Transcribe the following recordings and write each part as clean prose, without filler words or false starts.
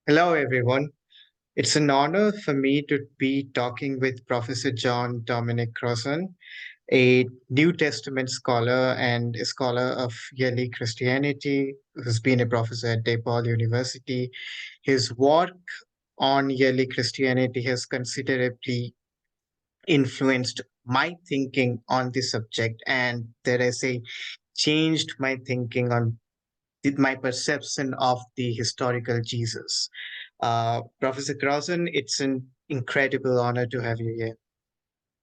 Hello, everyone. It's an honor for me to be talking with Professor John Dominic Crossan, a New Testament scholar and a scholar of early Christianity, who's been a professor at DePaul University. His work on early Christianity has considerably influenced my thinking on the subject, and there is a changed my thinking on my perception of the historical Jesus. Professor Crossan, it's an incredible honor to have you here.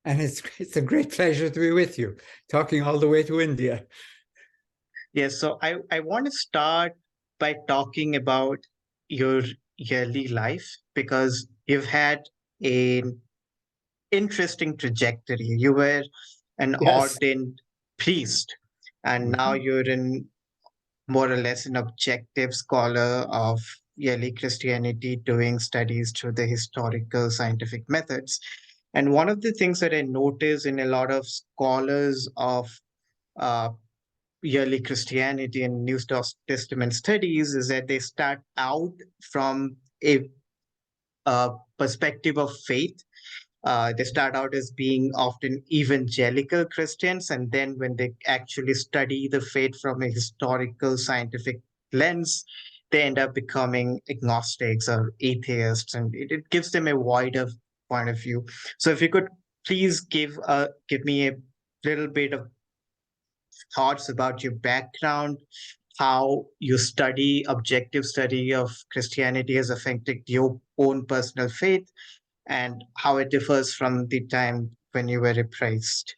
And it's a great pleasure to be with you, talking all the way to India. Yes, so I want to start by talking about your yearly life because you've had an interesting trajectory. You were an Yes. ordained priest, and now Mhm. you're in more or less an objective scholar of early Christianity, doing studies through the historical scientific methods. And one of the things that I notice in a lot of scholars of uh, early Christianity and New Testament studies is that they start out from a perspective of faith. They start out as being often evangelical Christians, and then when they actually study the faith from a historical scientific lens, they end up becoming agnostics or atheists, and it gives them a wider point of view. So, if you could please give me a little bit of thoughts about your background, how your objective study of Christianity has affected your own personal faith, and how it differs from the time when you were a priest.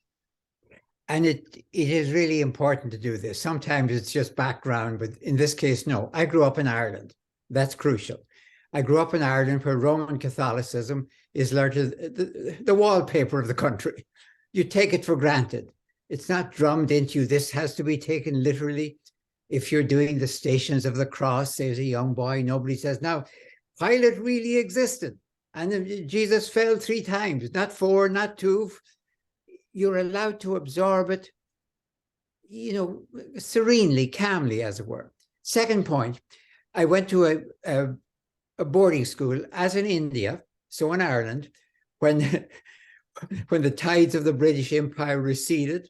And it is really important to do this. Sometimes it's just background, but in this case, no. I grew up in Ireland. That's crucial. I grew up in Ireland where Roman Catholicism is largely the wallpaper of the country. You take it for granted. It's not drummed into you. This has to be taken literally. If you're doing the Stations of the Cross, say as a young boy, nobody says, now, Pilate really existed. And Jesus fell 3 times, not 4, not 2. You're allowed to absorb it, serenely, calmly, as it were. Second point, I went to a boarding school, as in India, so in Ireland, when when the tides of the British Empire receded,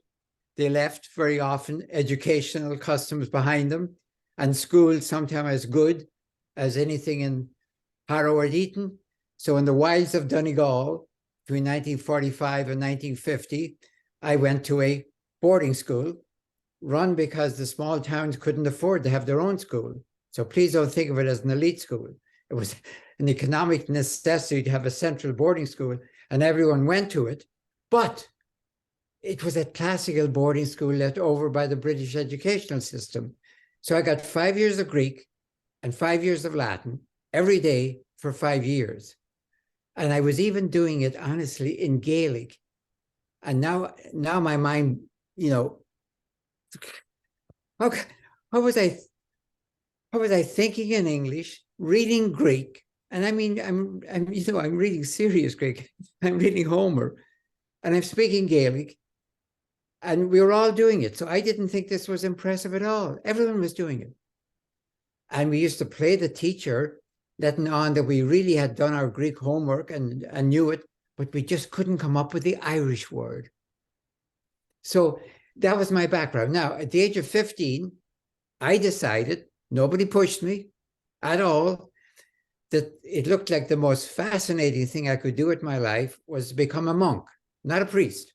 they left very often educational customs behind them, and schools sometimes as good as anything in Harrow or Eton. So in the wilds of Donegal, between 1945 and 1950, I went to a boarding school run because the small towns couldn't afford to have their own school. So please don't think of it as an elite school. It was an economic necessity to have a central boarding school, and everyone went to it. But it was a classical boarding school left over by the British educational system. So I got 5 years of Greek and 5 years of Latin every day for 5 years. And I was even doing it, honestly, in Gaelic. And now my mind, how, how was I thinking in English, reading Greek? And I mean, I'm reading serious Greek. I'm reading Homer, and I'm speaking Gaelic, and we were all doing it. So I didn't think this was impressive at all. Everyone was doing it. And we used to play the teacher, letting on that we really had done our Greek homework and knew it, but we just couldn't come up with the Irish word. So that was my background. Now, at the age of 15, I decided, nobody pushed me at all, that it looked like the most fascinating thing I could do with my life was to become a monk, not a priest.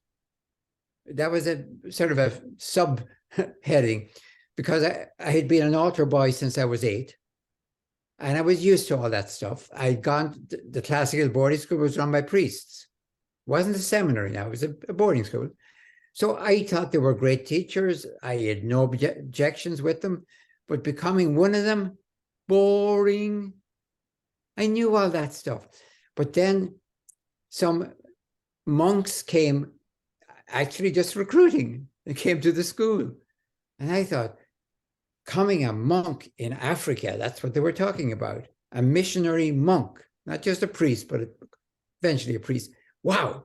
That was a sort of a subheading, because I had been an altar boy since I was 8. And I was used to all that stuff. I'd gone, the classical boarding school was run by priests. It wasn't a seminary now, it was a boarding school. So I thought they were great teachers. I had no objections with them, but becoming one of them, boring. I knew all that stuff. But then some monks came, actually just recruiting. They came to the school. And I thought, coming a monk in Africa, that's what they were talking about. A missionary monk, not just a priest, but eventually a priest. Wow.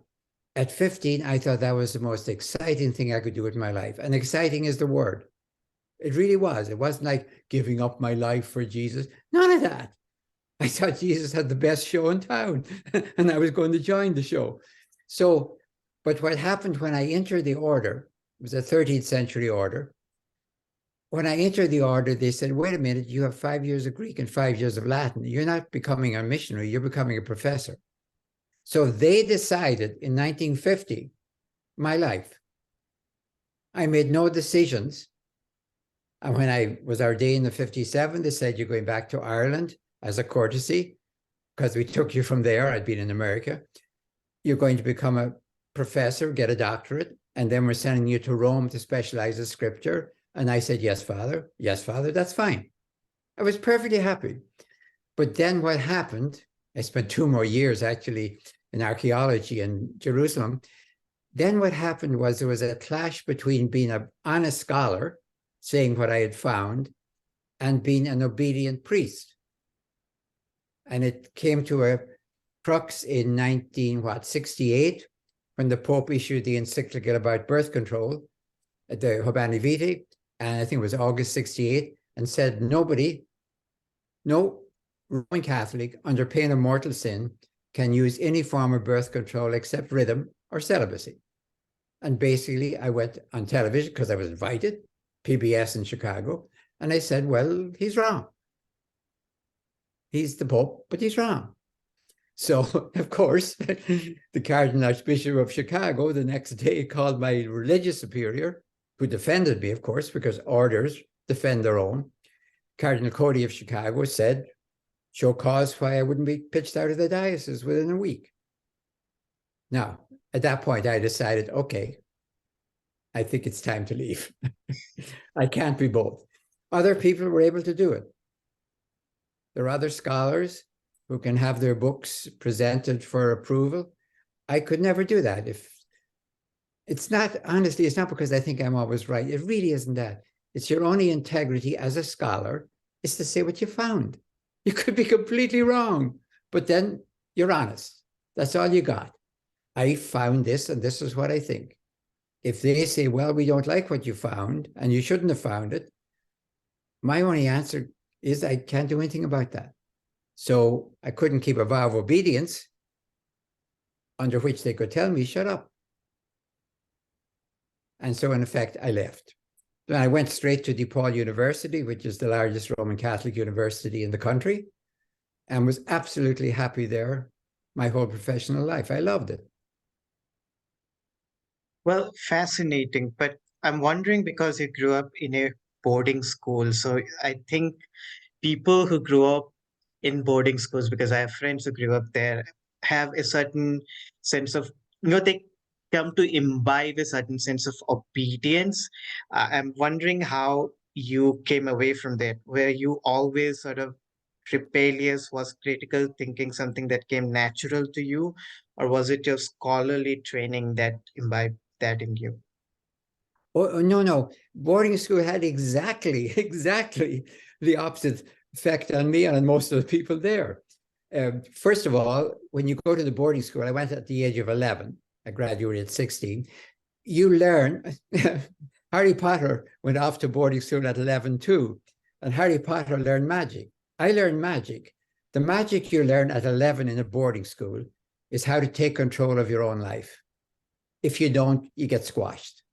At 15, I thought that was the most exciting thing I could do with my life. And exciting is the word. It really was. It wasn't like giving up my life for Jesus. None of that. I thought Jesus had the best show in town, and I was going to join the show. So, but what happened when I entered the order, it was a 13th century order. When I entered the order, they said, wait a minute, you have 5 years of Greek and 5 years of Latin. You're not becoming a missionary, you're becoming a professor. So they decided in 1950, my life. I made no decisions. And when I was ordained in 57, they said, you're going back to Ireland as a courtesy, because we took you from there. I'd been in America. You're going to become a professor, get a doctorate, and then we're sending you to Rome to specialize in scripture. And I said, yes, Father. Yes, Father, that's fine. I was perfectly happy. But then what happened, I spent 2 more years actually in archaeology in Jerusalem. Then what happened was there was a clash between being an honest scholar, saying what I had found, and being an obedient priest. And it came to a crux in 1968, when the Pope issued the encyclical about birth control, the Humanae Vitae, and I think it was August 68, and said nobody, no Roman Catholic, under pain of mortal sin, can use any form of birth control except rhythm or celibacy. And basically, I went on television because I was invited, PBS in Chicago, and I said, well, he's wrong. He's the Pope, but he's wrong. So, of course, the Cardinal Archbishop of Chicago the next day called my religious superior, who defended me, of course, because orders defend their own. Cardinal Cody of Chicago said, show cause why I wouldn't be pitched out of the diocese within a week. Now, at that point, I decided, okay, I think it's time to leave. I can't be both. Other people were able to do it. There are other scholars who can have their books presented for approval. I could never do that. If it's not, honestly, it's not because I think I'm always right. It really isn't that. It's your only integrity as a scholar is to say what you found. You could be completely wrong, but then you're honest. That's all you got. I found this, and this is what I think. If they say, well, we don't like what you found, and you shouldn't have found it, my only answer is I can't do anything about that. So I couldn't keep a vow of obedience under which they could tell me, shut up. And so, in effect, I left. Then I went straight to DePaul University, which is the largest Roman Catholic university in the country, and was absolutely happy there my whole professional life. I loved it. Well, fascinating. But I'm wondering, because you grew up in a boarding school, so I think people who grew up in boarding schools, because I have friends who grew up there, have a certain sense of, they come to imbibe a certain sense of obedience. I'm wondering how you came away from that. Were you always sort of rebellious? Was critical thinking something that came natural to you? Or was it your scholarly training that imbibed that in you? Oh, no, no. Boarding school had exactly the opposite effect on me and on most of the people there. First of all, when you go to the boarding school, I went at the age of 11. I graduated at 16. You learn, Harry Potter went off to boarding school at 11 too, and Harry Potter learned magic. I learned magic. The magic you learn at 11 in a boarding school is how to take control of your own life. If you don't, you get squashed.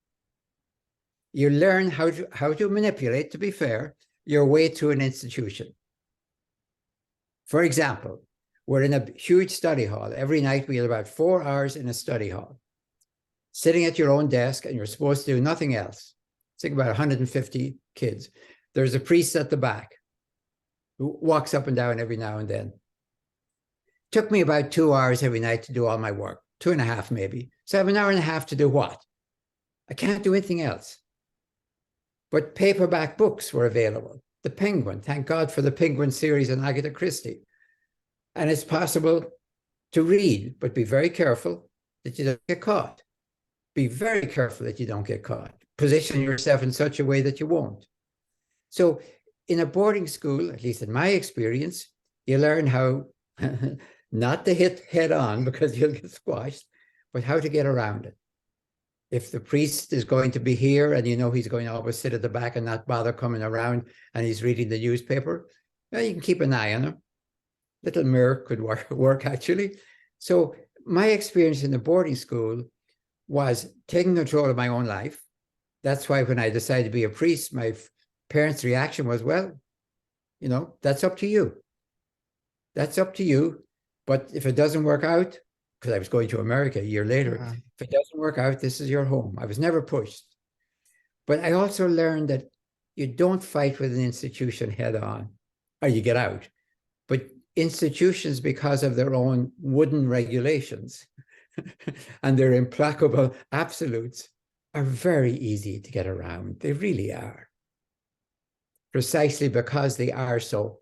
You learn how to manipulate, to be fair, your way through an institution. For example, we're in a huge study hall. Every night we have about 4 hours in a study hall, sitting at your own desk, and you're supposed to do nothing else. Think about 150 kids. There's a priest at the back who walks up and down every now and then. Took me about 2 hours every night to do all my work, 2.5 maybe. So I have an hour and a half to do what? I can't do anything else. But paperback books were available. The Penguin, thank God for the Penguin series and Agatha Christie. And it's possible to read, but be very careful that you don't get caught. Be very careful that you don't get caught. Position yourself in such a way that you won't. So in a boarding school, at least in my experience, you learn how not to hit head on because you'll get squashed, but how to get around it. If the priest is going to be here and you know he's going to always sit at the back and not bother coming around and he's reading the newspaper, well, you can keep an eye on him. little mirror could work actually. So my experience in the boarding school was taking control of my own life. That's why when I decided to be a priest, my parents' reaction was, well, that's up to you. That's up to you. But if it doesn't work out, because I was going to America a year later, if it doesn't work out, this is your home. I was never pushed. But I also learned that you don't fight with an institution head on, or you get out. But institutions, because of their own wooden regulations and their implacable absolutes, are very easy to get around. They really are. Precisely because they are so,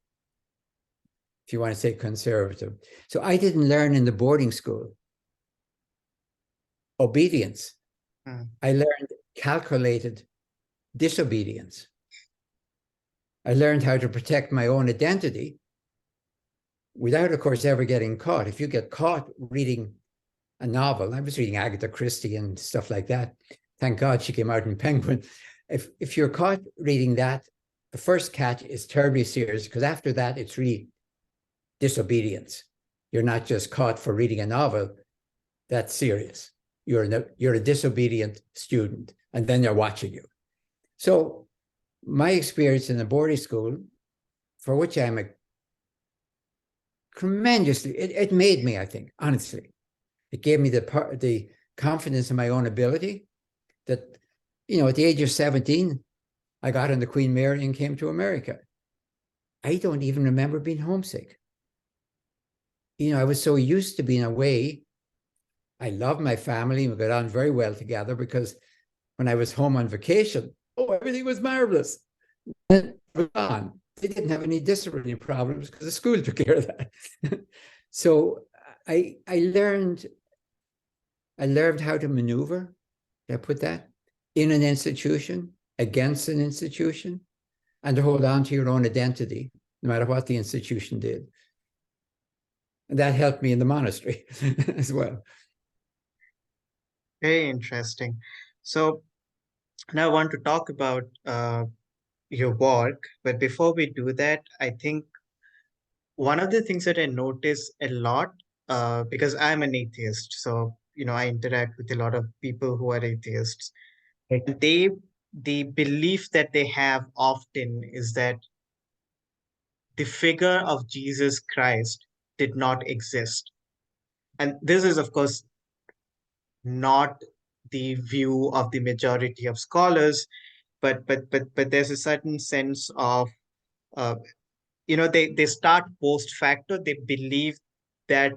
if you want to say, conservative. So I didn't learn in the boarding school obedience. I learned calculated disobedience. I learned how to protect my own identity without, of course, ever getting caught. If you get caught reading a novel, I was reading Agatha Christie and stuff like that. Thank God she came out in Penguin. If you're caught reading that, the first catch is terribly serious, because after that, it's really disobedience. You're not just caught for reading a novel. That's serious. You're a disobedient student, and then they're watching you. So my experience in the boarding school, for which I'm it made me, I think, honestly. It gave me the confidence in my own ability that, at the age of 17, I got on the Queen Mary and came to America. I don't even remember being homesick. I was so used to being away. I loved my family. We got on very well together, because when I was home on vacation, everything was marvelous. And on. They didn't have any disciplinary problems because the school took care of that. So I learned how to maneuver, did I put that, in an institution, against an institution, and to hold on to your own identity, no matter what the institution did. And that helped me in the monastery as well. Very interesting. So now I want to talk about your work, but before we do that, I think one of the things that I notice a lot, because I'm an atheist, so I interact with a lot of people who are atheists. And the belief that they have often is that the figure of Jesus Christ did not exist. And this is, of course, not the view of the majority of scholars, but there's a certain sense of uh, they start post facto. They believe that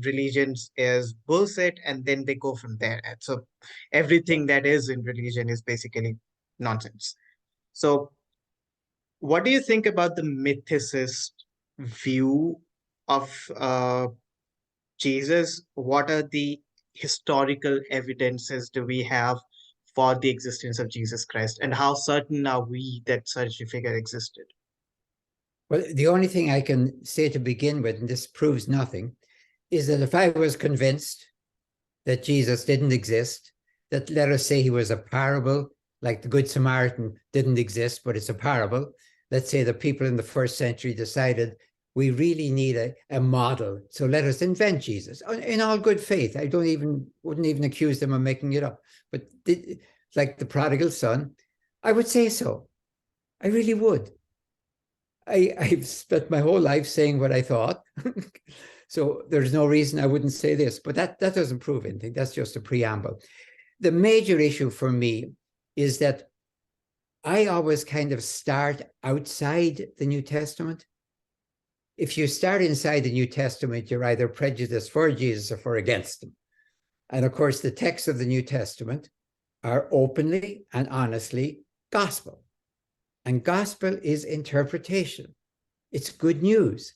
religions is bullshit, and then they go from there. And so everything that is in religion is basically nonsense. So what do you think about the mythicist view of Jesus? What are the historical evidences do we have for the existence of Jesus Christ, and how certain are we that such a figure existed? Well, the only thing I can say to begin with, and this proves nothing, is that if I was convinced that Jesus didn't exist, that let us say he was a parable, like the Good Samaritan didn't exist, but it's a parable. Let's say the people in the first century decided we really need a model, so let us invent Jesus in all good faith. I wouldn't even accuse them of making it up. But like the prodigal son, I would say so. I really would. I've spent my whole life saying what I thought. So there's no reason I wouldn't say this, but that doesn't prove anything. That's just a preamble. The major issue for me is that I always kind of start outside the New Testament. If you start inside the New Testament, you're either prejudiced for Jesus or for against him. And of course, the texts of the New Testament are openly and honestly gospel. And gospel is interpretation. It's good news.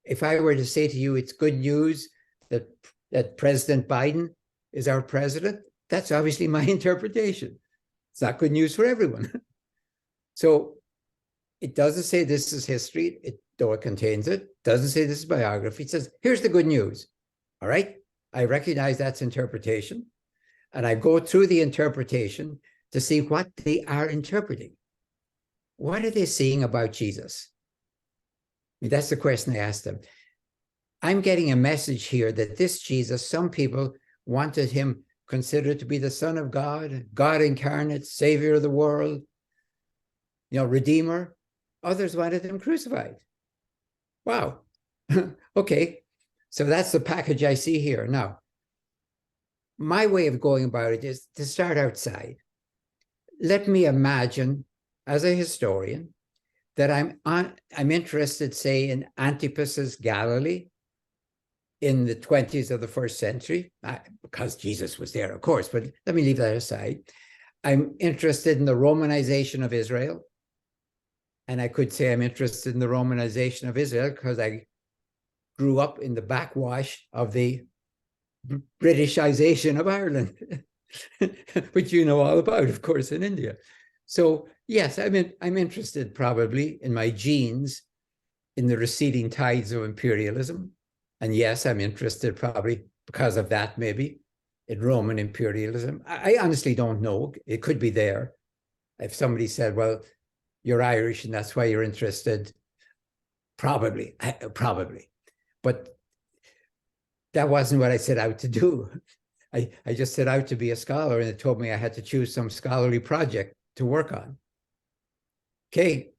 If I were to say to you, it's good news that President Biden is our president, that's obviously my interpretation. It's not good news for everyone. So it doesn't say this is history, though it contains it. Doesn't say this is biography. It says, here's the good news. All right? I recognize that's interpretation. And I go through the interpretation to see what they are interpreting. What are they seeing about Jesus? That's the question I asked them. I'm getting a message here that this Jesus, some people wanted him considered to be the Son of God, God incarnate, Savior of the world, Redeemer. Others wanted him crucified. Wow. Okay. So that's the package I see here. Now, my way of going about it is to start outside. Let me imagine, as a historian, that I'm interested, say, in Antipas's Galilee in the 20s of the first century, because Jesus was there, of course, but let me leave that aside. I'm interested in the Romanization of Israel. And I could say I'm interested in the Romanization of Israel because I grew up in the backwash of the Britishization of Ireland, which you know all about, of course, in India. So yes, I'm interested probably in my genes in the receding tides of imperialism. And yes, I'm interested probably because of that, maybe, in Roman imperialism. I honestly don't know. It could be there. If somebody said, well, you're Irish and that's why you're interested, probably. But that wasn't what I set out to do. I just set out to be a scholar, and it told me I had to choose some scholarly project to work on. Okay,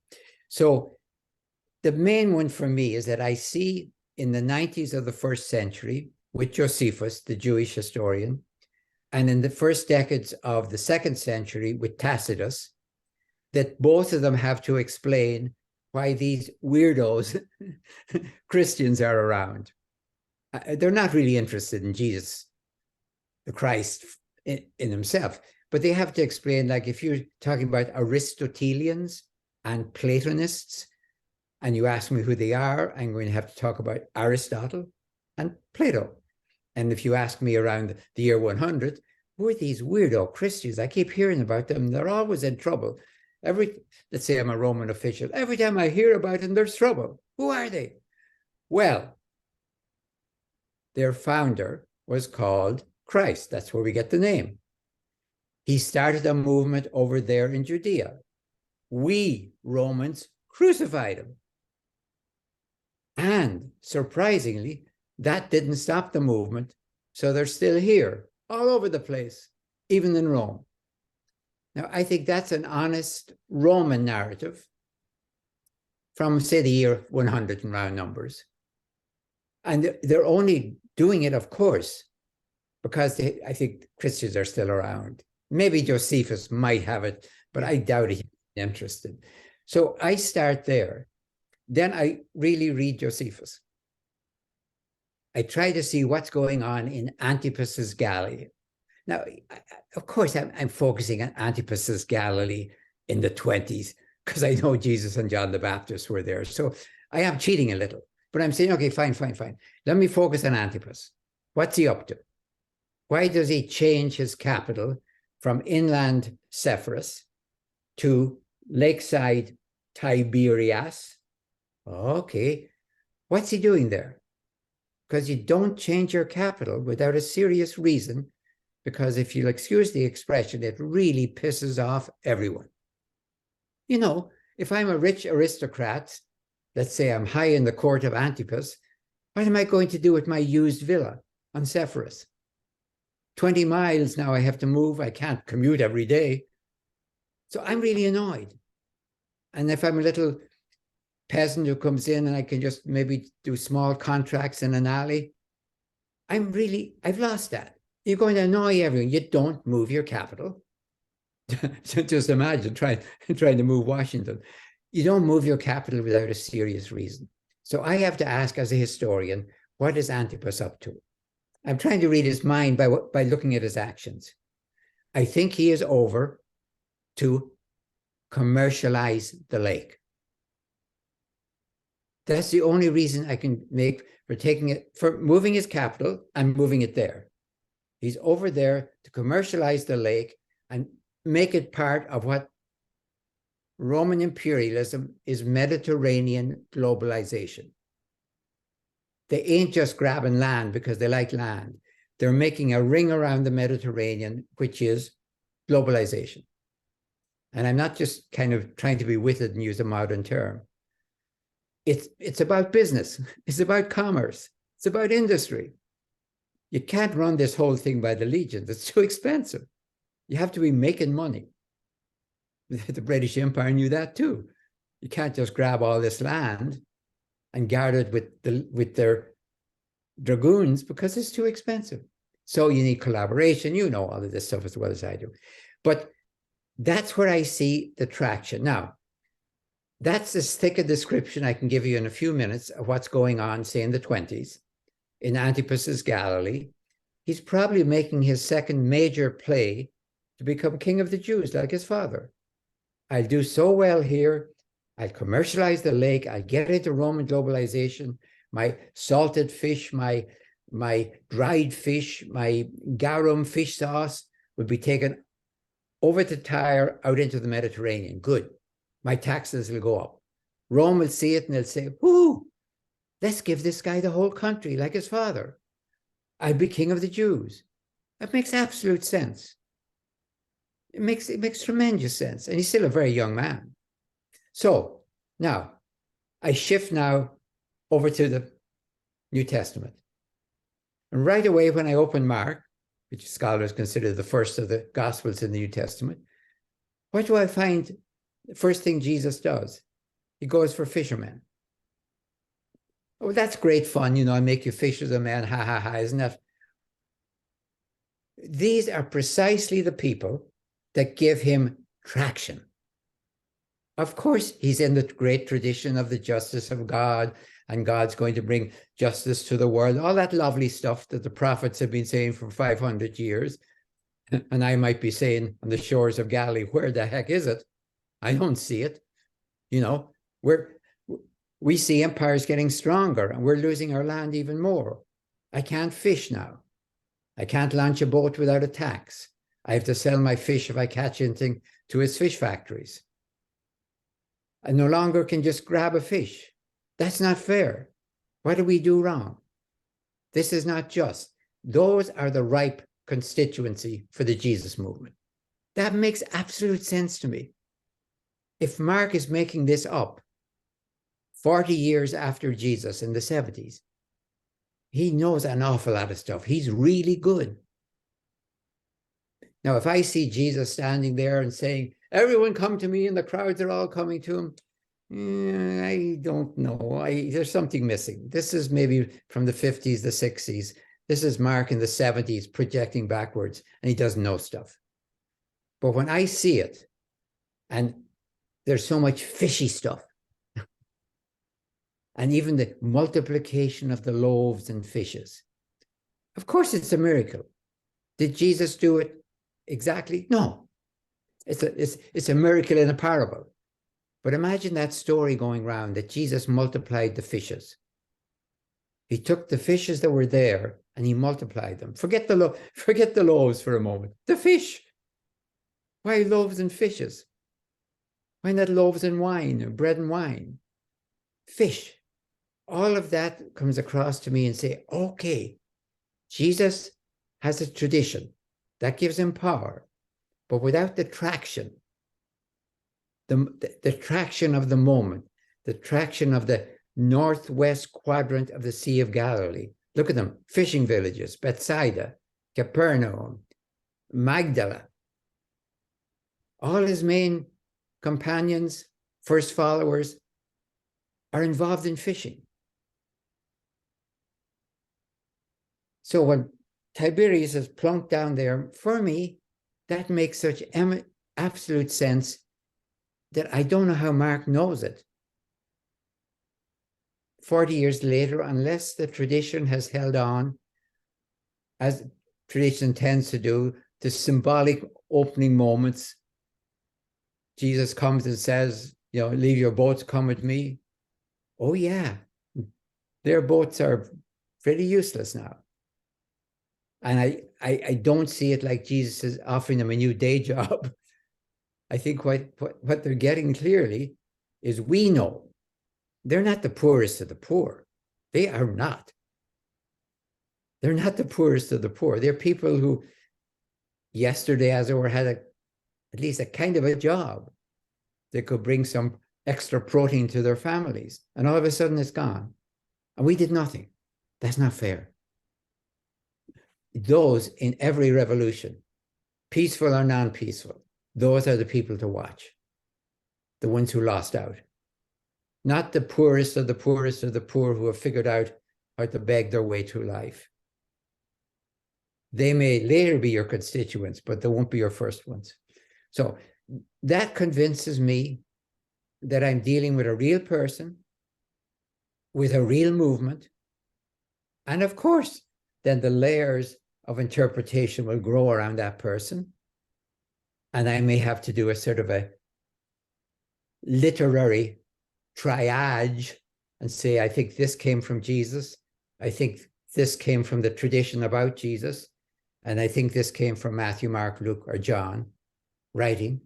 so the main one for me is that I see in the 90s of the first century with Josephus, the Jewish historian, and in the first decades of the second century with Tacitus, that both of them have to explain why these weirdos, Christians, are around. They're not really interested in Jesus, the Christ in himself, but they have to explain, like if you're talking about Aristotelians and Platonists, and you ask me who they are, I'm going to have to talk about Aristotle and Plato. And if you ask me around the year 100, who are these weirdo Christians? I keep hearing about them. They're always in trouble. Let's say I'm a Roman official. Every time I hear about them, there's trouble. Who are they? Well, their founder was called Christ. That's where we get the name. He started a movement over there in Judea. We Romans crucified him. And surprisingly, that didn't stop the movement. So they're still here, all over the place, even in Rome. Now, I think that's an honest Roman narrative from, say, the year 100 in round numbers. And they're only doing it, of course, because I think Christians are still around. Maybe Josephus might have it, but I doubt he's interested. So I start there. Then I really read Josephus. I try to see what's going on in Antipas's Galilee. Now, of course, I'm focusing on Antipas's Galilee in the 20s because I know Jesus and John the Baptist were there. So I am cheating a little, but I'm saying, okay, fine. Let me focus on Antipas. What's he up to? Why does he change his capital from inland Sepphoris to lakeside Tiberias? Okay, what's he doing there? Because you don't change your capital without a serious reason, because if you'll excuse the expression, it really pisses off everyone. You know, if I'm a rich aristocrat, let's say I'm high in the court of Antipas, what am I going to do with my used villa on Sepphoris? 20 miles now I have to move. I can't commute every day. So I'm really annoyed. And if I'm a little peasant who comes in and I can just maybe do small contracts in an alley, I've lost that. You're going to annoy everyone. You don't move your capital. So just imagine trying to move Washington. You don't move your capital without a serious reason. So I have to ask, as a historian, what is Antipas up to? I'm trying to read his mind by looking at his actions. I think he is over to commercialize the lake. That's the only reason I can make for moving his capital and moving it there. He's over there to commercialize the lake and make it part of what Roman imperialism is: Mediterranean globalization. They ain't just grabbing land because they like land. They're making a ring around the Mediterranean, which is globalization. And I'm not just kind of trying to be wicked and use a modern term. It's about business. It's about commerce. It's about industry. You can't run this whole thing by the legions. It's too expensive. You have to be making money. The British Empire knew that too. You can't just grab all this land and guard it with their dragoons because it's too expensive. So you need collaboration. You know all of this stuff as well as I do. But that's where I see the traction. Now, that's as thick a description I can give you in a few minutes of what's going on, say, in the 20s in Antipas's Galilee. He's probably making his second major play to become king of the Jews, like his father. I'll do so well here. I'll commercialize the lake. I'll get into Roman globalization. My salted fish, my dried fish, my garum fish sauce will be taken over to Tyre, out into the Mediterranean. Good. My taxes will go up. Rome will see it and they'll say, whoo, let's give this guy the whole country like his father. I'll be king of the Jews. That makes absolute sense. It makes tremendous sense. And he's still a very young man. So now I shift now over to the New Testament. And right away, when I open Mark, which scholars consider the first of the Gospels in the New Testament, what do I find the first thing Jesus does? He goes for fishermen. Oh, that's great fun. I make you fishers of men. Ha, ha, ha. Isn't that? These are precisely the people that give him traction. Of course, he's in the great tradition of the justice of God, and God's going to bring justice to the world, all that lovely stuff that the prophets have been saying for 500 years. And I might be saying on the shores of Galilee, where the heck is it? I don't see it. We see empires getting stronger and we're losing our land even more. I can't fish now. I can't launch a boat without a tax. I have to sell my fish if I catch anything to his fish factories. I no longer can just grab a fish. That's not fair. What do we do wrong? This is not just. Those are the ripe constituency for the Jesus movement. That makes absolute sense to me. If Mark is making this up 40 years after Jesus in the 70s, he knows an awful lot of stuff. He's really good. Now, if I see Jesus standing there and saying, everyone come to me, and the crowds are all coming to him, I don't know. There's something missing. This is maybe from the 50s, the 60s. This is Mark in the 70s projecting backwards, and he doesn't know stuff. But when I see it, and there's so much fishy stuff, and even the multiplication of the loaves and fishes, of course it's a miracle. Did Jesus do it exactly? No. It's a miracle in a parable. But imagine that story going around that Jesus multiplied the fishes. He took the fishes that were there and he multiplied them. Forget the loaves for a moment. The fish. Why loaves and fishes? Why not loaves and wine, or bread and wine? Fish. All of that comes across to me and say, okay, Jesus has a tradition that gives him power, but without the traction, the traction of the moment, the traction of the northwest quadrant of the Sea of Galilee. Look at them, fishing villages, Bethsaida, Capernaum, Magdala. All his main companions, first followers, are involved in fishing. So when Tiberius is plunked down there, for me, that makes such absolute sense that I don't know how Mark knows it. 40 years later, unless the tradition has held on, as tradition tends to do, to symbolic opening moments. Jesus comes and says, leave your boats, come with me. Oh yeah, their boats are pretty useless now. And I don't see it like Jesus is offering them a new day job. I think what they're getting clearly is we know they're not the poorest of the poor. They are not. They're not the poorest of the poor. They're people who yesterday, as it were, had at least a kind of a job that could bring some extra protein to their families, and all of a sudden it's gone. And we did nothing. That's not fair. Those in every revolution, peaceful or non-peaceful, those are the people to watch. The ones who lost out. Not the poorest of the poorest of the poor who have figured out how to beg their way through life. They may later be your constituents, but they won't be your first ones. So that convinces me that I'm dealing with a real person, with a real movement. And of course, then the layers of interpretation will grow around that person. And I may have to do a sort of a literary triage and say, I think this came from Jesus. I think this came from the tradition about Jesus. And I think this came from Matthew, Mark, Luke, or John writing.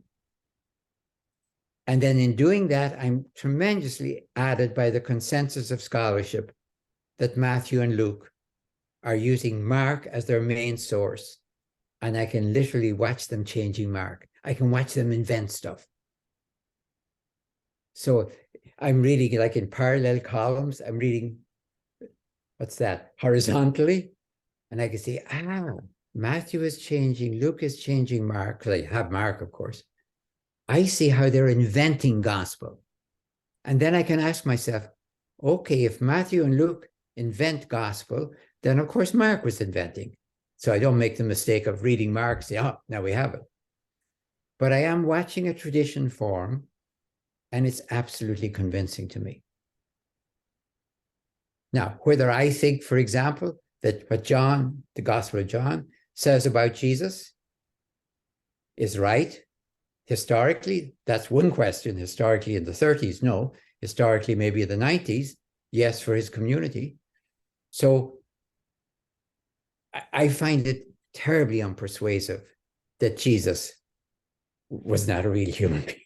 And then in doing that, I'm tremendously added by the consensus of scholarship that Matthew and Luke are using Mark as their main source. And I can literally watch them changing Mark. I can watch them invent stuff. So I'm reading like in parallel columns. I'm reading, what's that, horizontally. And I can see, Matthew is changing, Luke is changing Mark, because I have Mark, of course. I see how they're inventing gospel. And then I can ask myself, okay, if Matthew and Luke invent gospel, then of course Mark was inventing. So I don't make the mistake of reading Mark and say, oh, now we have it. But I am watching a tradition form, and it's absolutely convincing to me. Now, whether I think, for example, that what John, the Gospel of John, says about Jesus is right, historically, that's one question. Historically in the 30s, no. Historically, maybe in the 90s, yes, for his community. So I find it terribly unpersuasive that Jesus was not a real human being.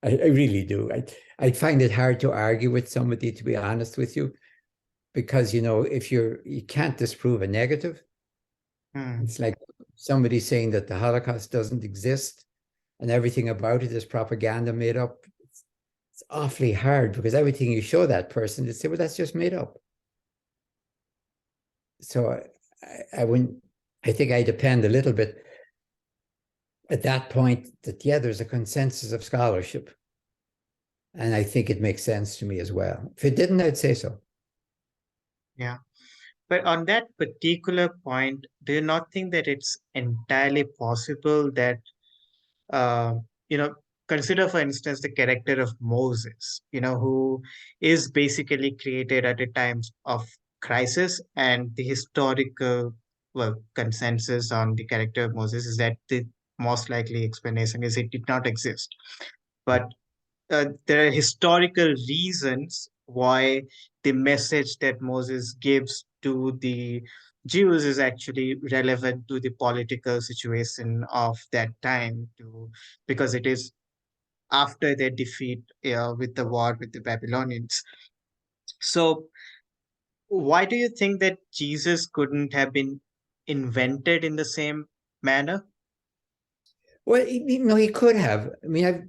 I really do. I find it hard to argue with somebody, to be honest with you, because, you know, if you can't disprove a negative, it's like somebody saying that the Holocaust doesn't exist and everything about it is propaganda made up. It's awfully hard, because everything you show that person, they say, well, that's just made up. So I think I depend a little bit at that point that, yeah, there's a consensus of scholarship. And I think it makes sense to me as well. If it didn't, I'd say so. Yeah. But on that particular point, do you not think that it's entirely possible that, uh, you know, consider, for instance, the character of Moses, who is basically created at a time of crisis, and the historical, well, consensus on the character of Moses is that the most likely explanation is it did not exist. But there are historical reasons why the message that Moses gives to the Jews is actually relevant to the political situation of that time, because it is after their defeat with the war with the Babylonians. So, why do you think that Jesus couldn't have been invented in the same manner? Well, he could have. I mean,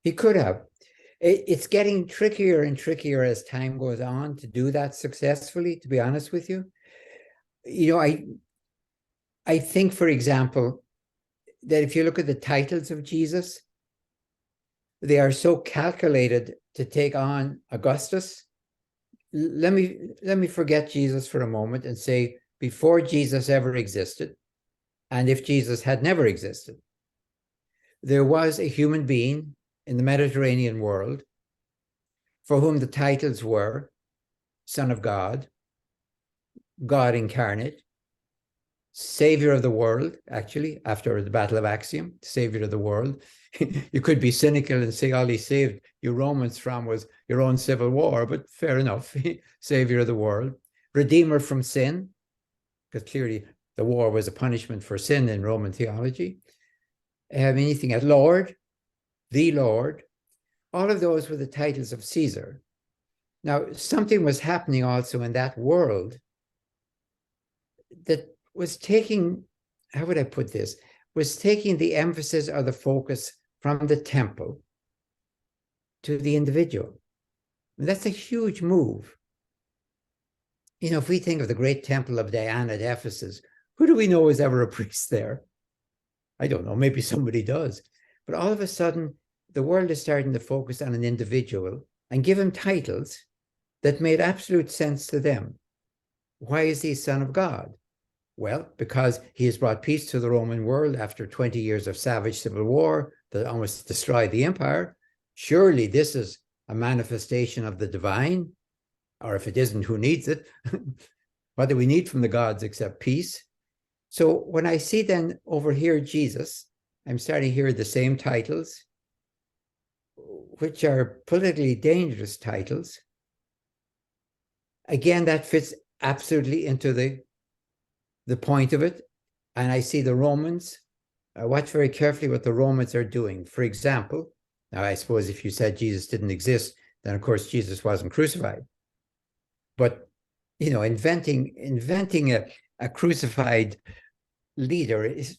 he could have. It's getting trickier and trickier as time goes on to do that successfully, to be honest with you. I think, for example, that if you look at the titles of Jesus, they are so calculated to take on Augustus. Let me forget Jesus for a moment and say, before Jesus ever existed, and if Jesus had never existed, there was a human being in the Mediterranean world for whom the titles were Son of God, God incarnate, Savior of the world, actually, after the Battle of Actium, Savior of the world. You could be cynical and say all he saved you Romans from was your own civil war, but fair enough. Savior of the world, Redeemer from sin, because clearly the war was a punishment for sin in Roman theology. Anything at Lord, the Lord, all of those were the titles of Caesar. Now, something was happening also in that world that was taking, how would I put this, was taking the emphasis or the focus from the temple to the individual. And that's a huge move. You know, if we think of the great temple of Diana at Ephesus, who do we know was ever a priest there? I don't know, maybe somebody does. But all of a sudden, the world is starting to focus on an individual and give him titles that made absolute sense to them. Why is he Son of God? Well, because he has brought peace to the Roman world after 20 years of savage civil war that almost destroyed the empire. Surely this is a manifestation of the divine, or if it isn't, who needs it? What do we need from the gods except peace? So when I see then over here Jesus, I'm starting to hear the same titles, which are politically dangerous titles. Again, that fits absolutely into the point of it. And I see the Romans. I watch very carefully what the Romans are doing. For example, now I suppose if you said Jesus didn't exist, then of course Jesus wasn't crucified. But, you know, inventing a crucified leader is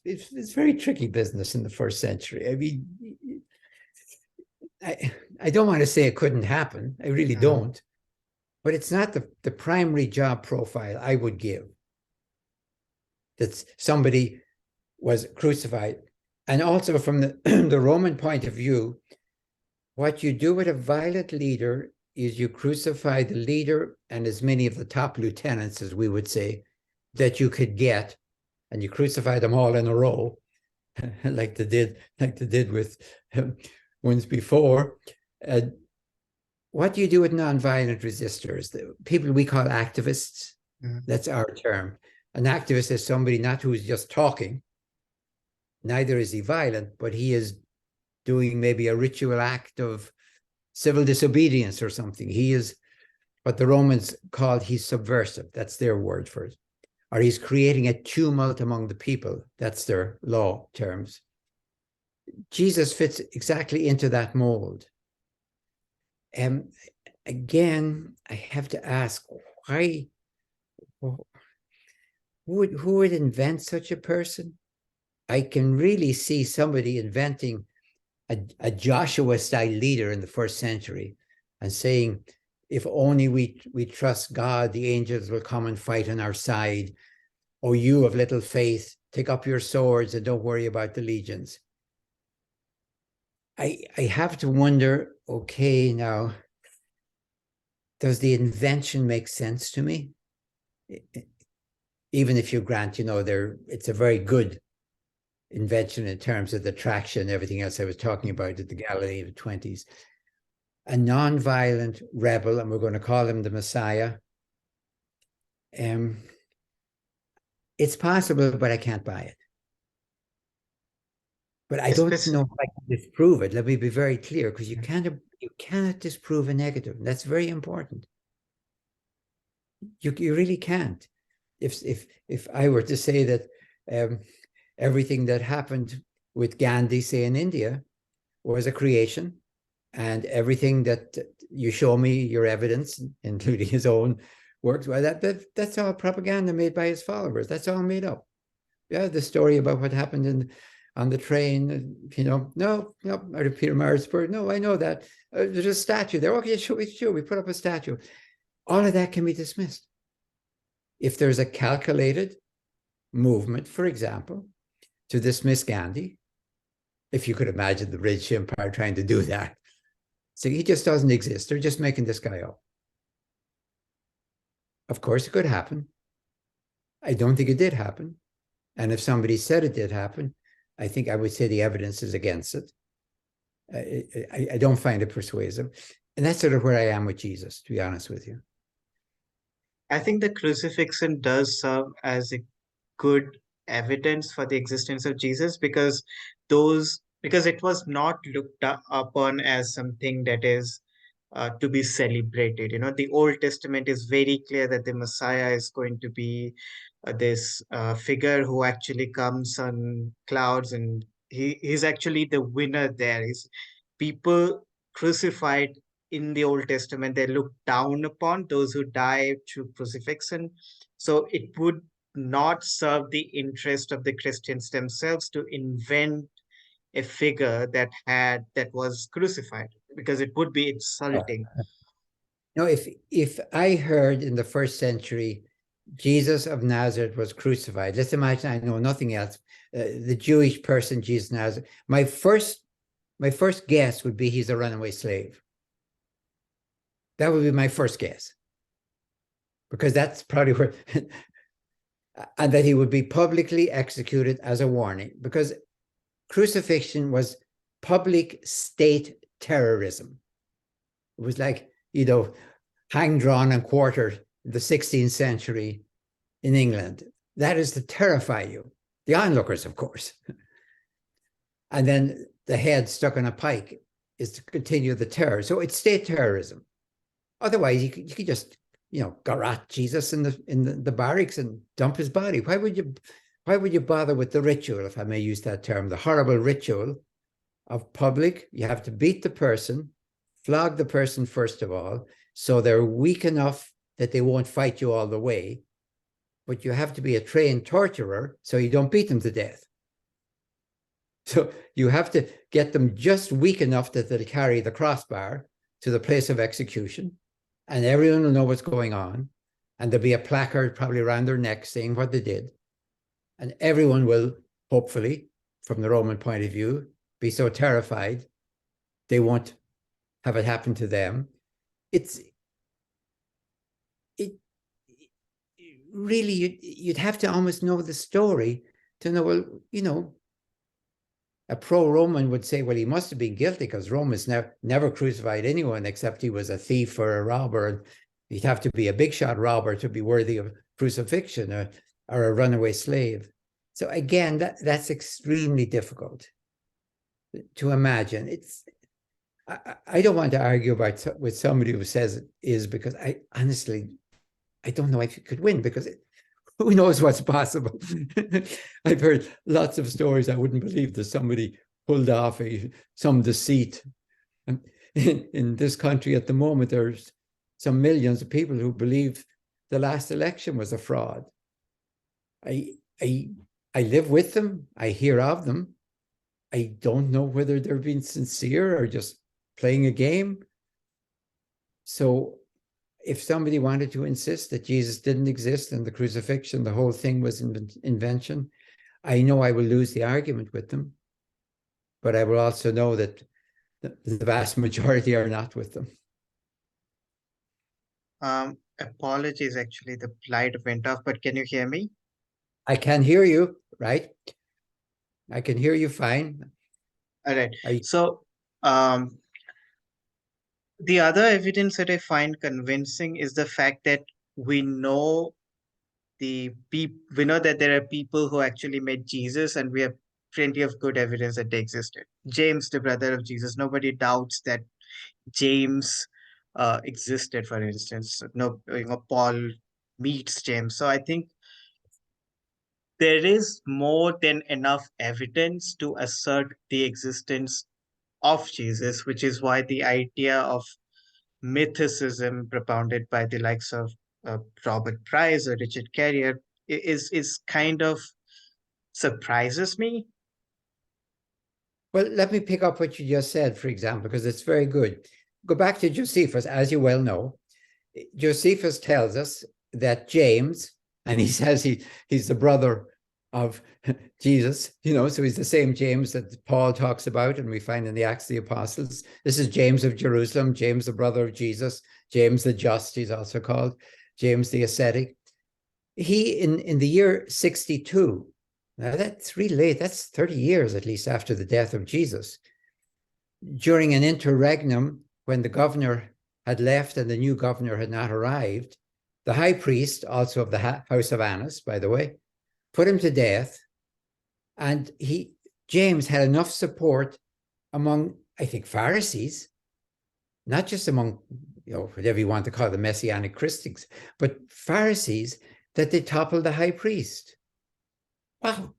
very tricky business in the first century. I mean, I don't want to say it couldn't happen. I really don't. But it's not the primary job profile I would give, that somebody was crucified. And also from the Roman point of view, what you do with a violent leader is you crucify the leader and as many of the top lieutenants, as we would say, that you could get, and you crucify them all in a row, like they did with ones before. What do you do with nonviolent resistors? The people we call activists, that's our term. An activist is somebody not who's just talking, neither is he violent, but he is doing maybe a ritual act of civil disobedience or something. He is what the Romans called, he's subversive. That's their word for it. Or he's creating a tumult among the people. That's their law terms. Jesus fits exactly into that mold. Again, I have to ask, why? Who would invent such a person? I can really see somebody inventing a Joshua-style leader in the first century and saying, if only we trust God, the angels will come and fight on our side. Oh, you of little faith, take up your swords and don't worry about the legions. I have to wonder, okay, now, does the invention make sense to me? Even if you grant, you know, it's a very good invention in terms of the traction and everything else I was talking about at the Galilee of the 20s. A non-violent rebel, and we're going to call him the Messiah. It's possible, but I can't buy it. But I don't know if I can disprove it. Let me be very clear, because you cannot disprove a negative. That's very important. You really can't. If I were to say that everything that happened with Gandhi, say in India, was a creation, and everything that you show me, your evidence, including his own works, well, that's all propaganda made by his followers. That's all made up. Yeah, the story about what happened on the train, you know, no, out of Peter Marsburg. No, I know that. There's a statue there. Okay, sure, we put up a statue. All of that can be dismissed. If there's a calculated movement, for example, to dismiss Gandhi, if you could imagine the British Empire trying to do that. So he just doesn't exist. They're just making this guy up. Of course, it could happen. I don't think it did happen. And if somebody said it did happen, I think I would say the evidence is against it. I don't find it persuasive. And that's sort of where I am with Jesus, to be honest with you. I think the crucifixion does serve as a good evidence for the existence of Jesus, because it was not looked upon as something that is to be celebrated. You know, the Old Testament is very clear that the Messiah is going to be this figure who actually comes on clouds, and he's actually the winner there. People crucified in the Old Testament, they look down upon those who die through crucifixion. So it would not serve the interest of the Christians themselves to invent a figure that was crucified. because it would be No, insulting. no, if I heard in the first century Jesus of Nazareth was crucified, let's imagine I know nothing else. The Jewish person Jesus of Nazareth. My first guess would be he's a runaway slave. That would be my first guess, because that's probably where, and that he would be publicly executed as a warning, because crucifixion was public state terrorism. It was like, hang, drawn, and quartered in the 16th century in England. That is to terrify you, the onlookers, of course. And then the head stuck on a pike is to continue the terror. So it's state terrorism. Otherwise, you could just, garrote Jesus in the barracks and dump his body. Why would you bother with the ritual, if I may use that term, the horrible ritual of public? You have to beat the person, flog the person first of all, so they're weak enough that they won't fight you all the way. But you have to be a trained torturer, so you don't beat them to death. So you have to get them just weak enough that they'll carry the crossbar to the place of execution, and everyone will know what's going on, and there'll be a placard probably around their neck saying what they did, and everyone will, hopefully, from the Roman point of view, be so terrified they won't have it happen to them. It really, you'd have to almost know the story to know, well, a pro-Roman would say, well, he must have been guilty because Romans never crucified anyone except he was a thief or a robber. He'd have to be a big shot robber to be worthy of crucifixion, or a runaway slave. So again, that's extremely difficult to imagine. I don't want to argue with somebody who says it is, because I honestly don't know if you could win, because who knows what's possible. I've heard lots of stories I wouldn't believe that somebody pulled off some deceit. And in this country at the moment, there's some millions of people who believe the last election was a fraud. I live with them. I hear of them. I don't know whether they're being sincere or just playing a game. So if somebody wanted to insist that Jesus didn't exist and the crucifixion, the whole thing was an invention, I know I will lose the argument with them, but I will also know that the vast majority are not with them. Apologies, actually, the light went off, but can you hear me? I can hear you, right? I can hear you fine. All right. So, the other evidence that I find convincing is the fact that we know that there are people who actually met Jesus, and we have plenty of good evidence that they existed. James, the brother of Jesus, nobody doubts that James existed, for instance. No, Paul meets James. So I think there is more than enough evidence to assert the existence of Jesus, which is why the idea of mythicism propounded by the likes of Robert Price or Richard Carrier is kind of surprises me. Well, let me pick up what you just said, for example, because it's very good. Go back to Josephus, as you well know. Josephus tells us that James, and he says he's the brother of Jesus, so he's the same James that Paul talks about and we find in the Acts of the Apostles. This is James of Jerusalem, James, the brother of Jesus, James the Just, he's also called, James the ascetic. He, in the year 62, now that's really late, that's 30 years at least after the death of Jesus, during an interregnum when the governor had left and the new governor had not arrived, the high priest, also of the house of Annas, by the way, put him to death. And James had enough support among, I think, Pharisees, not just among, whatever you want to call the Messianic Christians, but Pharisees, that they toppled the high priest. Wow.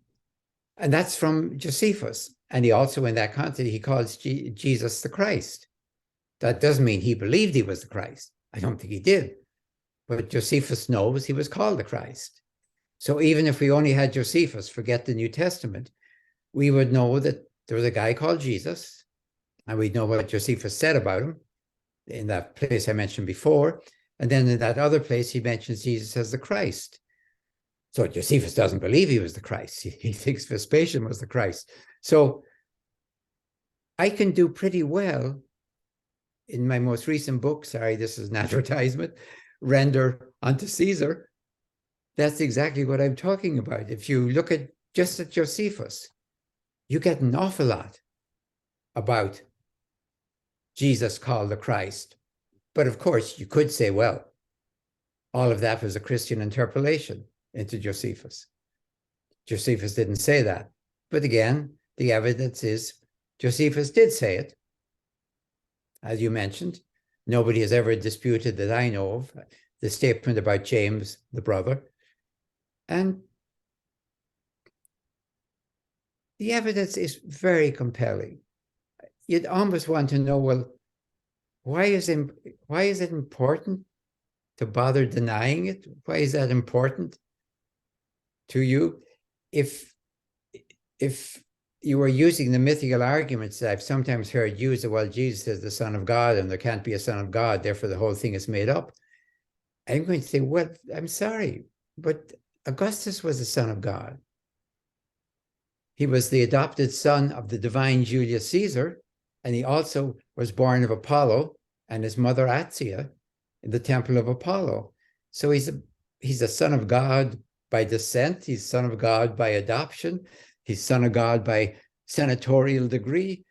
And that's from Josephus. And he also, in that context, he calls Jesus the Christ. That doesn't mean he believed he was the Christ. I don't think he did. But Josephus knows he was called the Christ. So even if we only had Josephus, forget the New Testament, we would know that there was a guy called Jesus, And we know what Josephus said about him in that place I mentioned before. And then in that other place, he mentions Jesus as the Christ. So Josephus doesn't believe he was the Christ. He thinks Vespasian was the Christ. So I can do pretty well in my most recent book. Sorry, this is an advertisement. Render unto Caesar. That's exactly what I'm talking about. If you look at just at Josephus, you get an awful lot about Jesus called the Christ. But of course, you could say, well, all of that was a Christian interpolation into Josephus. Josephus didn't say that. But again, the evidence is Josephus did say it. As you mentioned, nobody has ever disputed that I know of the statement about James, the brother. And the evidence is very compelling. You'd almost want to know, well, why is it important to bother denying it? Why is that important to you? If you were using the mythical arguments that I've sometimes heard used, well, Jesus is the Son of God and there can't be a Son of God, therefore the whole thing is made up. I'm going to say, well, I'm sorry, but Augustus was the Son of God. He was the adopted son of the divine Julius Caesar, and he also was born of Apollo and his mother Atia in the temple of Apollo. So he's a son of God by descent. He's son of God by adoption. He's son of God by senatorial decree.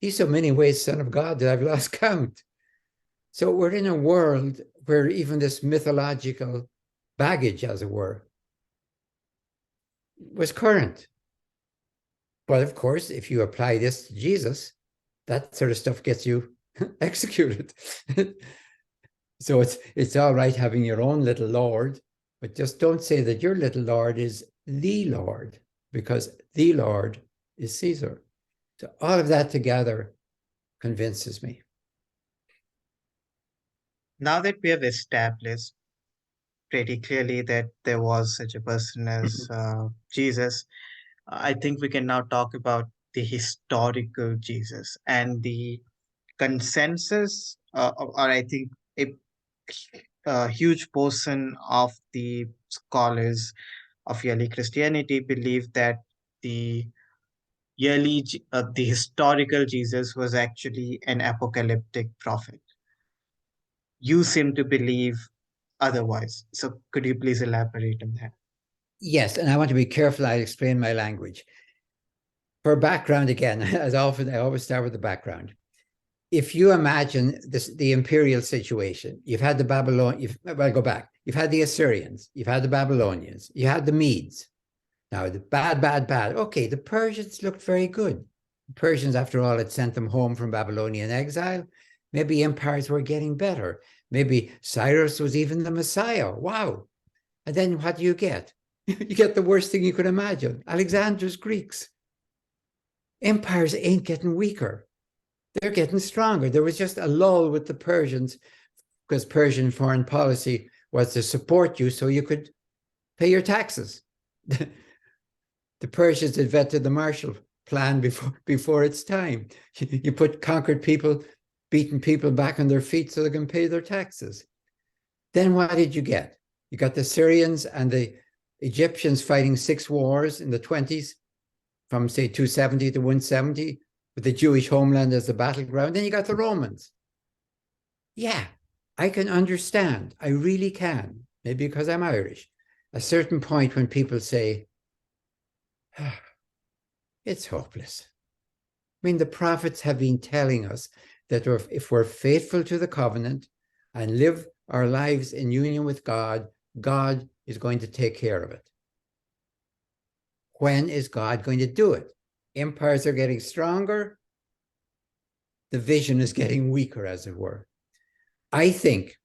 He's so many ways son of God that I've lost count. So we're in a world where even this mythological baggage, as it were, was current. But of course, if you apply this to Jesus, that sort of stuff gets you executed. So it's all right having your own little Lord, but just don't say that your little Lord is the Lord, because the Lord is Caesar. So all of that together convinces me. Now that we have established pretty clearly that there was such a person as Jesus, I think we can now talk about the historical Jesus and the consensus, or I think a huge portion of the scholars of early Christianity believe that the the historical Jesus was actually an apocalyptic prophet. You seem to believe otherwise. So could you please elaborate on that? Yes, and I want to be careful I explain my language. For background, again, as often, I always start with the background. If you imagine the imperial situation, you've had the Babylonians, well, go back. You've had the Assyrians, you've had the Babylonians, you had the Medes. Now, the bad. Okay, the Persians looked very good. The Persians, after all, had sent them home from Babylonian exile. Maybe empires were getting better. Maybe Cyrus was even the Messiah. Wow. And then what do you get? You get the worst thing you could imagine. Alexander's Greeks. Empires ain't getting weaker. They're getting stronger. There was just a lull with the Persians because Persian foreign policy was to support you so you could pay your taxes. The Persians invented the Marshall Plan before its time. You put conquered people, beaten people back on their feet so they can pay their taxes. Then what did you get? You got the Syrians and the Egyptians fighting 6 wars in the 20s, from say 270 to 170, with the Jewish homeland as the battleground. Then you got the Romans. Yeah, I can understand. I really can. Maybe because I'm Irish. A certain point when people say, it's hopeless. I mean, the prophets have been telling us that if we're faithful to the covenant and live our lives in union with God, God is going to take care of it. When is God going to do it? Empires are getting stronger. The vision is getting weaker, as it were. I think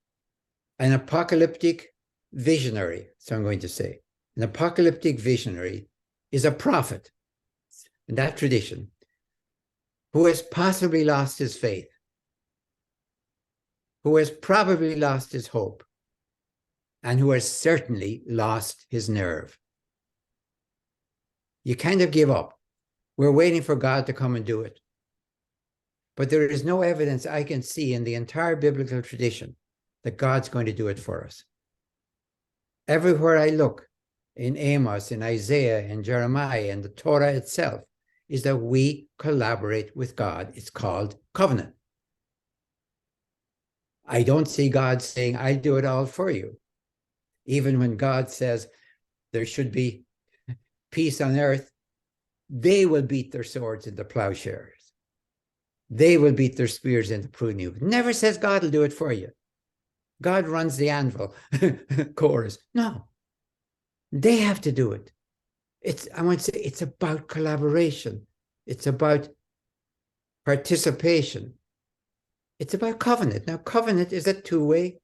an apocalyptic visionary, so I'm going to say, an apocalyptic visionary is a prophet in that tradition who has possibly lost his faith, who has probably lost his hope, and who has certainly lost his nerve. You kind of give up. We're waiting for God to come and do it. But there is no evidence I can see in the entire biblical tradition that God's going to do it for us. Everywhere I look, in Amos, in Isaiah, in Jeremiah, in the Torah itself, is that we collaborate with God. It's called covenant. I don't see God saying, I do it all for you. Even when God says there should be peace on earth, they will beat their swords into plowshares. They will beat their spears into pruning hooks. Never says God will do it for you. God runs the anvil chorus. No, they have to do it. I want to say it's about collaboration. It's about participation. It's about covenant. Now, covenant is a two-way.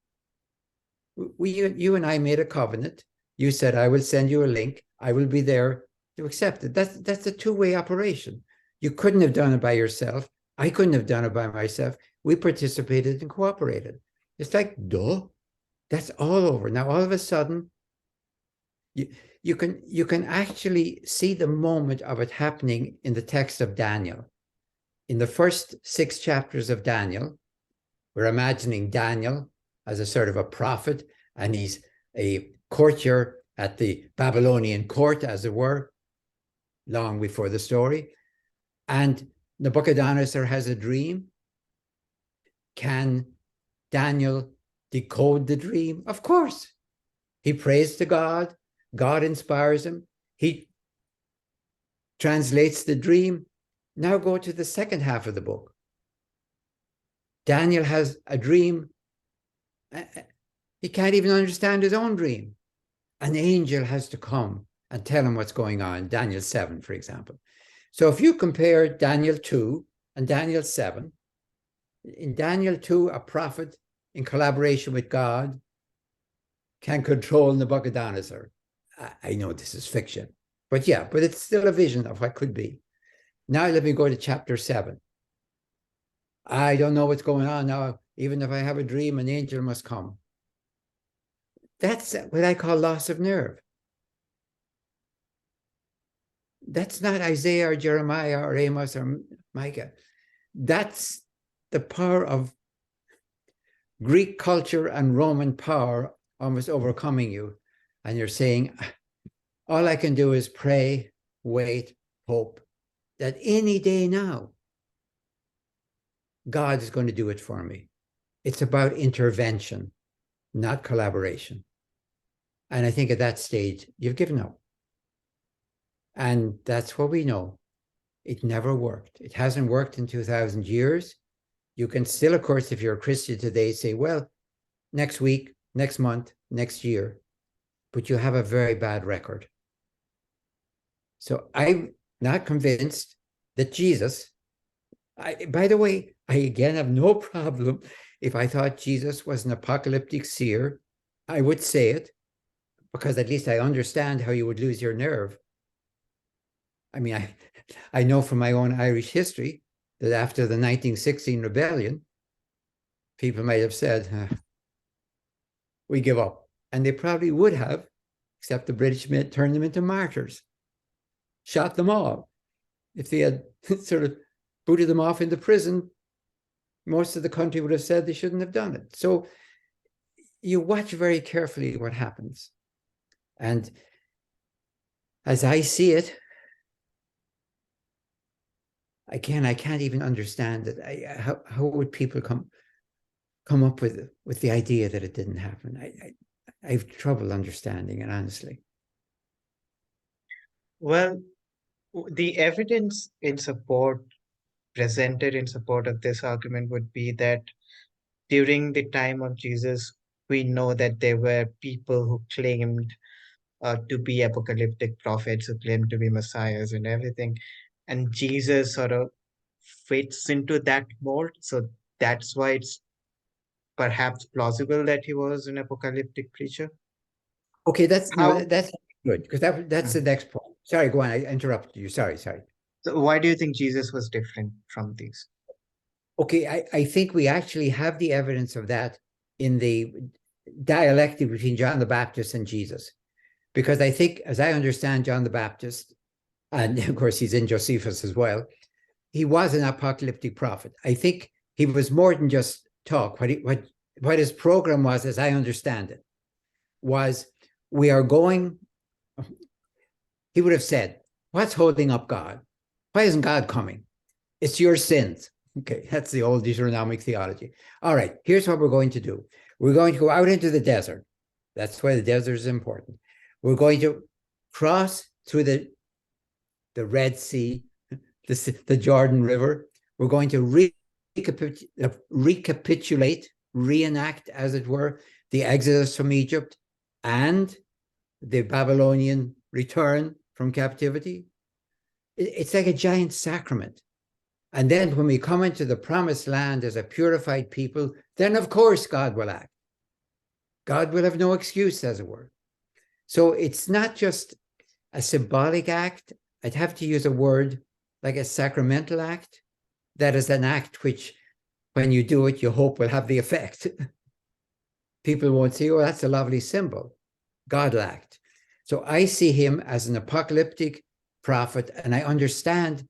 You and I made a covenant. You said, I will send you a link. I will be there to accept it. That's a two-way operation. You couldn't have done it by yourself. I couldn't have done it by myself. We participated and cooperated. It's like, duh, that's all over. Now, all of a sudden, you can actually see the moment of it happening in the text of Daniel. In the first 6 chapters of Daniel, we're imagining Daniel as a sort of a prophet, and he's a courtier at the Babylonian court, as it were, long before the story. And Nebuchadnezzar has a dream. Can Daniel decode the dream? Of course. He prays to God. God inspires him. He translates the dream. Now go to the second half of the book. Daniel has a dream. He can't even understand his own dream. An angel has to come and tell him what's going on. Daniel 7, for example. So if you compare Daniel 2 and Daniel 7, in Daniel 2, a prophet in collaboration with God can control Nebuchadnezzar. I know this is fiction, but it's still a vision of what could be. Now let me go to chapter 7. I don't know what's going on now. Even if I have a dream, an angel must come. That's what I call loss of nerve. That's not Isaiah or Jeremiah or Amos or Micah. That's the power of Greek culture and Roman power almost overcoming you. And you're saying, all I can do is pray, wait, hope that any day now, God is going to do it for me. It's about intervention, not collaboration. And I think at that stage, you've given up. And that's what we know. It never worked. It hasn't worked in 2,000 years. You can still, of course, if you're a Christian today, say, well, next week, next month, next year. But you have a very bad record. So I'm not convinced that Jesus, by the way, I again have no problem. If I thought Jesus was an apocalyptic seer, I would say it, because at least I understand how you would lose your nerve. I mean, I know from my own Irish history that after the 1916 rebellion, people might have said, we give up. And they probably would have, except the British turned them into martyrs, shot them all. If they had sort of booted them off into prison, most of the country would have said they shouldn't have done it. So you watch very carefully what happens. And as I see it, again, I can't even understand it. How would people come up with the idea that it didn't happen? I have trouble understanding it, honestly. Well, the evidence presented in support of this argument would be that during the time of Jesus, we know that there were people who claimed to be apocalyptic prophets, who claimed to be messiahs and everything. And Jesus sort of fits into that mold. So that's why it's perhaps plausible that he was an apocalyptic preacher. Okay, that's How? good, because that's the next point. Sorry, go on. I interrupted you. Sorry. So why do you think Jesus was different from these? Okay, I think we actually have the evidence of that in the dialectic between John the Baptist and Jesus. Because I think, as I understand John the Baptist, and of course he's in Josephus as well, he was an apocalyptic prophet. I think he was more than just talk. What his program was, as I understand it, was we are going, he would have said, what's holding up God? Why isn't God coming? It's your sins. Okay, that's the old Deuteronomic theology. All right, here's what we're going to do. We're going to go out into the desert. That's why the desert is important. We're going to cross through the Red Sea, the Jordan River. We're going to recapitulate, reenact, as it were, the exodus from Egypt and the Babylonian return from captivity. It's like a giant sacrament. And then when we come into the promised land as a purified people, then of course God will act. God will have no excuse, as it were. So it's not just a symbolic act. I'd have to use a word like a sacramental act. That is an act which, when you do it, you hope will have the effect. People won't say, oh, that's a lovely symbol. God will act. So I see him as an apocalyptic prophet, and I understand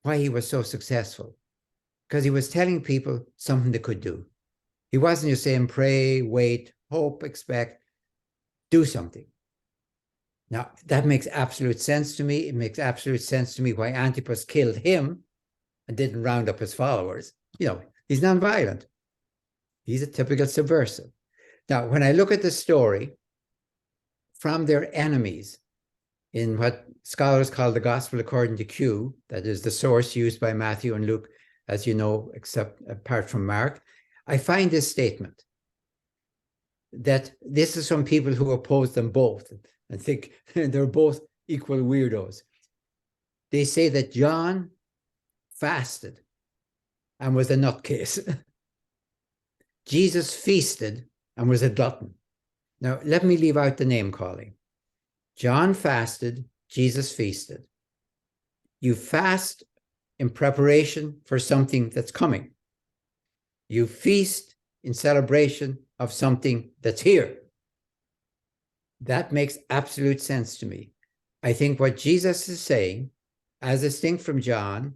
why he was so successful, because he was telling people something they could do. He wasn't just saying pray, wait, hope, expect, do something. Now, that makes absolute sense to me. It makes absolute sense to me why Antipas killed him and didn't round up his followers. He's nonviolent. He's a typical subversive. Now, when I look at the story from their enemies in what scholars call the Gospel according to Q, that is the source used by Matthew and Luke, as you know, except apart from Mark, I find this statement that this is from people who oppose them both and think they're both equal weirdos. They say that John fasted and was a nutcase. Jesus feasted and was a glutton. Now, let me leave out the name calling. John fasted, Jesus feasted. You fast in preparation for something that's coming. You feast in celebration of something that's here. That makes absolute sense to me. I think what Jesus is saying, as distinct from John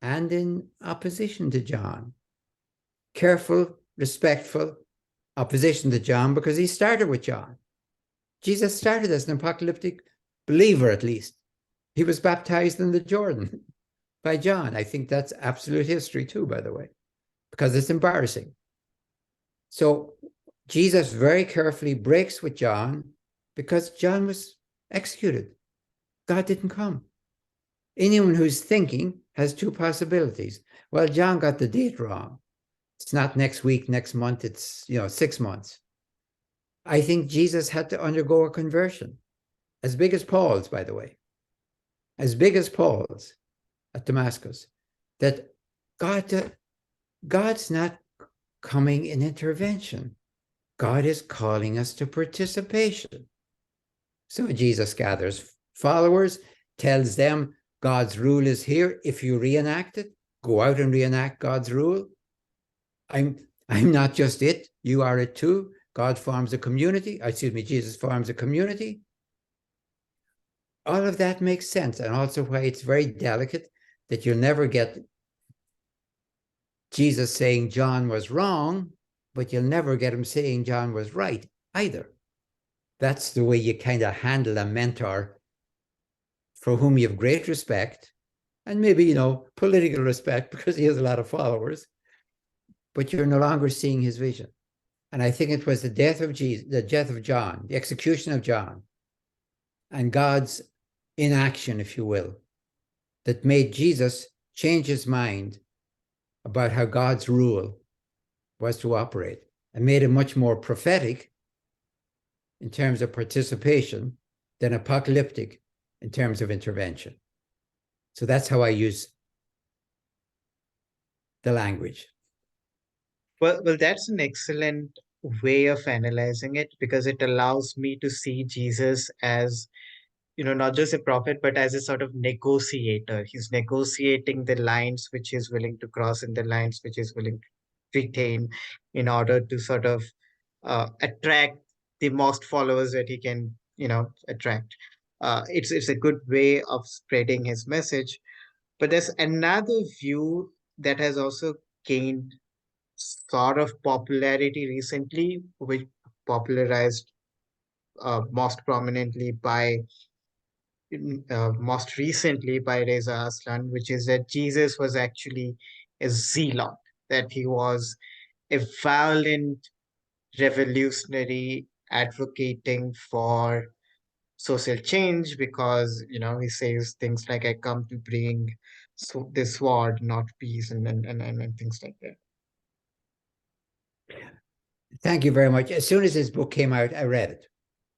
and in opposition to John, careful, respectful opposition to John, because he started with John. Jesus started as an apocalyptic believer, at least. He was baptized in the Jordan by John. I think that's absolute history too, by the way, because it's embarrassing. So Jesus very carefully breaks with John because John was executed. God didn't come. Anyone who's thinking has two possibilities. Well, John got the date wrong. It's not next week, next month, it's 6 months. I think Jesus had to undergo a conversion, as big as Paul's, by the way, as big as Paul's at Damascus, that God's not coming in intervention. God is calling us to participation. So Jesus gathers followers, tells them God's rule is here. If you reenact it, go out and reenact God's rule. I'm not just it, you are it too. God forms a community, Jesus forms a community. All of that makes sense, and also why it's very delicate that you'll never get Jesus saying John was wrong, but you'll never get him saying John was right either. That's the way you kind of handle a mentor for whom you have great respect, and maybe, political respect because he has a lot of followers, but you're no longer seeing his vision. And I think it was the death of Jesus, the death of John, the execution of John, and God's inaction, if you will, that made Jesus change his mind about how God's rule was to operate, and made it much more prophetic in terms of participation than apocalyptic in terms of intervention. So that's how I use the language. Well, that's an excellent way of analyzing it, because it allows me to see Jesus as, not just a prophet, but as a sort of negotiator. He's negotiating the lines which he's willing to cross and the lines which he's willing to retain in order to sort of attract the most followers that he can, attract. It's a good way of spreading his message. But there's another view that has also gained sort of popularity recently, which popularized most prominently by most recently by Reza Aslan, which is that Jesus was actually a zealot, that he was a violent revolutionary advocating for social change because, he says things like, I come to bring the sword, not peace, and things like that. Thank you very much. As soon as his book came out, I read it.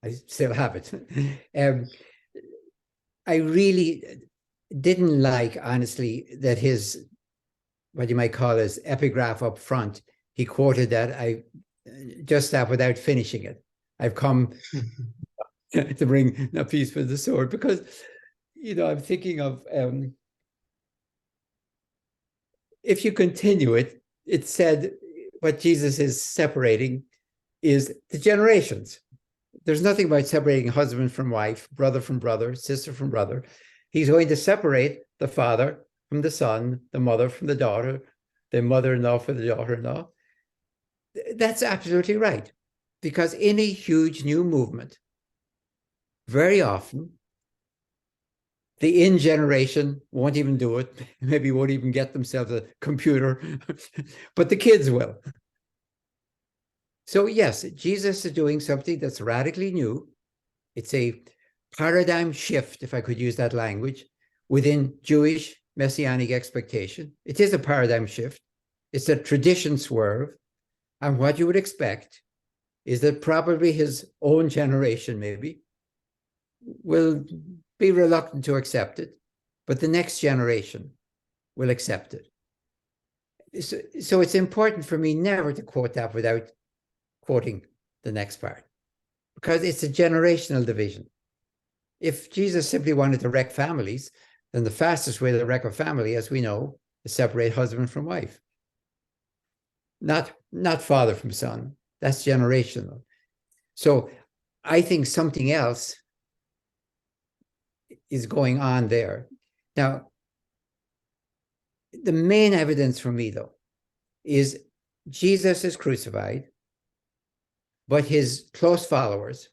I still have it. I really didn't like, honestly, that his, what you might call his epigraph up front, he quoted that, I just that without finishing it. I've come to bring a peace with the sword, because, I'm thinking of, if you continue it, it said what Jesus is separating is the generations. There's nothing about separating husband from wife, brother from brother, sister from brother. He's going to separate the father from the son, the mother from the daughter, the mother-in-law from the daughter-in-law. That's absolutely right. Because in a huge new movement, very often, the in generation won't even do it, maybe won't even get themselves a computer, but the kids will. So yes, Jesus is doing something that's radically new. It's a paradigm shift, if I could use that language, within Jewish messianic expectation. It is a paradigm shift. It's a tradition swerve. And what you would expect is that probably his own generation maybe will be reluctant to accept it, but the next generation will accept it. So it's important for me never to quote that without quoting the next part, because it's a generational division. If Jesus simply wanted to wreck families, then the fastest way to wreck a family, as we know, is separate husband from wife. Not father from son. That's generational. So I think something else is going on there. Now, the main evidence for me, though, is Jesus is crucified, but his close followers,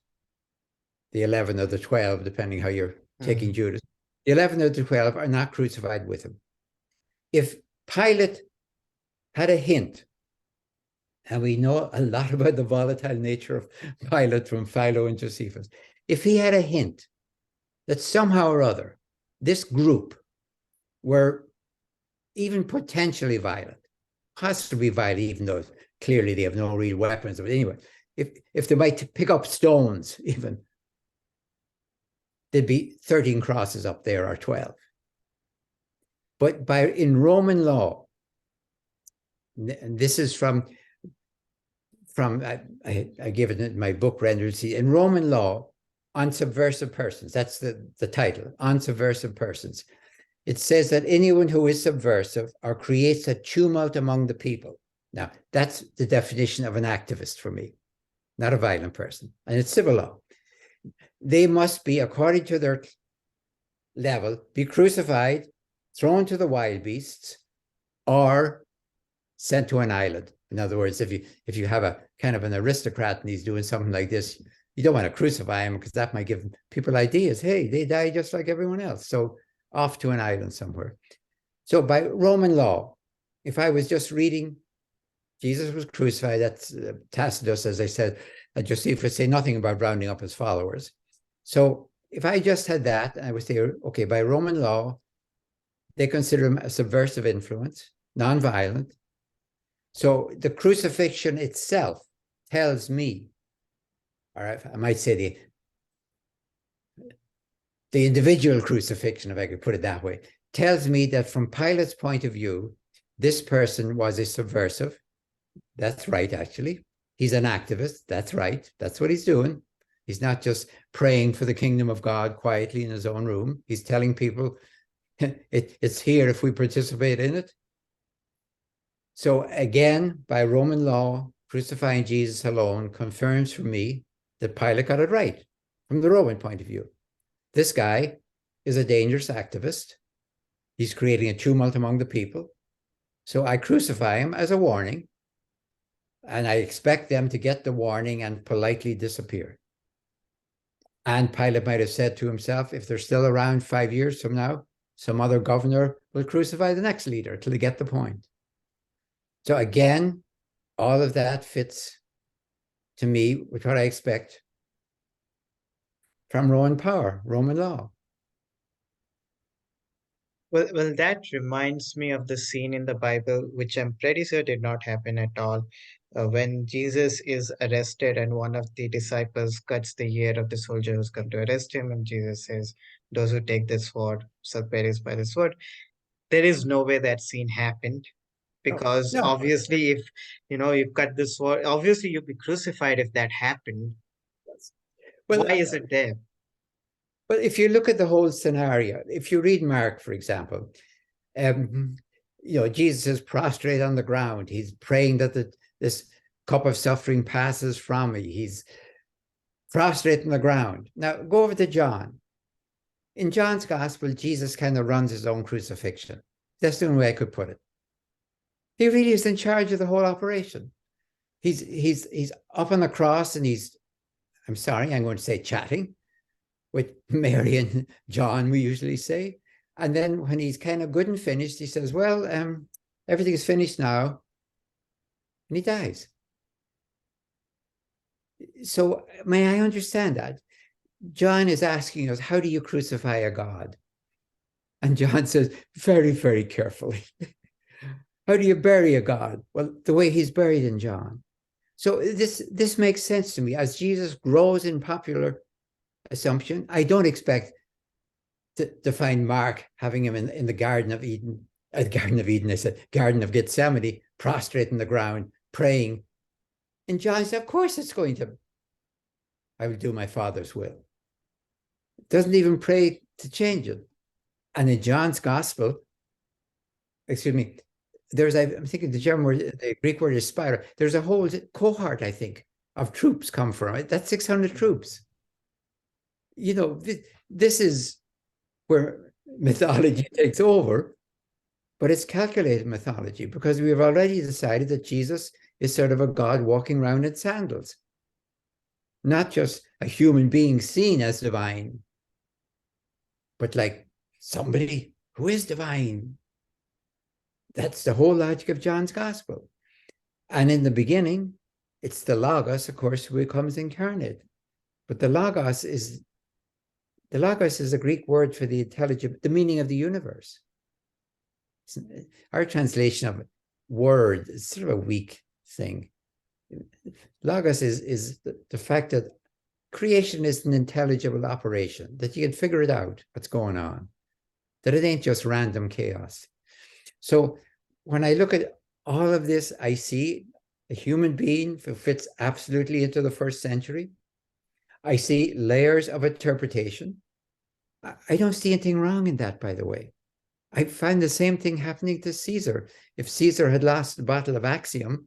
the 11 or the 12, depending how you're taking Judas, the 11 or the 12 are not crucified with him. If Pilate had a hint, and we know a lot about the volatile nature of Pilate from Philo and Josephus, if he had a hint that somehow or other this group were even potentially violent, possibly violent, even though clearly they have no real weapons, but anyway, if they might pick up stones even, there'd be 13 crosses up there or 12. But in Roman law, and this is from I give it in my book, Rendered. In Roman law, on subversive persons, that's the title, on subversive persons, it says that anyone who is subversive or creates a tumult among the people. Now, that's the definition of an activist for me, not a violent person. And it's civil law. They must be, according to their level, be crucified, thrown to the wild beasts, or sent to an island. In other words, if you have a kind of an aristocrat and he's doing something like this, you don't want to crucify him because that might give people ideas. Hey, they die just like everyone else. So off to an island somewhere. So by Roman law, if I was just reading Jesus was crucified, that's Tacitus, as I said, Josephus say nothing about rounding up his followers. So if I just had that, I would say, okay, by Roman law, they consider him a subversive influence, nonviolent. So the crucifixion itself tells me, or I might say the individual crucifixion, if I could put it that way, tells me that from Pilate's point of view, this person was a subversive. That's right, actually. He's an activist. That's right. That's what he's doing. He's not just praying for the kingdom of God quietly in his own room. He's telling people it's here if we participate in it. So again, by Roman law, crucifying Jesus alone confirms for me that Pilate got it right from the Roman point of view. This guy is a dangerous activist. He's creating a tumult among the people. So I crucify him as a warning, and I expect them to get the warning and politely disappear. And Pilate might have said to himself, if they're still around 5 years from now, some other governor will crucify the next leader till they get the point. So again, all of that fits to me with what I expect from Roman power, Roman law. Well, that reminds me of the scene in the Bible, which I'm pretty sure did not happen at all. When Jesus is arrested and one of the disciples cuts the ear of the soldier who's come to arrest him, and Jesus says, "Those who take this sword shall perish by the sword." There is no way that scene happened, No, because no. obviously, if you cut the sword, obviously you'd be crucified if that happened. Well, Why is it there? but if you look at the whole scenario, if you read Mark, for example, um, Jesus is prostrate on the ground. He's praying that this cup of suffering passes from me. He's prostrate on the ground. Now go over to John. In John's gospel, Jesus kind of runs his own crucifixion. That's the only way I could put it. He really is in charge of the whole operation. He's up on the cross and I'm sorry, I'm going to say chatting with Mary and John, we usually say. And then when he's kind of good and finished, he says, well, everything is finished now. And he dies. So may I understand that? John is asking us, how do you crucify a God? And John says, very, very carefully. How do you bury a God? Well, the way he's buried in John. So this makes sense to me. As Jesus grows in popular assumption, I don't expect to find Mark having him in the Garden of Eden, I said, Garden of Gethsemane, prostrate on the ground, praying. And John said, of course it's going to, I will do my Father's will. Doesn't even pray to change it. And in John's gospel, excuse me, I'm thinking the German word, the Greek word is spiral. There's a whole cohort, I think, of troops come from it. That's 600 troops. This is where mythology takes over, but it's calculated mythology, because we've already decided that Jesus is sort of a God walking around in sandals, not just a human being seen as divine, but like somebody who is divine. That's the whole logic of John's gospel. And in the beginning, it's the Logos, of course, who becomes incarnate. But the Logos is a Greek word for the meaning of the universe. Our translation of word is sort of a weak thing. Logos is the fact that creation is an intelligible operation, that you can figure it out, what's going on, that it ain't just random chaos. So when I look at all of this, I see a human being who fits absolutely into the first century. I see layers of interpretation. I don't see anything wrong in that, by the way. I find the same thing happening to Caesar. If Caesar had lost the Battle of Actium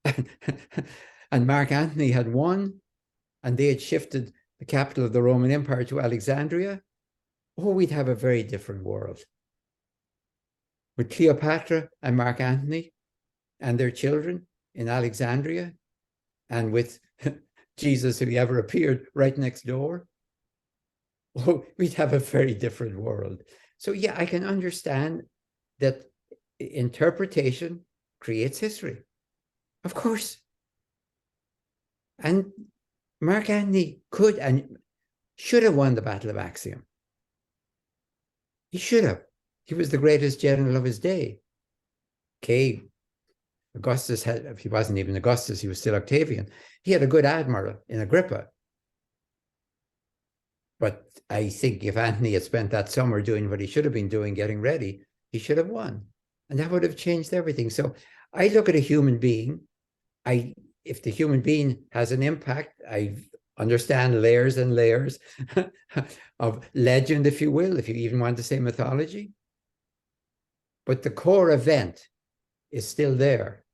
and Mark Antony had won, and they had shifted the capital of the Roman Empire to Alexandria, we'd have a very different world. With Cleopatra and Mark Antony and their children in Alexandria, and with Jesus, if he ever appeared, right next door, we'd have a very different world. So yeah, I can understand that interpretation creates history. Of course. And Mark Antony could and should have won the Battle of Actium. He should have. He was the greatest general of his day. Okay, Augustus had, if he wasn't even Augustus, he was still Octavian. He had a good admiral in Agrippa. But I think if Antony had spent that summer doing what he should have been doing, getting ready, he should have won. And that would have changed everything. So I look at a human being. If the human being has an impact, I understand layers and layers of legend, if you will, if you even want to say mythology. But the core event is still there,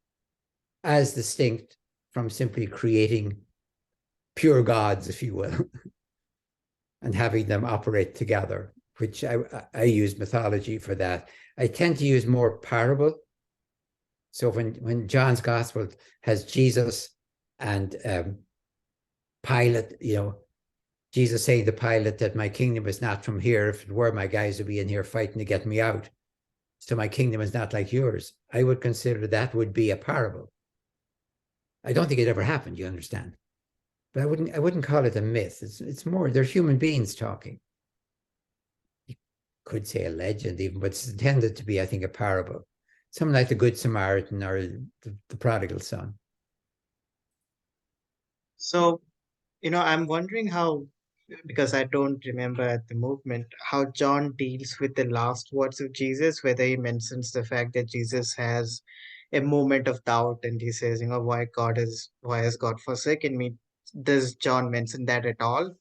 as distinct from simply creating pure gods, if you will, and having them operate together, which I use mythology for that. I tend to use more parable. So when John's gospel has Jesus and Pilate, Jesus saying to Pilate that my kingdom is not from here. If it were, my guys would be in here fighting to get me out. So my kingdom is not like yours. I would consider that would be a parable. I don't think it ever happened, you understand. But I wouldn't call it a myth. It's more, they're human beings talking. You could say a legend even, but it's intended to be, I think, a parable. Something like the Good Samaritan or the prodigal son. So, I'm wondering how, because I don't remember at the movement, how John deals with the last words of Jesus, whether he mentions the fact that Jesus has a moment of doubt and he says, why has God forsaken me? Does John mention that at all?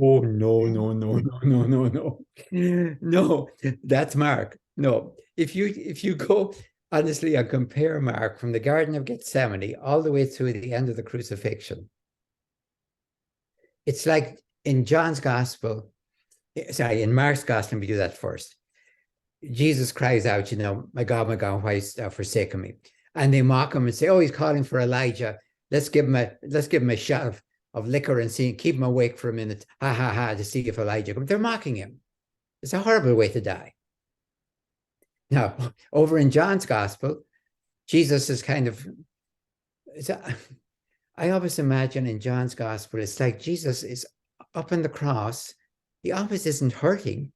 Oh, no, no, no, no, no, no, no. No, that's Mark. No, if you go honestly and compare Mark from the Garden of Gethsemane all the way through the end of the crucifixion, it's like in John's gospel, in Mark's gospel, let me do that first. Jesus cries out, my God, why hast thou forsaken me? And they mock him and say, oh, he's calling for Elijah. Let's give him a shot of liquor and keep him awake for a minute. Ha ha ha, to see if Elijah comes. They're mocking him. It's a horrible way to die. Now, over in John's gospel, Jesus is I always imagine in John's gospel, it's like Jesus is up on the cross. He always isn't hurting.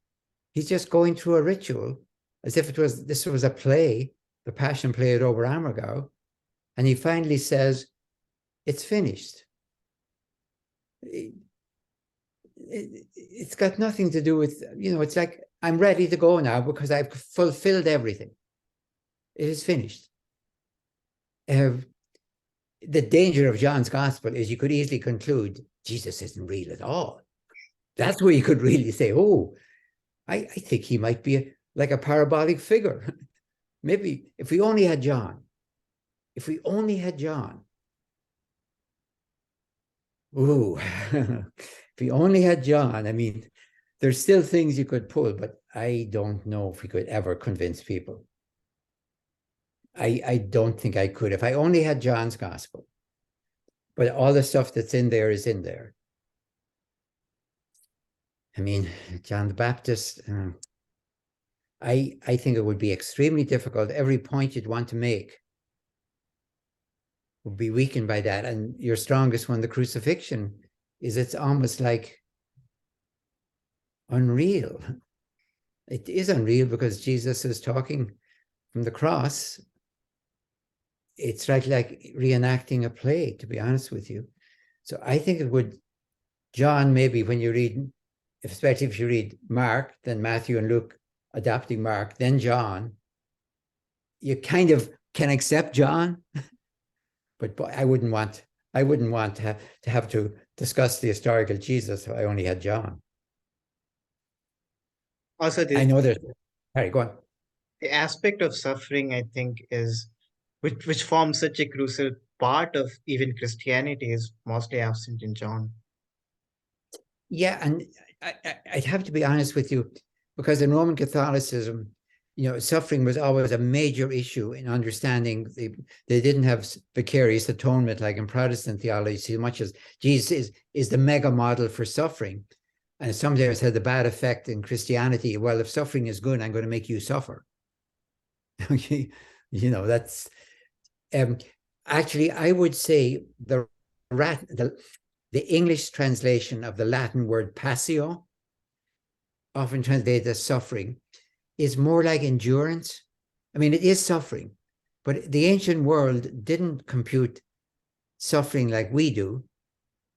He's just going through a ritual as if this was a play, the Passion Play at Ober Ammergau. And he finally says, it's finished. It's got nothing to do with, it's like, I'm ready to go now because I've fulfilled everything. It is finished. The danger of John's gospel is you could easily conclude Jesus isn't real at all. That's where you could really say, oh, I think he might be like a parabolic figure. Maybe if we only had John. Ooh, if we only had John, I mean, there's still things you could pull, but I don't know if we could ever convince people. I don't think I could if I only had John's gospel. But all the stuff that's in there is in there. I mean, John the Baptist, I think it would be extremely difficult. Every point you'd want to make would be weakened by that. And your strongest one, the crucifixion, it's almost like unreal. It is unreal because Jesus is talking from the cross. It's like reenacting a play, to be honest with you. So I think it would, John, maybe when you read, especially if you read Mark, then Matthew and Luke adapting Mark, then John, you kind of can accept John, but I wouldn't want to have to discuss the historical Jesus if I only had John. Also, I know there's, all right, go on. the aspect of suffering, I think, is which forms such a crucial part of even Christianity is mostly absent in John. Yeah, and I'd have to be honest with you, because in Roman Catholicism, suffering was always a major issue in understanding. They didn't have vicarious atonement like in Protestant theology, so much as Jesus is the mega model for suffering. And sometimes had the bad effect in Christianity. Well, if suffering is good, I'm going to make you suffer. Okay, that's actually, I would say the English translation of the Latin word passio, often translated as suffering, is more like endurance. I mean, it is suffering, but the ancient world didn't compute suffering like we do.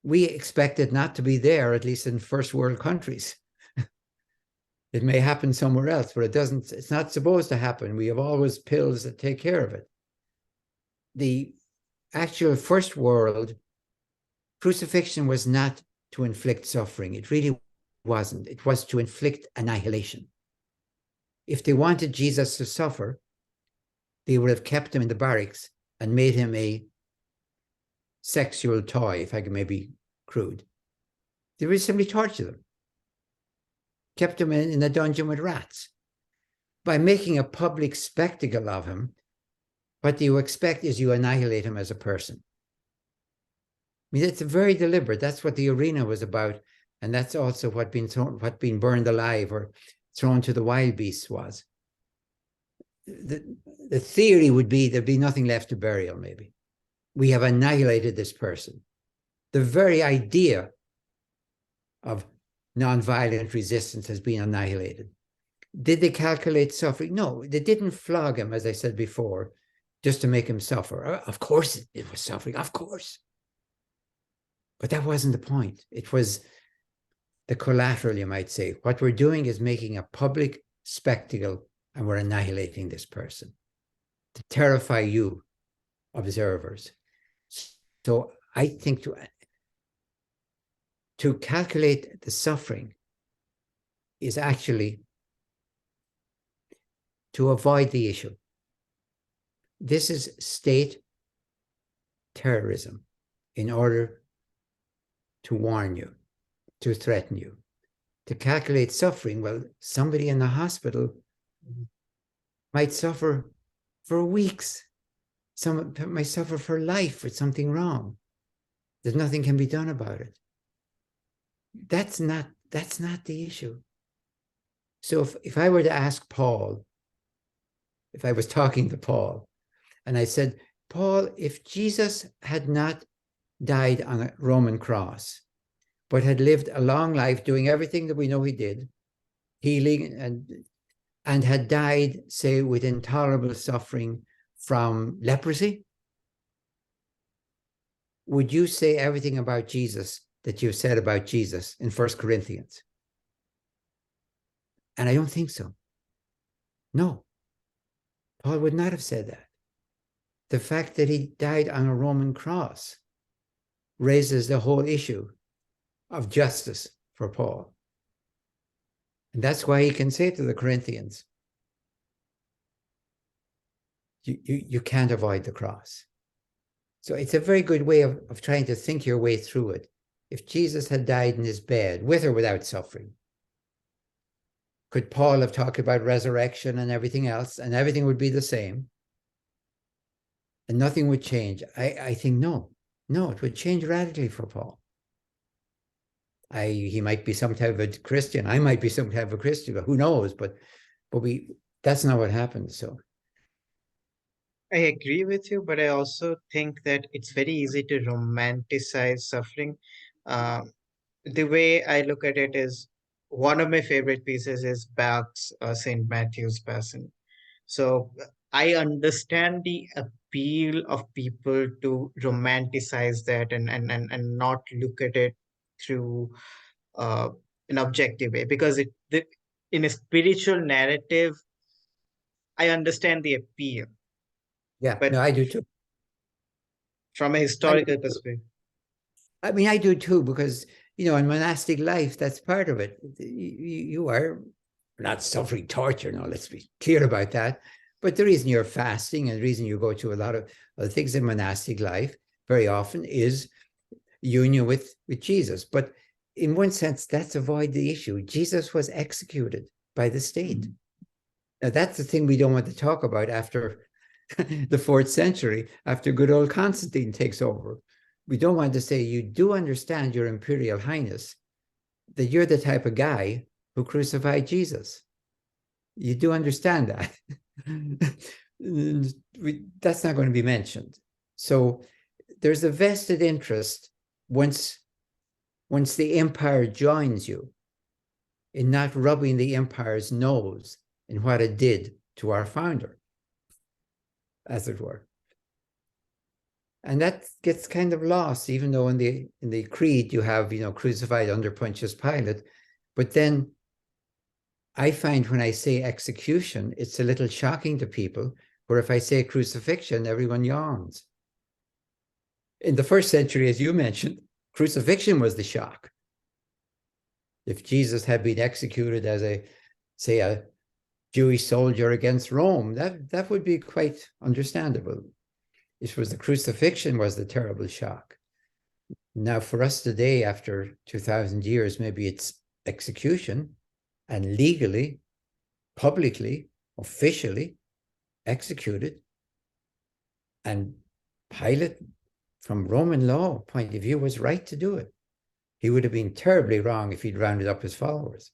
We expect it not to be there, at least in first world countries. It may happen somewhere else, but it's not supposed to happen. We have always pills that take care of it. The actual first world, crucifixion was not to inflict suffering. It really wasn't. It was to inflict annihilation. If they wanted Jesus to suffer, they would have kept him in the barracks and made him a sexual toy, if I can maybe crude. They would simply torture them. kept him in a dungeon with rats. By making a public spectacle of him, what you expect is you annihilate him as a person. I mean, it's very deliberate. That's what the arena was about. And that's also what being burned alive or thrown to the wild beasts was. The theory would be there'd be nothing left to burial, maybe. We have annihilated this person. The very idea of nonviolent resistance has been annihilated. Did they calculate suffering? No, they didn't flog him, as I said before, just to make him suffer. Of course it was suffering, of course. But that wasn't the point. It was the collateral, you might say. What we're doing is making a public spectacle and we're annihilating this person to terrify you, observers. So I think to calculate the suffering is actually to avoid the issue. This is state terrorism in order to warn you, to threaten you. To calculate suffering, well, somebody in the hospital might suffer for weeks. Someone might suffer for life with something wrong. There's nothing can be done about it. That's not the issue. So if I were to ask Paul, if I was talking to Paul, and I said, Paul, if Jesus had not died on a Roman cross, but had lived a long life doing everything that we know he did, healing and had died, say, with intolerable suffering from leprosy, would you say everything about Jesus that you said about Jesus in 1 Corinthians? And I don't think so. No, Paul would not have said that. The fact that he died on a Roman cross raises the whole issue of justice for Paul. And that's why he can say to the Corinthians, you can't avoid the cross. So it's a very good way of trying to think your way through it. If Jesus had died in his bed, with or without suffering, could Paul have talked about resurrection and everything else, and everything would be the same, and nothing would change? I think no, it would change radically for Paul. He might be some type of a Christian. I might be some type of a Christian, but who knows? But that's not what happened. So I agree with you, but I also think that it's very easy to romanticize suffering. Uh, the way I look at it is one of my favorite pieces is Bach's St. Matthew's Passion. So I understand the appeal of people to romanticize that and not look at it through uh, an objective way because in a spiritual narrative, I understand the appeal, yeah, but no, I do too. from a I do historical too. perspective. I mean, I do too, because, in monastic life, that's part of it. You are not suffering torture. No, let's be clear about that. But the reason you're fasting and the reason you go to a lot of other things in monastic life very often is union with Jesus. But in one sense, that's avoid the issue. Jesus was executed by the state. Now, that's the thing we don't want to talk about after the 4th century, after good old Constantine takes over. We don't want to say, you do understand, Your Imperial Highness, that you're the type of guy who crucified Jesus. You do understand that. That's not going to be mentioned. So there's a vested interest once the empire joins you in not rubbing the empire's nose in what it did to our founder, as it were. And that gets kind of lost, even though in the creed you have, crucified under Pontius Pilate. But then I find when I say execution, it's a little shocking to people, where if I say crucifixion, everyone yawns. In the 1st century, as you mentioned, crucifixion was the shock. If Jesus had been executed as a Jewish soldier against Rome, that would be quite understandable. It was the crucifixion was the terrible shock. Now, for us today, after 2,000 years, maybe it's execution, and legally, publicly, officially executed. And Pilate, from Roman law point of view, was right to do it. He would have been terribly wrong if he'd rounded up his followers.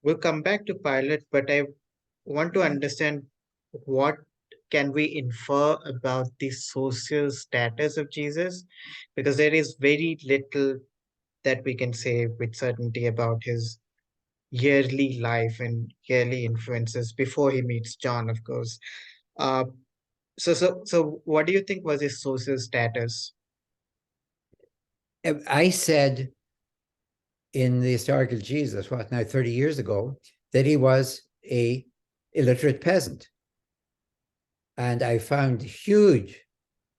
We'll come back to Pilate, but I want to understand what can we infer about the social status of Jesus? Because there is very little that we can say with certainty about his yearly life and yearly influences before he meets John, of course. Uh, so, what do you think was his social status? I said in the historical Jesus, what now, 30 years ago, that he was a illiterate peasant. And I found huge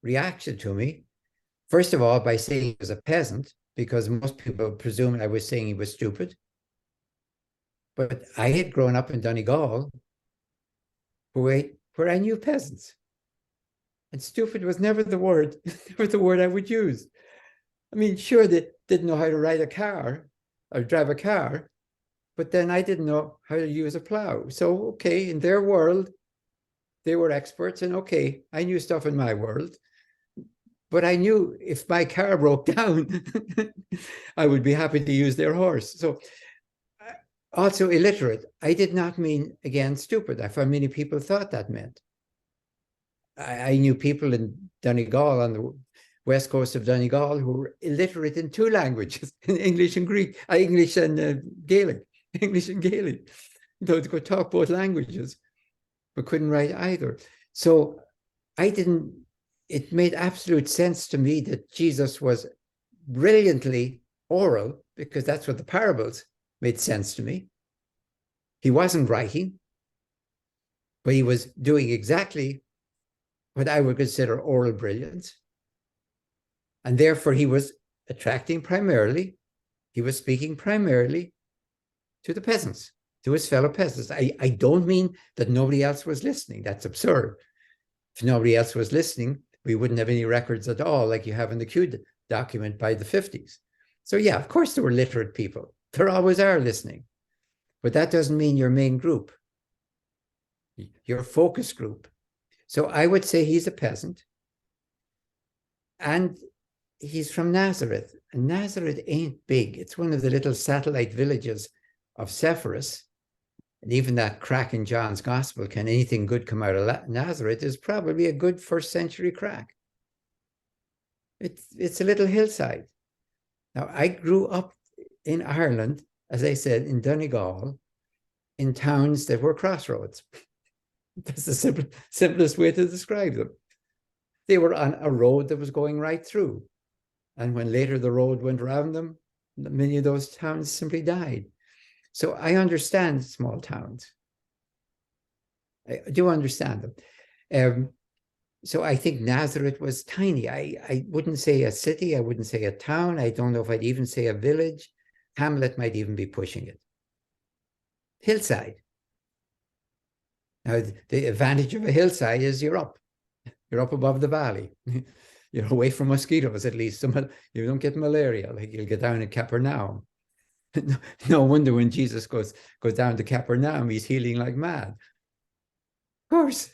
reaction to me. First of all, by saying he was a peasant, because most people presumed I was saying he was stupid. But I had grown up in Donegal, where I knew peasants. And stupid was never the word, never the word I would use. I mean, sure, they didn't know how to ride a car or drive a car, but then I didn't know how to use a plow. So, okay, in their world, they were experts, and okay, I knew stuff in my world. But I knew if my car broke down, I would be happy to use their horse. So, also illiterate, I did not mean, again, stupid. I found many people thought that meant. I knew people in Donegal, on the west coast of Donegal, who were illiterate in two languages, in English and Greek, English and Gaelic, English and Gaelic. They could talk both languages, but couldn't write either. So it made absolute sense to me that Jesus was brilliantly oral, because that's what the parables made sense to me. He wasn't writing, but he was doing exactly what I would consider oral brilliance. And therefore he was attracting primarily, he was speaking primarily to the peasants, to his fellow peasants. I don't mean that nobody else was listening. That's absurd. If nobody else was listening, we wouldn't have any records at all, like you have in the Q document by the 50s. So yeah, of course there were literate people. There always are listening. But that doesn't mean your main group, your focus group. So I would say he's a peasant. And he's from Nazareth. And Nazareth ain't big. It's one of the little satellite villages of Sepphoris. And even that crack in John's gospel, can anything good come out of Nazareth, is probably a good first century crack. It's a little hillside. Now, I grew up in Ireland, as I said, in Donegal, in towns that were crossroads. That's the simplest way to describe them. They were on a road that was going right through. And when later the road went around them, many of those towns simply died. So I understand small towns. I do understand them. So I think Nazareth was tiny. I wouldn't say a city. I wouldn't say a town. I don't know if I'd even say a village. Hamlet might even be pushing it. Hillside. Now, the advantage of a hillside is you're up. You're up above the valley. You're away from mosquitoes, at least. You don't get malaria like you'll get down in Capernaum. No wonder when Jesus goes down to Capernaum, he's healing like mad. Of course,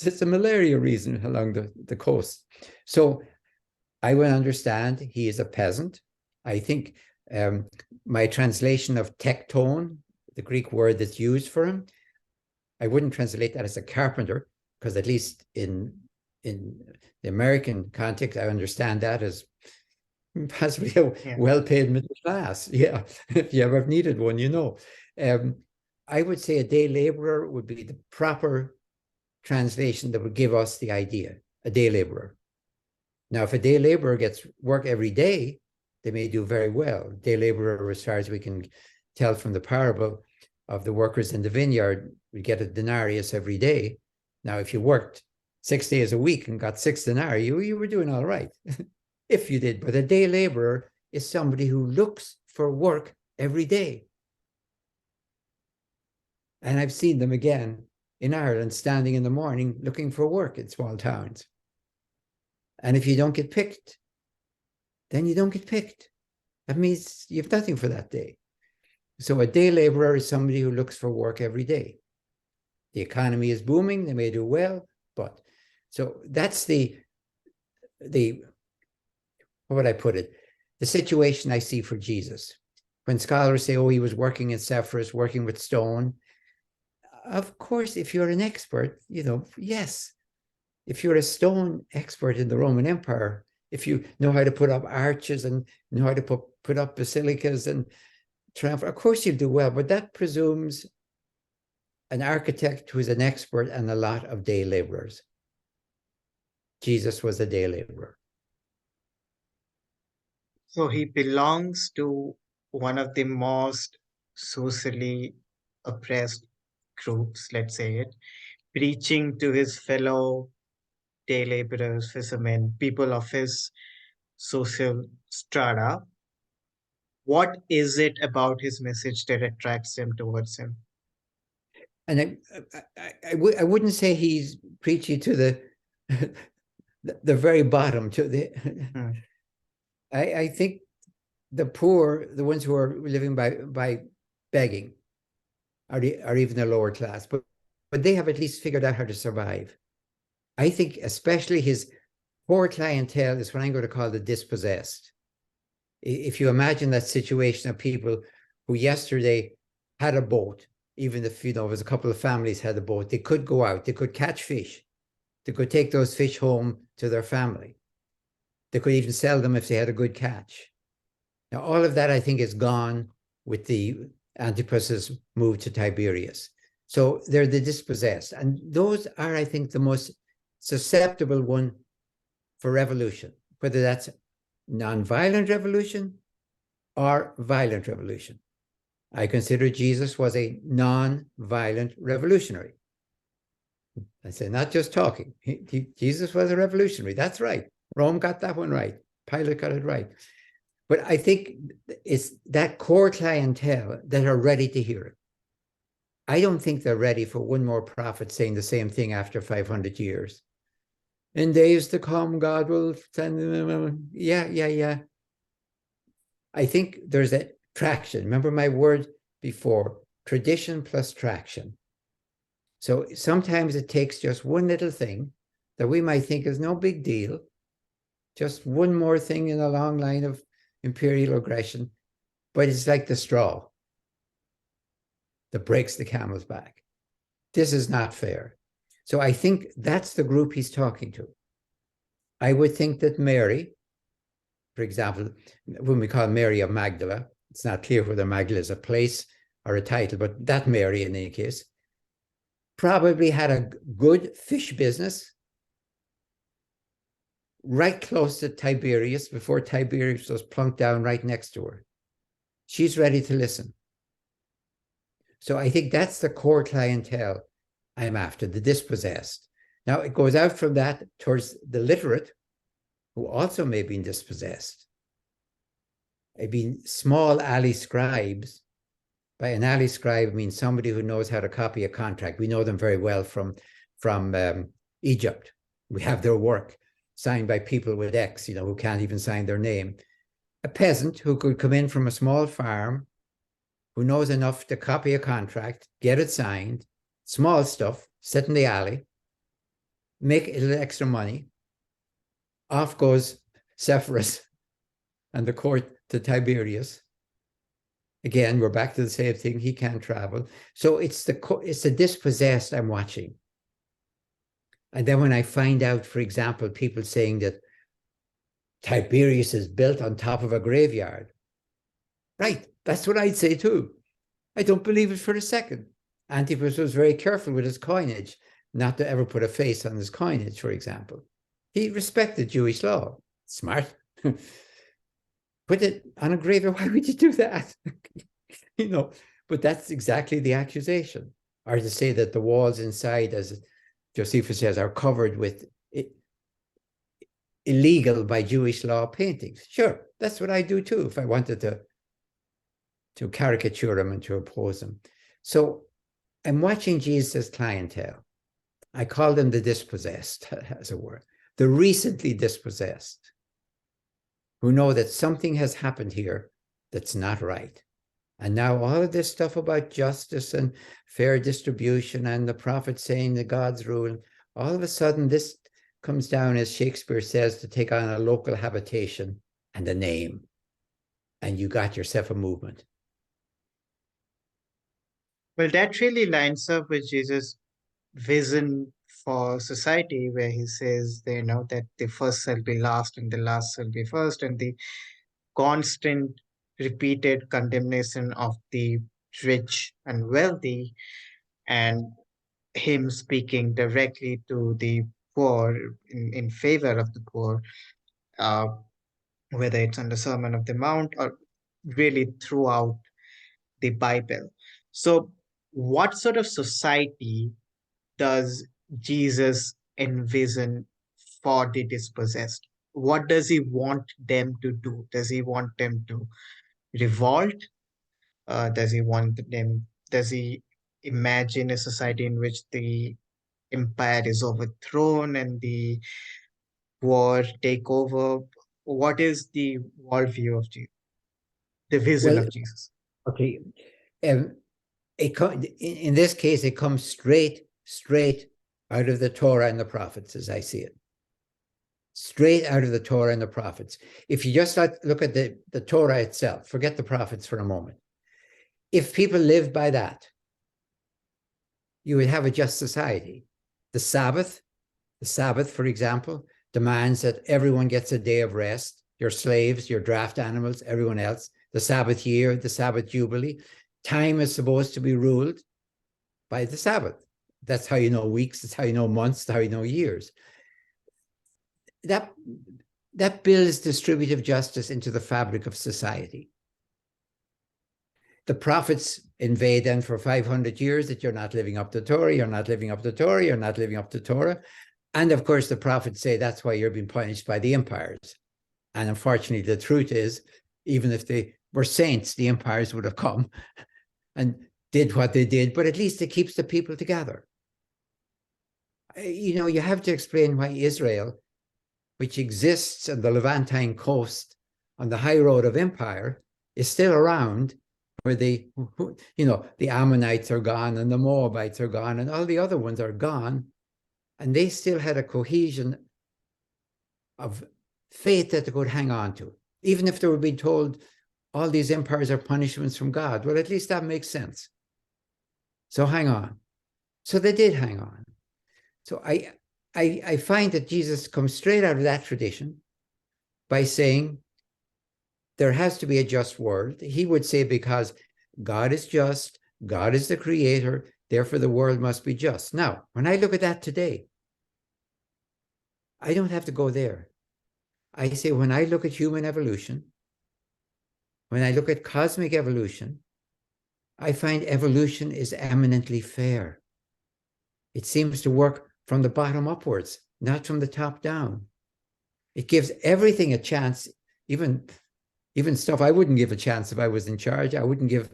it's a malaria reason along the coast. So I will understand he is a peasant. I think my translation of tekton, the Greek word that's used for him, I wouldn't translate that as a carpenter, because at least in the American context, I understand that as possibly a well-paid middle class. Yeah, if you ever needed one, you know. I would say a day laborer would be the proper translation that would give us the idea, a day laborer. Now, if a day laborer gets work every day, they may do very well. Day laborer, as far as we can tell from the parable of the workers in the vineyard, we get a denarius every day. Now, if you worked 6 days a week and got 6 denarii, you were doing all right, if you did. But a day laborer is somebody who looks for work every day. And I've seen them again in Ireland, standing in the morning looking for work in small towns. And if you don't get picked, then you don't get picked. That means you have nothing for that day. So a day laborer is somebody who looks for work every day. The economy is booming, they may do well, but so that's the how would I put it? The situation I see for Jesus. When scholars say, oh, he was working in Sepphoris, working with stone. Of course, if you're an expert, yes. If you're a stone expert in the Roman Empire, if you know how to put up arches and know how to put up basilicas and of course you'll do well, but that presumes an architect who is an expert and a lot of day laborers. Jesus was a day laborer. So he belongs to one of the most socially oppressed groups, let's say it, preaching to his fellow day laborers, fishermen, people of his social strata. What is it about his message that attracts them towards him? And I wouldn't say he's preaching to the very bottom, to the I think the poor, the ones who are living by begging, are even the lower class, but they have at least figured out how to survive. I think especially his poor clientele is what I'm going to call the dispossessed. If you imagine that situation of people who yesterday had a boat, even if it was a couple of families had a boat, they could go out, they could catch fish, they could take those fish home to their family. They could even sell them if they had a good catch. Now, all of that, I think, is gone with the Antipas's move to Tiberias. So they're the dispossessed. And those are, I think, the most susceptible one for revolution, whether that's nonviolent revolution or violent revolution. I consider Jesus was a non-violent revolutionary. I say, not just talking. Jesus was a revolutionary. That's right. Rome got that one right. Pilate got it right. But I think it's that core clientele that are ready to hear it. I don't think they're ready for one more prophet saying the same thing after 500 years. In days to come, God will send them. Yeah. I think there's a traction. Remember my word before, tradition plus traction. So sometimes it takes just one little thing that we might think is no big deal, just one more thing in a long line of imperial aggression, but it's like the straw that breaks the camel's back. This is not fair. So I think that's the group he's talking to. I would think that Mary, for example, when we call Mary of Magdala, it's not clear whether Magdala is a place or a title, but that Mary in any case, probably had a good fish business right close to Tiberias before Tiberias was plunked down right next to her. She's ready to listen. So I think that's the core clientele I'm after, the dispossessed. Now it goes out from that towards the literate, who also may be dispossessed. I mean, small alley scribes. By an alley scribe, I mean somebody who knows how to copy a contract. We know them very well from Egypt. We have their work signed by people with X, who can't even sign their name. A peasant who could come in from a small farm, who knows enough to copy a contract, get it signed, small stuff, sit in the alley, make a little extra money. Off goes Sepphoris and the court to Tiberias. Again, we're back to the same thing. He can't travel. So it's the dispossessed I'm watching. And then when I find out, for example, people saying that Tiberias is built on top of a graveyard. Right, that's what I'd say too. I don't believe it for a second. Antipas was very careful with his coinage, not to ever put a face on his coinage, for example. He respected Jewish law. Smart. Put it on a graveyard. Why would you do that? But that's exactly the accusation. Or to say that the walls inside, as Josephus says, are covered with illegal by Jewish law paintings. Sure, that's what I do too, if I wanted to caricature him and to oppose him. So I'm watching Jesus' clientele. I call them the dispossessed, as it were, the recently dispossessed, who know that something has happened here that's not right. And now all of this stuff about justice and fair distribution and the prophet saying the God's rule, all of a sudden this comes down, as Shakespeare says, to take on a local habitation and a name. And you got yourself a movement. Well, that really lines up with Jesus' vision for society, where he says, that the first shall be last and the last shall be first, and the constant repeated condemnation of the rich and wealthy, and him speaking directly to the poor in favor of the poor, uh, whether it's on the Sermon of the Mount or really throughout the Bible. So, what sort of society does Jesus envision for the dispossessed? What does he want them to do? Does he want them to revolt? Does he want them? Does he imagine a society in which the empire is overthrown and the war take over? What is the worldview of Jesus, the vision Well, of Jesus? okay. In this case, it comes straight out of the Torah and the prophets, as I see it. Straight out of the Torah and the prophets. If you just look at the Torah itself, forget the prophets for a moment. If people lived by that, you would have a just society. The Sabbath, for example, demands that everyone gets a day of rest. Your slaves, your draft animals, everyone else. The Sabbath year, the Sabbath jubilee. Time is supposed to be ruled by the Sabbath. That's how you know weeks. That's how you know months. That's how you know years. That builds distributive justice into the fabric of society. The prophets invade then for 500 years that you're not living up to Torah, you're not living up to Torah, you're not living up to Torah. And of course, the prophets say that's why you're being punished by the empires. And unfortunately, the truth is, even if they were saints, the empires would have come and did what they did, but at least it keeps the people together. You have to explain why Israel, which exists on the Levantine coast on the high road of empire, is still around, where the Ammonites are gone and the Moabites are gone and all the other ones are gone. And they still had a cohesion of faith that they could hang on to, even if they were being told all these empires are punishments from God. Well, at least that makes sense. So hang on. So they did hang on. So I find that Jesus comes straight out of that tradition by saying there has to be a just world. He would say, because God is just, God is the creator, therefore the world must be just. Now, when I look at that today, I don't have to go there. I say, when I look at human evolution, when I look at cosmic evolution, I find evolution is eminently fair. It seems to work from the bottom upwards, not from the top down. It gives everything a chance, even stuff I wouldn't give a chance if I was in charge. I wouldn't give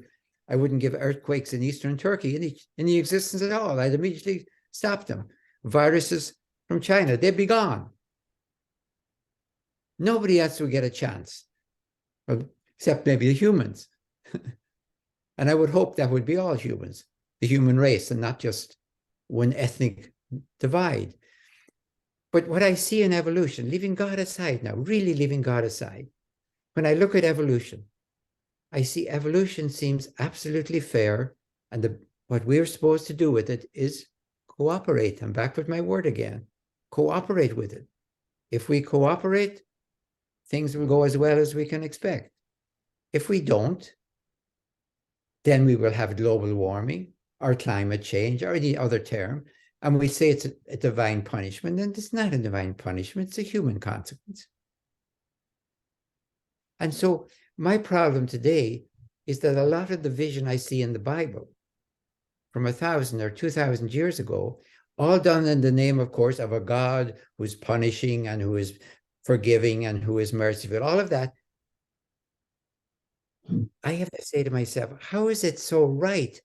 earthquakes in eastern Turkey any existence at all. I'd immediately stop them. Viruses from China, they'd be gone. Nobody else would get a chance, except maybe the humans. And I would hope that would be all humans, the human race, and not just one ethnic divide. But what I see in evolution, leaving God aside now, really leaving God aside, when I look at evolution, I see evolution seems absolutely fair, and what we're supposed to do with it is cooperate. I'm back with my word again. Cooperate with it. If we cooperate, things will go as well as we can expect. If we don't, then we will have global warming or climate change or any other term, and we say it's a divine punishment, and it's not a divine punishment, it's a human consequence. And so my problem today is that a lot of the vision I see in the Bible from 1,000 or 2,000 years ago, all done in the name, of course, of a God who's punishing and who is forgiving and who is merciful, all of that, I have to say to myself, how is it so right,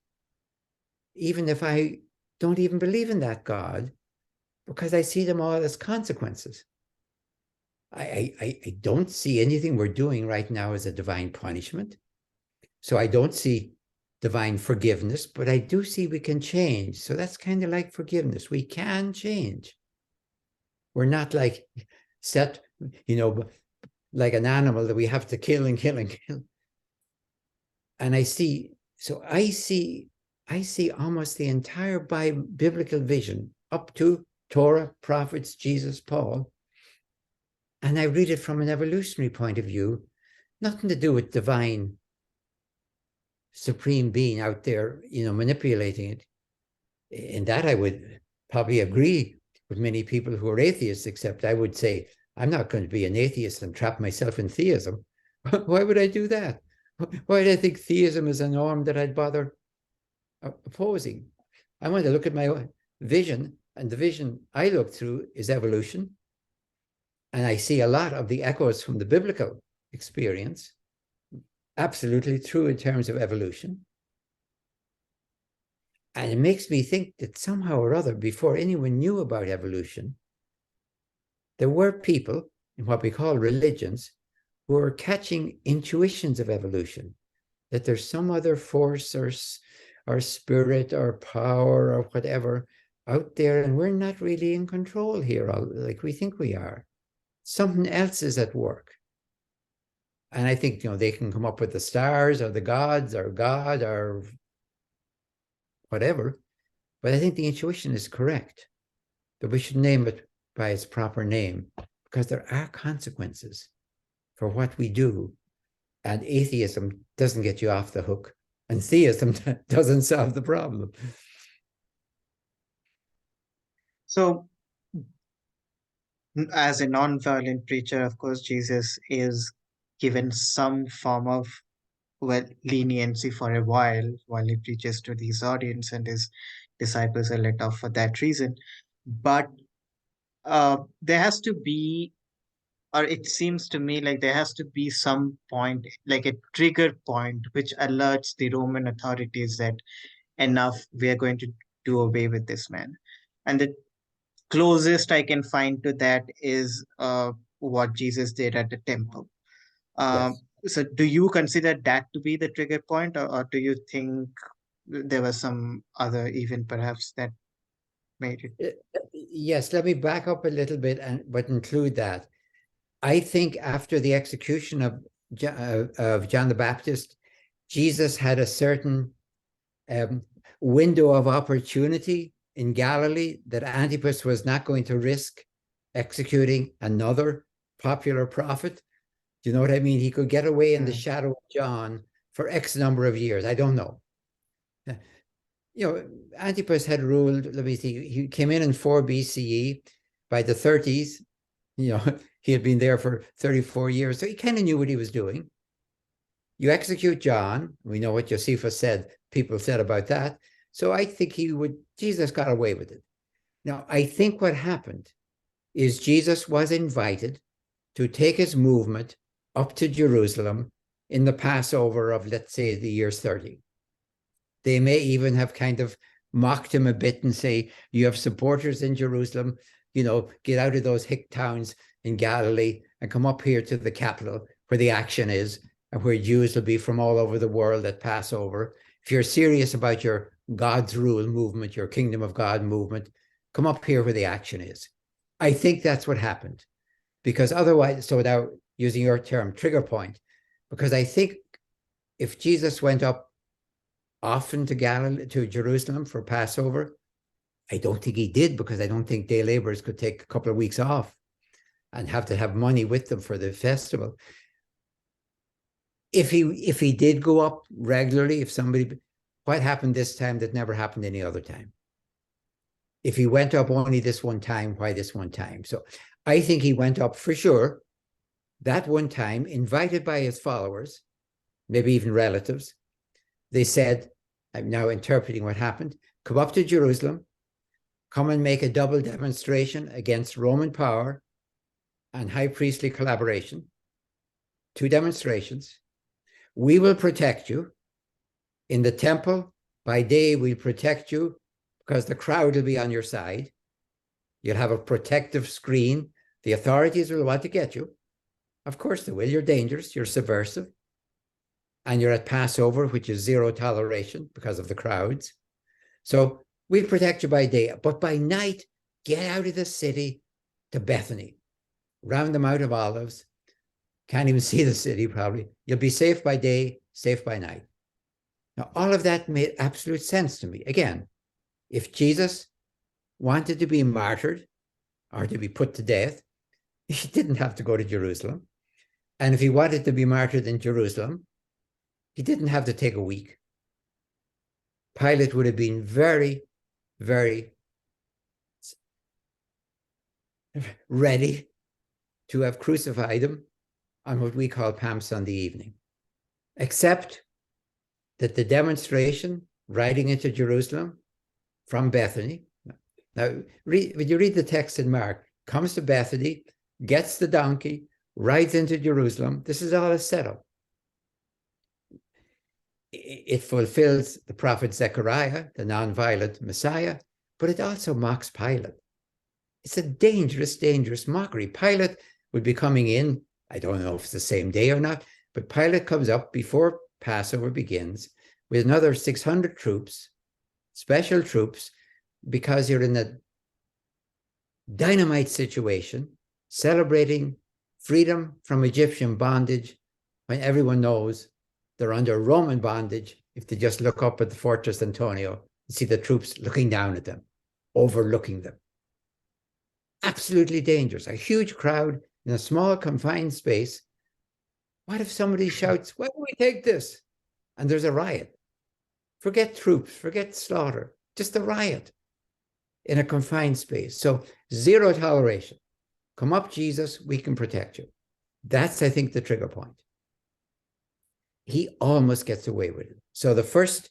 even if I don't even believe in that God, because I see them all as consequences. I don't see anything we're doing right now as a divine punishment. So I don't see divine forgiveness, but I do see we can change. So that's kind of like forgiveness. We can change. We're not like set, like an animal that we have to kill and kill and kill. And I see almost the entire biblical vision up to Torah, prophets, Jesus, Paul. And I read it from an evolutionary point of view, nothing to do with divine supreme being out there, manipulating it. In that, I would probably agree with many people who are atheists, except I would say, I'm not going to be an atheist and trap myself in theism. Why would I do that? Why do I think theism is a norm that I'd bother opposing? I want to look at my vision, and the vision I look through is evolution. And I see a lot of the echoes from the biblical experience, absolutely true in terms of evolution. And it makes me think that somehow or other, before anyone knew about evolution, there were people in what we call religions who are catching intuitions of evolution, that there's some other force or spirit or power or whatever out there, and we're not really in control here like we think we are. Something else is at work. And I think, they can come up with the stars or the gods or God or whatever, but I think the intuition is correct, that we should name it by its proper name, because there are consequences for what we do, and atheism doesn't get you off the hook, and theism doesn't solve the problem. So, as a non-violent preacher, of course, Jesus is given some form of leniency for a while he preaches to these audience, and his disciples are let off for that reason. But there has to be, or it seems to me like there has to be some point, like a trigger point, which alerts the Roman authorities that enough, we are going to do away with this man. And the closest I can find to that is what Jesus did at the temple. Yes. So do you consider that to be the trigger point, or do you think there was some other event perhaps that made it? Yes, let me back up a little bit but include that. I think after the execution of John the Baptist, Jesus had a certain window of opportunity in Galilee that Antipas was not going to risk executing another popular prophet. Do you know what I mean? He could get away in the shadow of John for X number of years. I don't know. Antipas had ruled, let me see, he came in 4 BCE. By the 30s, he had been there for 34 years. So he kind of knew what he was doing. You execute John. We know what Josephus said, people said about that. So I think Jesus got away with it. Now, I think what happened is Jesus was invited to take his movement up to Jerusalem in the Passover of, let's say, the year 30. They may even have kind of mocked him a bit and say, you have supporters in Jerusalem, get out of those hick towns in Galilee and come up here to the capital where the action is and where Jews will be from all over the world at Passover. If you're serious about your God's rule movement, your kingdom of God movement, come up here where the action is. I think that's what happened, because otherwise, so now using your term, trigger point, because I think if Jesus went up often to Jerusalem for Passover, I don't think he did, because I don't think day laborers could take a couple of weeks off and have to have money with them for the festival. If he did go up regularly, what happened this time that never happened any other time? If he went up only this one time, why this one time? So I think he went up for sure that one time, invited by his followers, maybe even relatives. They said, I'm now interpreting what happened, come up to Jerusalem, come and make a double demonstration against Roman power and high priestly collaboration. 2 demonstrations. We will protect you. In the temple, by day, we'll protect you because the crowd will be on your side. You'll have a protective screen. The authorities will want to get you. Of course they will. You're dangerous. You're subversive. and you're at Passover, which is zero toleration because of the crowds. So we'll protect you by day, but by night, get out of the city to Bethany, round the Mount of Olives. Can't even see the city probably. You'll be safe by day, safe by night. Now, all of that made absolute sense to me. Again, if Jesus wanted to be martyred or to be put to death, he didn't have to go to Jerusalem. And if he wanted to be martyred in Jerusalem, he didn't have to take a week. Pilate would have been very, very ready to have crucified him on what we call Palm Sunday evening, except that the demonstration riding into Jerusalem from Bethany. Now, when you read the text in Mark, comes to Bethany, gets the donkey, rides into Jerusalem. This is all a setup. It fulfills the prophet Zechariah, the non-violent Messiah, but it also mocks Pilate. It's a dangerous, dangerous mockery. Pilate would be coming in, I don't know if it's the same day or not, but Pilate comes up before Passover begins with another 600 troops, special troops, because you're in a dynamite situation, celebrating freedom from Egyptian bondage when everyone knows they're under Roman bondage if they just look up at the Fortress Antonio and see the troops looking down at them, overlooking them. Absolutely dangerous. A huge crowd in a small confined space. What if somebody shouts, "Why don't we take this?" And there's a riot. Forget troops, forget slaughter, just a riot in a confined space. So zero toleration. Come up, Jesus, we can protect you. That's, I think, the trigger point. He almost gets away with it. So the first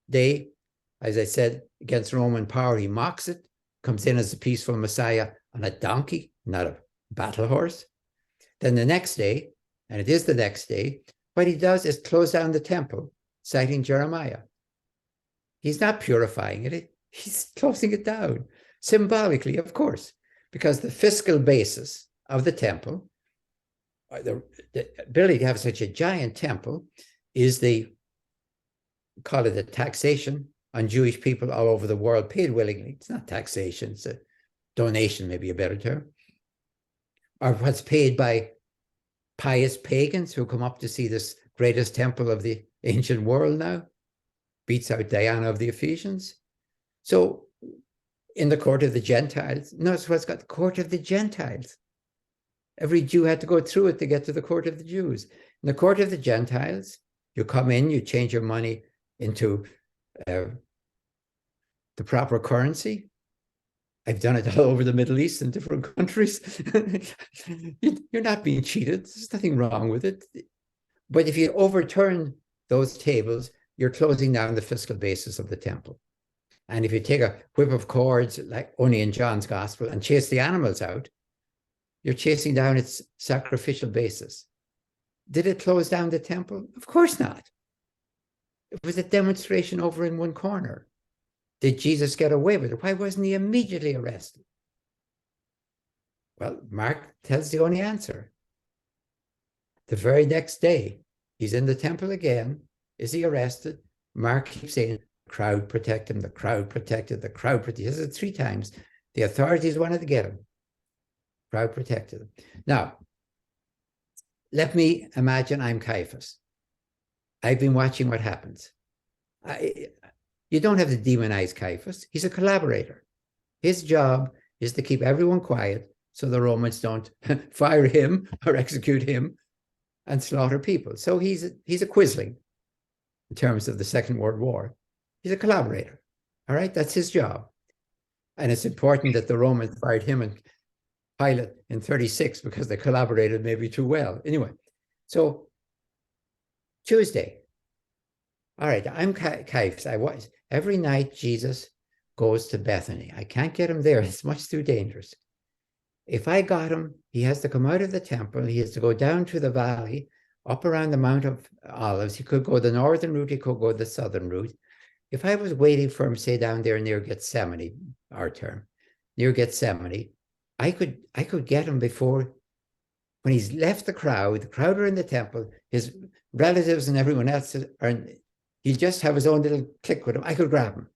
day, as I said, against Roman power, he mocks it, comes in as a peaceful Messiah on a donkey, not a battle horse. Then the next day, and it is the next day, what he does is close down the temple, citing Jeremiah. He's not purifying it, he's closing it down, symbolically, of course, because the fiscal basis of the temple, the ability to have such a giant temple, is call it a taxation on Jewish people all over the world, paid willingly. It's not taxation, it's a donation, maybe a better term. Or what's paid by pious pagans who come up to see this greatest temple of the ancient world now, beats out Diana of the Ephesians. So in the court of the Gentiles, notice what's got the court of the Gentiles. Every Jew had to go through it to get to the court of the Jews. In the court of the Gentiles, you come in, you change your money into the proper currency. I've done it all over the Middle East in different countries. You're not being cheated. There's nothing wrong with it. But if you overturn those tables, you're closing down the fiscal basis of the temple. And if you take a whip of cords, like only in John's gospel, and chase the animals out, you're chasing down its sacrificial basis. Did it close down the temple? Of course not. It was a demonstration over in one corner. Did Jesus get away with it? Why wasn't he immediately arrested? Well, Mark tells the only answer. The very next day, he's in the temple again. Is he arrested? Mark keeps saying, the crowd protect him, the crowd protected, the crowd protected. He says it 3 times. The authorities wanted to get him. Crowd protected him. Now, let me imagine I'm Caiaphas. I've been watching what happens. You don't have to demonize Caiaphas. He's a collaborator. His job is to keep everyone quiet so the Romans don't fire him or execute him and slaughter people. So he's a quisling in terms of the Second World War. He's a collaborator. All right, that's his job. And it's important that the Romans fired him and Pilate in 36 because they collaborated maybe too well. Anyway, so Tuesday. All right, I'm Caiaphas. Every night Jesus goes to Bethany. I can't get him there. It's much too dangerous. If I got him, he has to come out of the temple. He has to go down to the valley, up around the Mount of Olives. He could go the northern route. He could go the southern route. If I was waiting for him, say down there near Gethsemane, our term, near Gethsemane, I could get him before when he's left the crowd are in the temple, his relatives and everyone else are, he'll just have his own little click with him. I could grab him.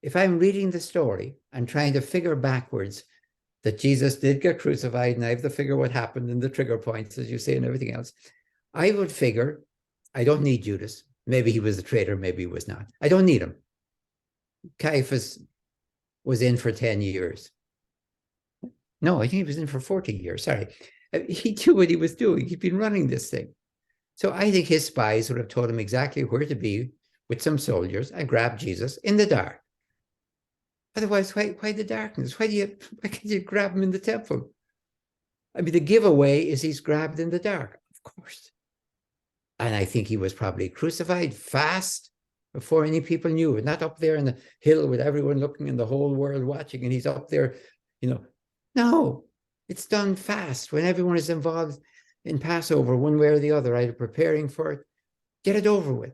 If I'm reading the story and trying to figure backwards that Jesus did get crucified, and I have to figure what happened and the trigger points, as you say, and everything else, I would figure I don't need Judas. Maybe he was a traitor, maybe he was not. I don't need him. Caiaphas was in for 10 years. No, I think he was in for 40 years. Sorry. He knew what he was doing. He'd been running this thing. So I think his spies would have told him exactly where to be with some soldiers and grab Jesus in the dark. Otherwise, why the darkness? Why can't you grab him in the temple? I mean, the giveaway is he's grabbed in the dark, of course. And I think he was probably crucified fast before any people knew it. Not up there in the hill with everyone looking and the whole world watching, and he's up there, you know. No, it's done fast when everyone is involved in Passover one way or the other, either preparing for it. Get it over with.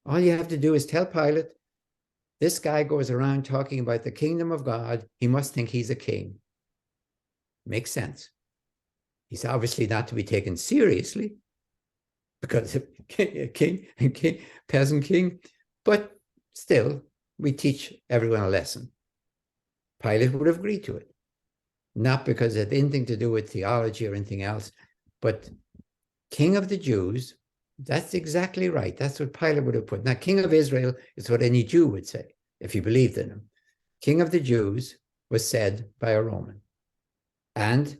All you have to do is tell Pilate, this guy goes around talking about the kingdom of God. He must think he's a king. Makes sense. He's obviously not to be taken seriously because a king, peasant king, but still, we teach everyone a lesson. Pilate would have agreed to it. Not because it had anything to do with theology or anything else, but King of the Jews, that's exactly right. That's what Pilate would have put. Now, King of Israel is what any Jew would say, if he believed in him. King of the Jews was said by a Roman. And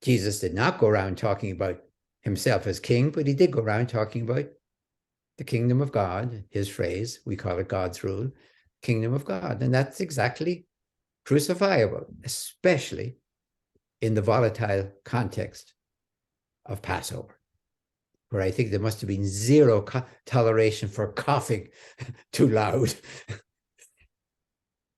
Jesus did not go around talking about himself as king, but he did go around talking about the kingdom of God, his phrase, we call it God's rule, kingdom of God. And that's exactly crucifiable, especially in the volatile context of Passover, where I think there must have been zero toleration for coughing too loud.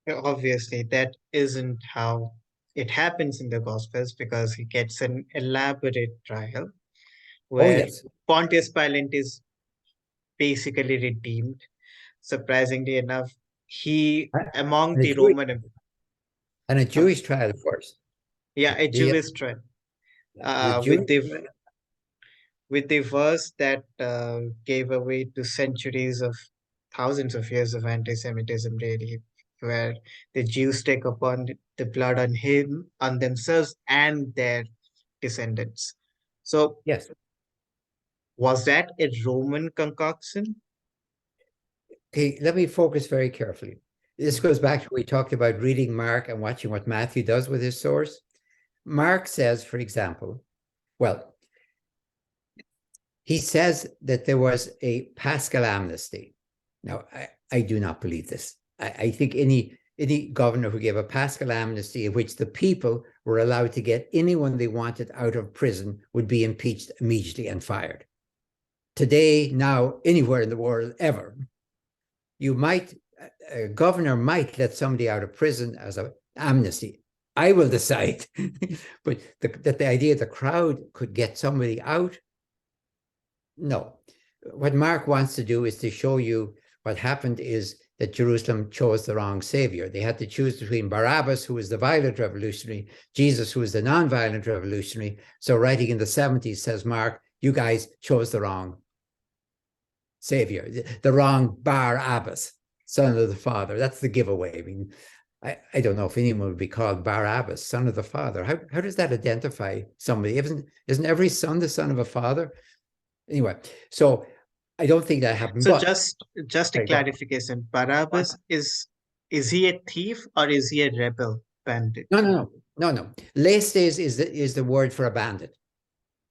Obviously, that isn't how it happens in the Gospels, because he gets an elaborate trial Oh, where yes. Pontius Pilate is basically redeemed. Surprisingly enough, he, among And the Roman, a Jewish trial, of course. yeah, a Jewish trial, The with Jewish the verse that gave away to centuries of thousands of years of anti-Semitism, really, where the Jews take upon the blood on him, on themselves and their descendants. So, yes. was that a Roman concoction? Okay, let me focus very carefully. This goes back to what we talked about reading Mark and watching what Matthew does with his source. Mark says, for example, well, he says that there was a Paschal amnesty. Now, I do not believe this. I think any governor who gave a Paschal amnesty in which the people were allowed to get anyone they wanted out of prison would be impeached immediately and fired. Today, now, anywhere in the world, ever, a governor might let somebody out of prison as an amnesty. I will decide. But that the idea the crowd could get somebody out, no. What Mark wants to do is to show you what happened is that Jerusalem chose the wrong savior. They had to choose between Barabbas, who was the violent revolutionary, Jesus, who was the non-violent revolutionary. So writing in the 70s says, Mark, you guys chose the wrong savior, the wrong Barabbas, son of the father. That's the giveaway. I mean, I don't know if anyone would be called Barabbas, son of the father. How does that identify somebody? Isn't every son the son of a father? Anyway, so I don't think that happened. So But just a clarification, Barabbas is he a thief or is he a rebel bandit? No. Lestes is the word for a bandit,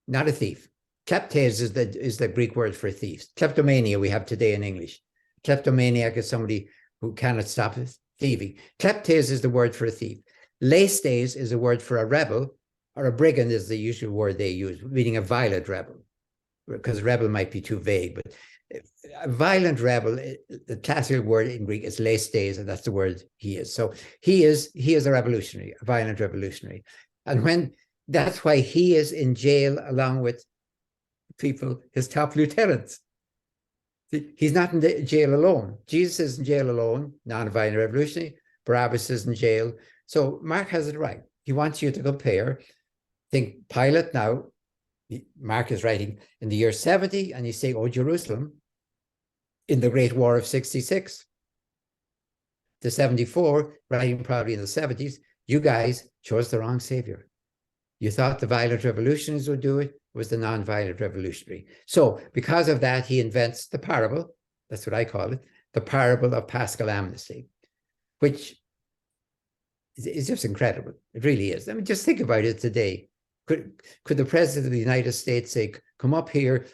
not a thief. Kleptes is the Greek word for thieves. Kleptomania we have today in English. Kleptomaniac is somebody who cannot stop thieving. Kleptes is the word for a thief. Lestes is a word for a rebel, or a brigand is the usual word they use, meaning a violent rebel, because rebel might be too vague. But a violent rebel, the classical word in Greek is lestes, and that's the word he is. So he is a revolutionary, a violent revolutionary. And that's why he is in jail along with people, his top lieutenants. He's not in the jail alone. Jesus is in jail alone, non-violent revolutionary. Barabbas is in jail. So Mark has it right. he wants you to compare. Think Pilate now, Mark is writing in the year 70, and he's saying, oh, Jerusalem, in the Great War of 66 to 74, writing probably in the 70s, you guys chose the wrong savior. You thought the violent revolutionists would do it. It was the non-violent revolutionary. So because of that, he invents the parable, that's what I call it, the parable of Paschal amnesty, which is just incredible. It really is. I mean, just think about it today. Could the president of the United States say, come up here,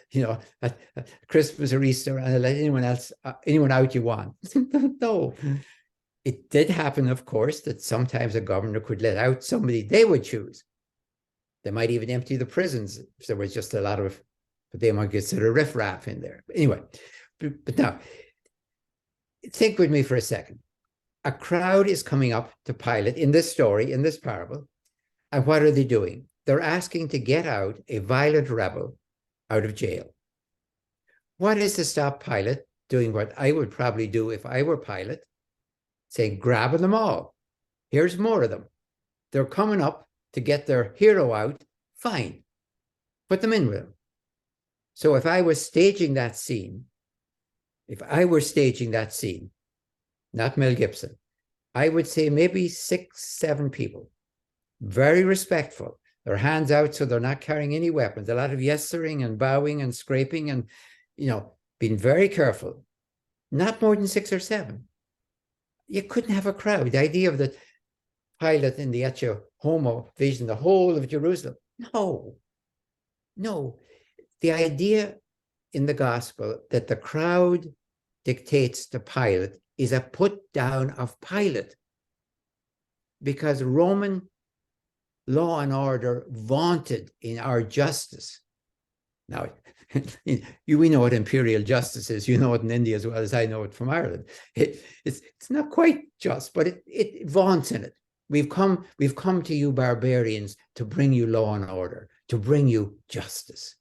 at Christmas or Easter, and let anyone out you want? No. It did happen, of course, that sometimes a governor could let out somebody they would choose. They might even empty the prisons if there was just a lot of what they might consider riffraff in there. But anyway, but now, think with me for a second. A crowd is coming up to Pilate in this story, in this parable, and what are they doing? They're asking to get out a violent rebel out of jail. What is to stop Pilate doing what I would probably do if I were Pilate? Saying, grabbing them all. Here's more of them. They're coming up to get their hero out. Fine. Put them in with him. So if I was staging that scene, not Mel Gibson, I would say maybe 6, 7 people, very respectful, their hands out so they're not carrying any weapons, a lot of yes-sirring and bowing and scraping and, being very careful, not more than 6 or 7. You couldn't have a crowd. The idea of the Pilate in the Ecce Homo vision, the whole of Jerusalem. No. The idea in the gospel that the crowd dictates to Pilate is a put down of Pilate, because Roman law and order vaunted in our justice. Now, we know what imperial justice is. You know it in India as well as I know it from Ireland. It's not quite just, but it vaunts in it. We've come to you barbarians to bring you law and order, to bring you justice.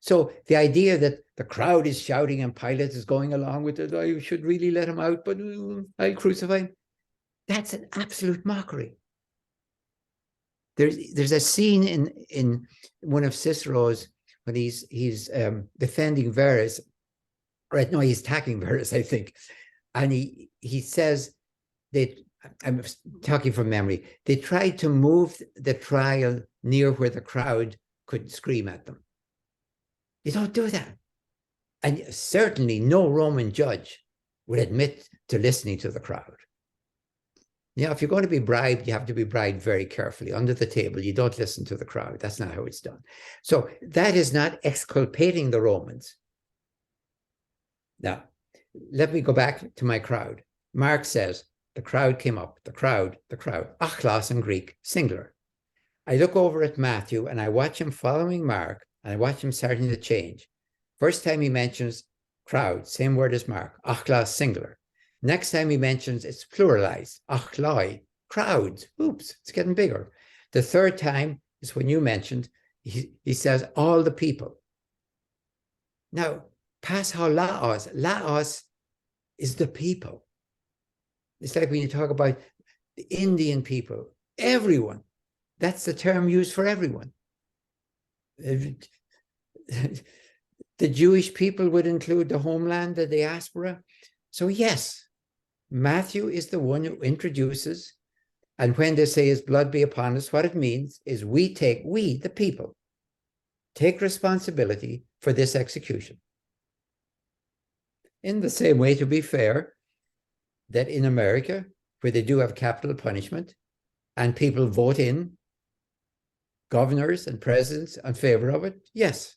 So the idea that the crowd is shouting and Pilate is going along with it, I should really let him out, but I'll crucify him. That's an absolute mockery. There's a scene in one of Cicero's when he's defending Verus, right? No, he's attacking Verus, I think, and he says that, I'm talking from memory, they tried to move the trial near where the crowd could scream at them. You don't do that, and certainly no Roman judge would admit to listening to the crowd. If you're going to be bribed, you have to be bribed very carefully. Under the table, you don't listen to the crowd. That's not how it's done. So that is not exculpating the Romans. Now, let me go back to my crowd. Mark says, the crowd came up, the crowd, achlos in Greek, singular. I look over at Matthew and I watch him following Mark, and I watch him starting to change. First time he mentions crowd, same word as Mark, achlos, singular. Next time he mentions it's pluralized, achloi, crowds. Oops, it's getting bigger. The third time is when you mentioned, he says all the people. Now, paschal laos, laos is the people. It's like when you talk about the Indian people, everyone. That's the term used for everyone. The Jewish people would include the homeland, the diaspora. So yes, Matthew is the one who introduces, and when they say his blood be upon us, what it means is we, the people, take responsibility for this execution. In the same way, to be fair, that in America, where they do have capital punishment, and people vote in governors and presidents in favor of it, yes,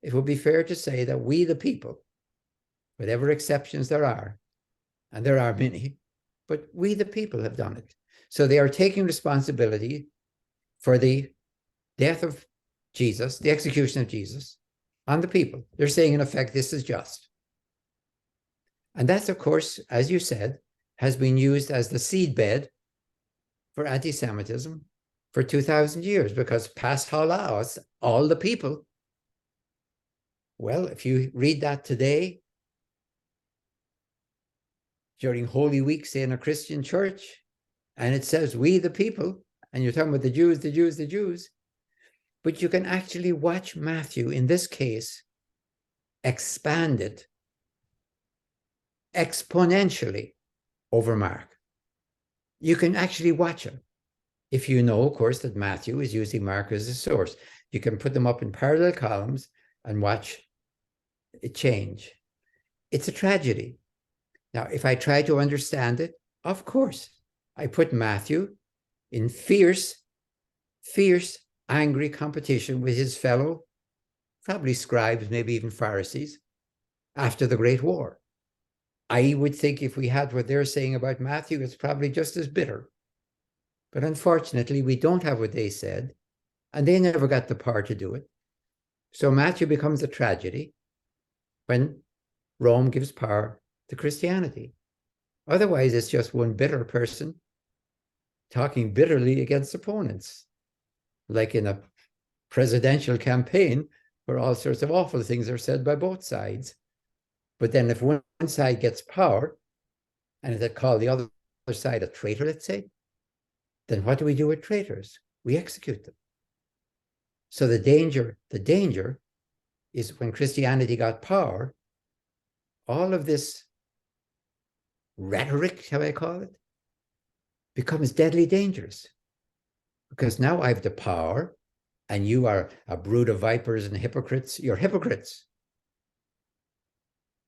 it would be fair to say that we, the people, whatever exceptions there are, and there are many, but we, the people, have done it. So they are taking responsibility for the death of Jesus, the execution of Jesus, on the people. They're saying, in effect, this is just. And that's, of course, as you said, has been used as the seedbed for anti-Semitism for 2,000 years, because paschal laos, all the people. Well, if you read that today, during Holy Week, say in a Christian church, and it says, we the people, and you're talking about the Jews, the Jews, the Jews. But you can actually watch Matthew, in this case, expand it exponentially over Mark. You can actually watch him. If you know, of course, that Matthew is using Mark as a source, you can put them up in parallel columns and watch it change. It's a tragedy. Now, if I try to understand it, of course, I put Matthew in fierce, angry competition with his fellow, probably scribes, maybe even Pharisees, after the Great War. I would think if we had what they're saying about Matthew, it's probably just as bitter. But unfortunately, we don't have what they said, and they never got the power to do it. So Matthew becomes a tragedy when Rome gives power to Christianity. Otherwise, it's just one bitter person talking bitterly against opponents, like in a presidential campaign where all sorts of awful things are said by both sides. But then if one side gets power and they call the other side a traitor, let's say, then what do we do with traitors? We execute them. So the danger is when Christianity got power, all of this rhetoric, shall I call it, becomes deadly dangerous. Because now I have the power and you are a brood of vipers and hypocrites. You're hypocrites.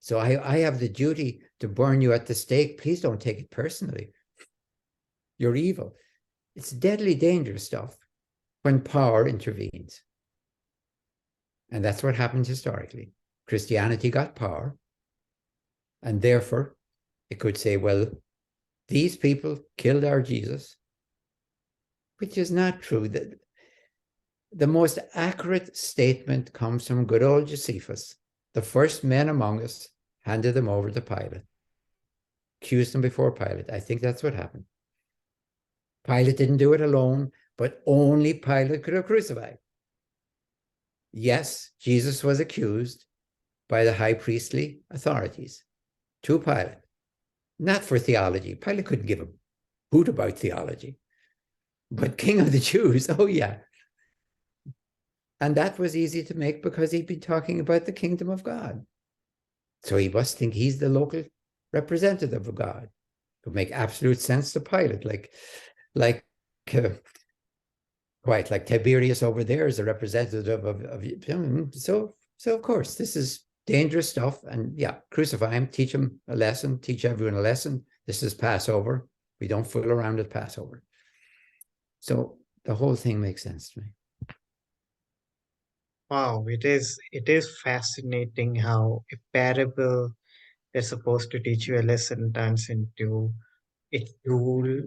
So I have the duty to burn you at the stake. Please don't take it personally. You're evil. It's deadly dangerous stuff when power intervenes. And that's what happened historically. Christianity got power, and therefore it could say, well, these people killed our Jesus, which is not true. The most accurate statement comes from good old Josephus. The first men among us handed them over to Pilate, accused them before Pilate. I think that's what happened. Pilate didn't do it alone, but only Pilate could have crucified. Yes, Jesus was accused by the high priestly authorities to Pilate, not for theology. Pilate couldn't give a hoot about theology, but King of the Jews, oh yeah. And that was easy to make because he'd been talking about the kingdom of God. So he must think he's the local representative of God. It would make absolute sense to Pilate, quite like Tiberius over there is a representative of so of course this is dangerous stuff, and yeah, crucify him, teach him a lesson, teach everyone a lesson. This is Passover. We don't fool around at Passover. So the whole thing makes sense to me. Wow, it is fascinating how a parable that's supposed to teach you a lesson turns into a tool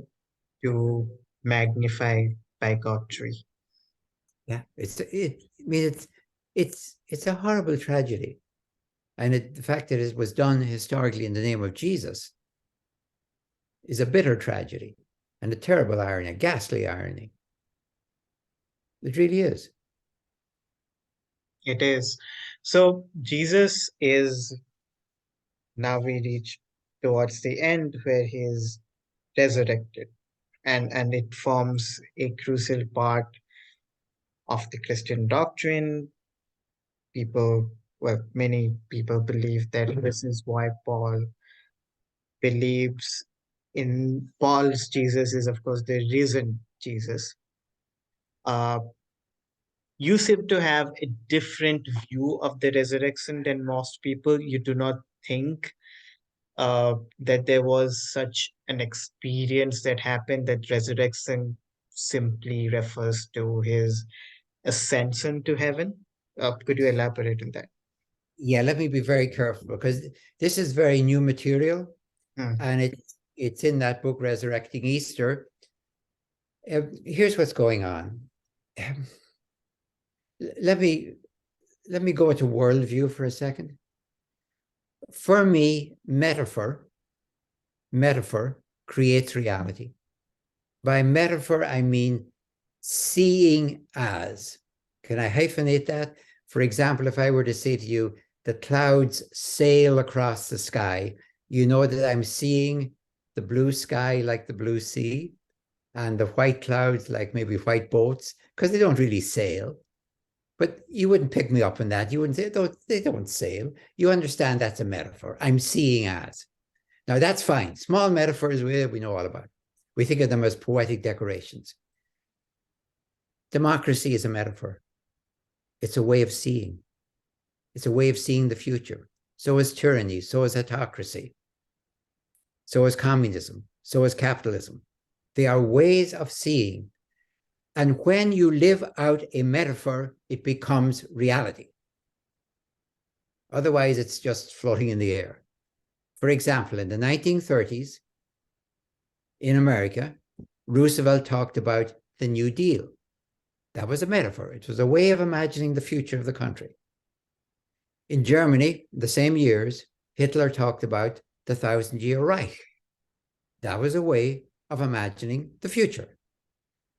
to magnify bigotry. Yeah, it's a horrible tragedy, and the fact that it was done historically in the name of Jesus is a bitter tragedy and a terrible irony, a ghastly irony. It really is. It is. So Jesus is now we reach towards the end where he is resurrected, and it forms a crucial part of the Christian doctrine. Many people believe that this is why Paul believes in Paul's Jesus is, of course, the risen Jesus. Uh, you seem to have a different view of the resurrection than most people. You do not think that there was such an experience that happened, that resurrection simply refers to his ascension to heaven. Could you elaborate on that? Yeah, let me be very careful because this is very new material, Hmm. and it's in that book, Resurrecting Easter. Here's what's going on. Let me go into worldview for a second. For me, metaphor creates reality. By metaphor, I mean seeing as. Can I hyphenate that? For example, if I were to say to you, the clouds sail across the sky, you know that I'm seeing the blue sky like the blue sea. and the white clouds, like maybe white boats, because they don't really sail. But you wouldn't pick me up on that. You wouldn't say, they don't sail. You understand that's a metaphor. I'm seeing as. Now, that's fine. Small metaphors, we know all about. We think of them as poetic decorations. Democracy is a metaphor. It's a way of seeing. It's a way of seeing the future. So is tyranny. So is autocracy. So is communism. So is capitalism. They are ways of seeing. And when you live out a metaphor, it becomes reality. Otherwise, it's just floating in the air. For example, in the 1930s, in America, Roosevelt talked about the New Deal. That was a metaphor. It was a way of imagining the future of the country. In Germany, the same years, Hitler talked about the 1,000-year Reich. That was a way of imagining the future.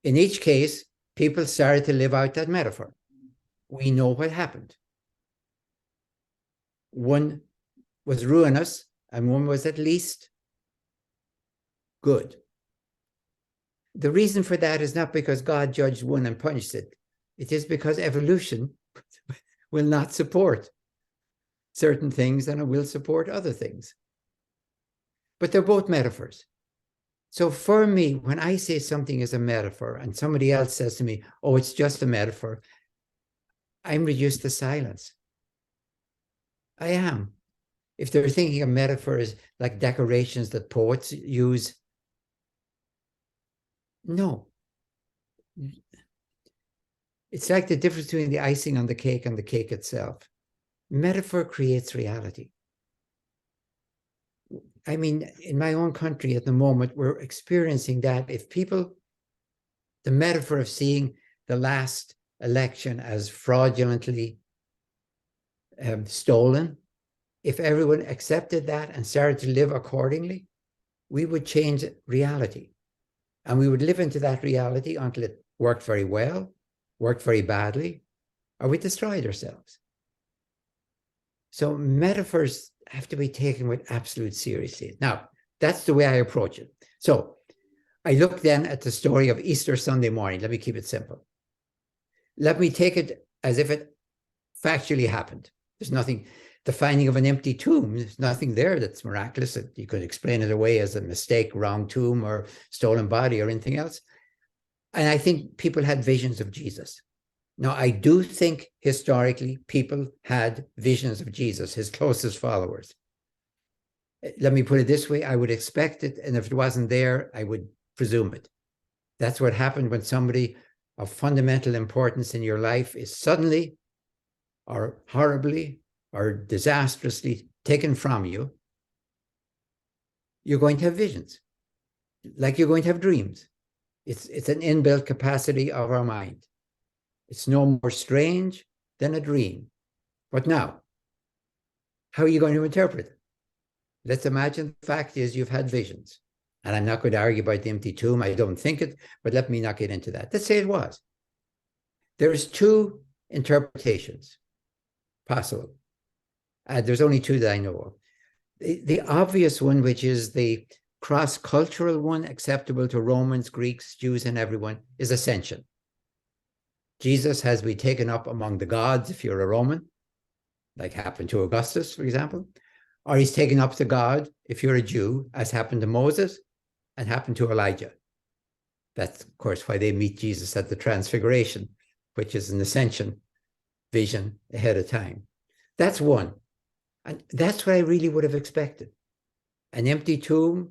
In each case, people started to live out that metaphor. We know what happened. One was ruinous, and one was at least good. The reason for that is not because God judged one and punished it. It is because evolution will not support certain things and it will support other things. But they're both metaphors. So for me, when I say something is a metaphor and somebody else says to me, oh, it's just a metaphor, I'm reduced to silence. I am. If they're thinking of metaphors like decorations that poets use, no. It's like the difference between the icing on the cake and the cake itself. Metaphor creates reality. I mean, in my own country at the moment, we're experiencing that. If people, the metaphor of seeing the last election as fraudulently stolen, if everyone accepted that and started to live accordingly, we would change reality. And we would live into that reality until it worked very well, worked very badly, or we destroyed ourselves. So metaphors have to be taken with absolute seriousness. Now, that's the way I approach it. So I look then at the story of Easter Sunday morning. Let me keep it simple. Let me take it as if it factually happened. There's nothing, the finding of an empty tomb, there's nothing there that's miraculous. You could explain it away as a mistake, wrong tomb, or stolen body, or anything else. And I think people had visions of Jesus. Now, I do think historically people had visions of Jesus, his closest followers. Let me put it this way, I would expect it, and if it wasn't there, I would presume it. That's what happened when somebody of fundamental importance in your life is suddenly or horribly or disastrously taken from you. You're going to have visions, like you're going to have dreams. It's an inbuilt capacity of our mind. It's no more strange than a dream. But now, how are you going to interpret it? Let's imagine the fact is you've had visions. And I'm not going to argue about the empty tomb. I don't think it, but let me not get into that. Let's say it was. There's two interpretations possible. There's only two that I know of. The obvious one, which is the cross-cultural one, acceptable to Romans, Greeks, Jews, and everyone, is ascension. Jesus has been taken up among the gods if you're a Roman, like happened to Augustus, for example, or he's taken up to God if you're a Jew, as happened to Moses and happened to Elijah. That's, of course, why they meet Jesus at the Transfiguration, which is an ascension vision ahead of time. That's one. And that's what I really would have expected. An empty tomb,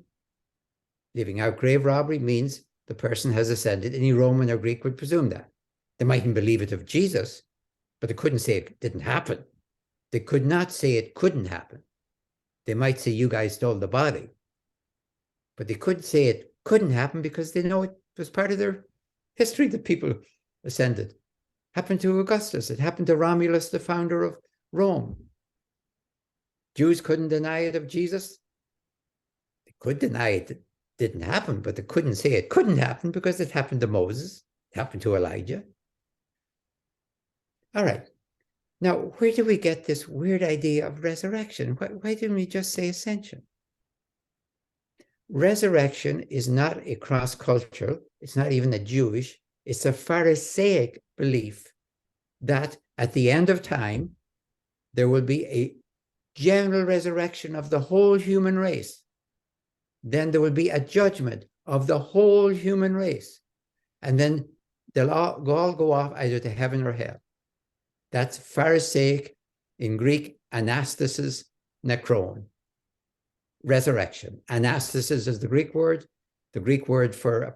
leaving out grave robbery, means the person has ascended. Any Roman or Greek would presume that. They mightn't believe it of Jesus, but they couldn't say it didn't happen. They could not say it couldn't happen. They might say, you guys stole the body. But they couldn't say it couldn't happen because they know it was part of their history that people ascended. Happened to Augustus. It happened to Romulus, the founder of Rome. Jews couldn't deny it of Jesus. They could deny it didn't happen, but they couldn't say it couldn't happen because it happened to Moses. It happened to Elijah. All right. Now, where do we get this weird idea of resurrection? Why didn't we just say ascension? Resurrection is not a cross-cultural, it's not even a Jewish, it's a Pharisaic belief that at the end of time, there will be a general resurrection of the whole human race. Then there will be a judgment of the whole human race. And then they'll all go off either to heaven or hell. That's Pharisaic, in Greek, anastasis nekron, resurrection. Anastasis is the Greek word. The Greek word for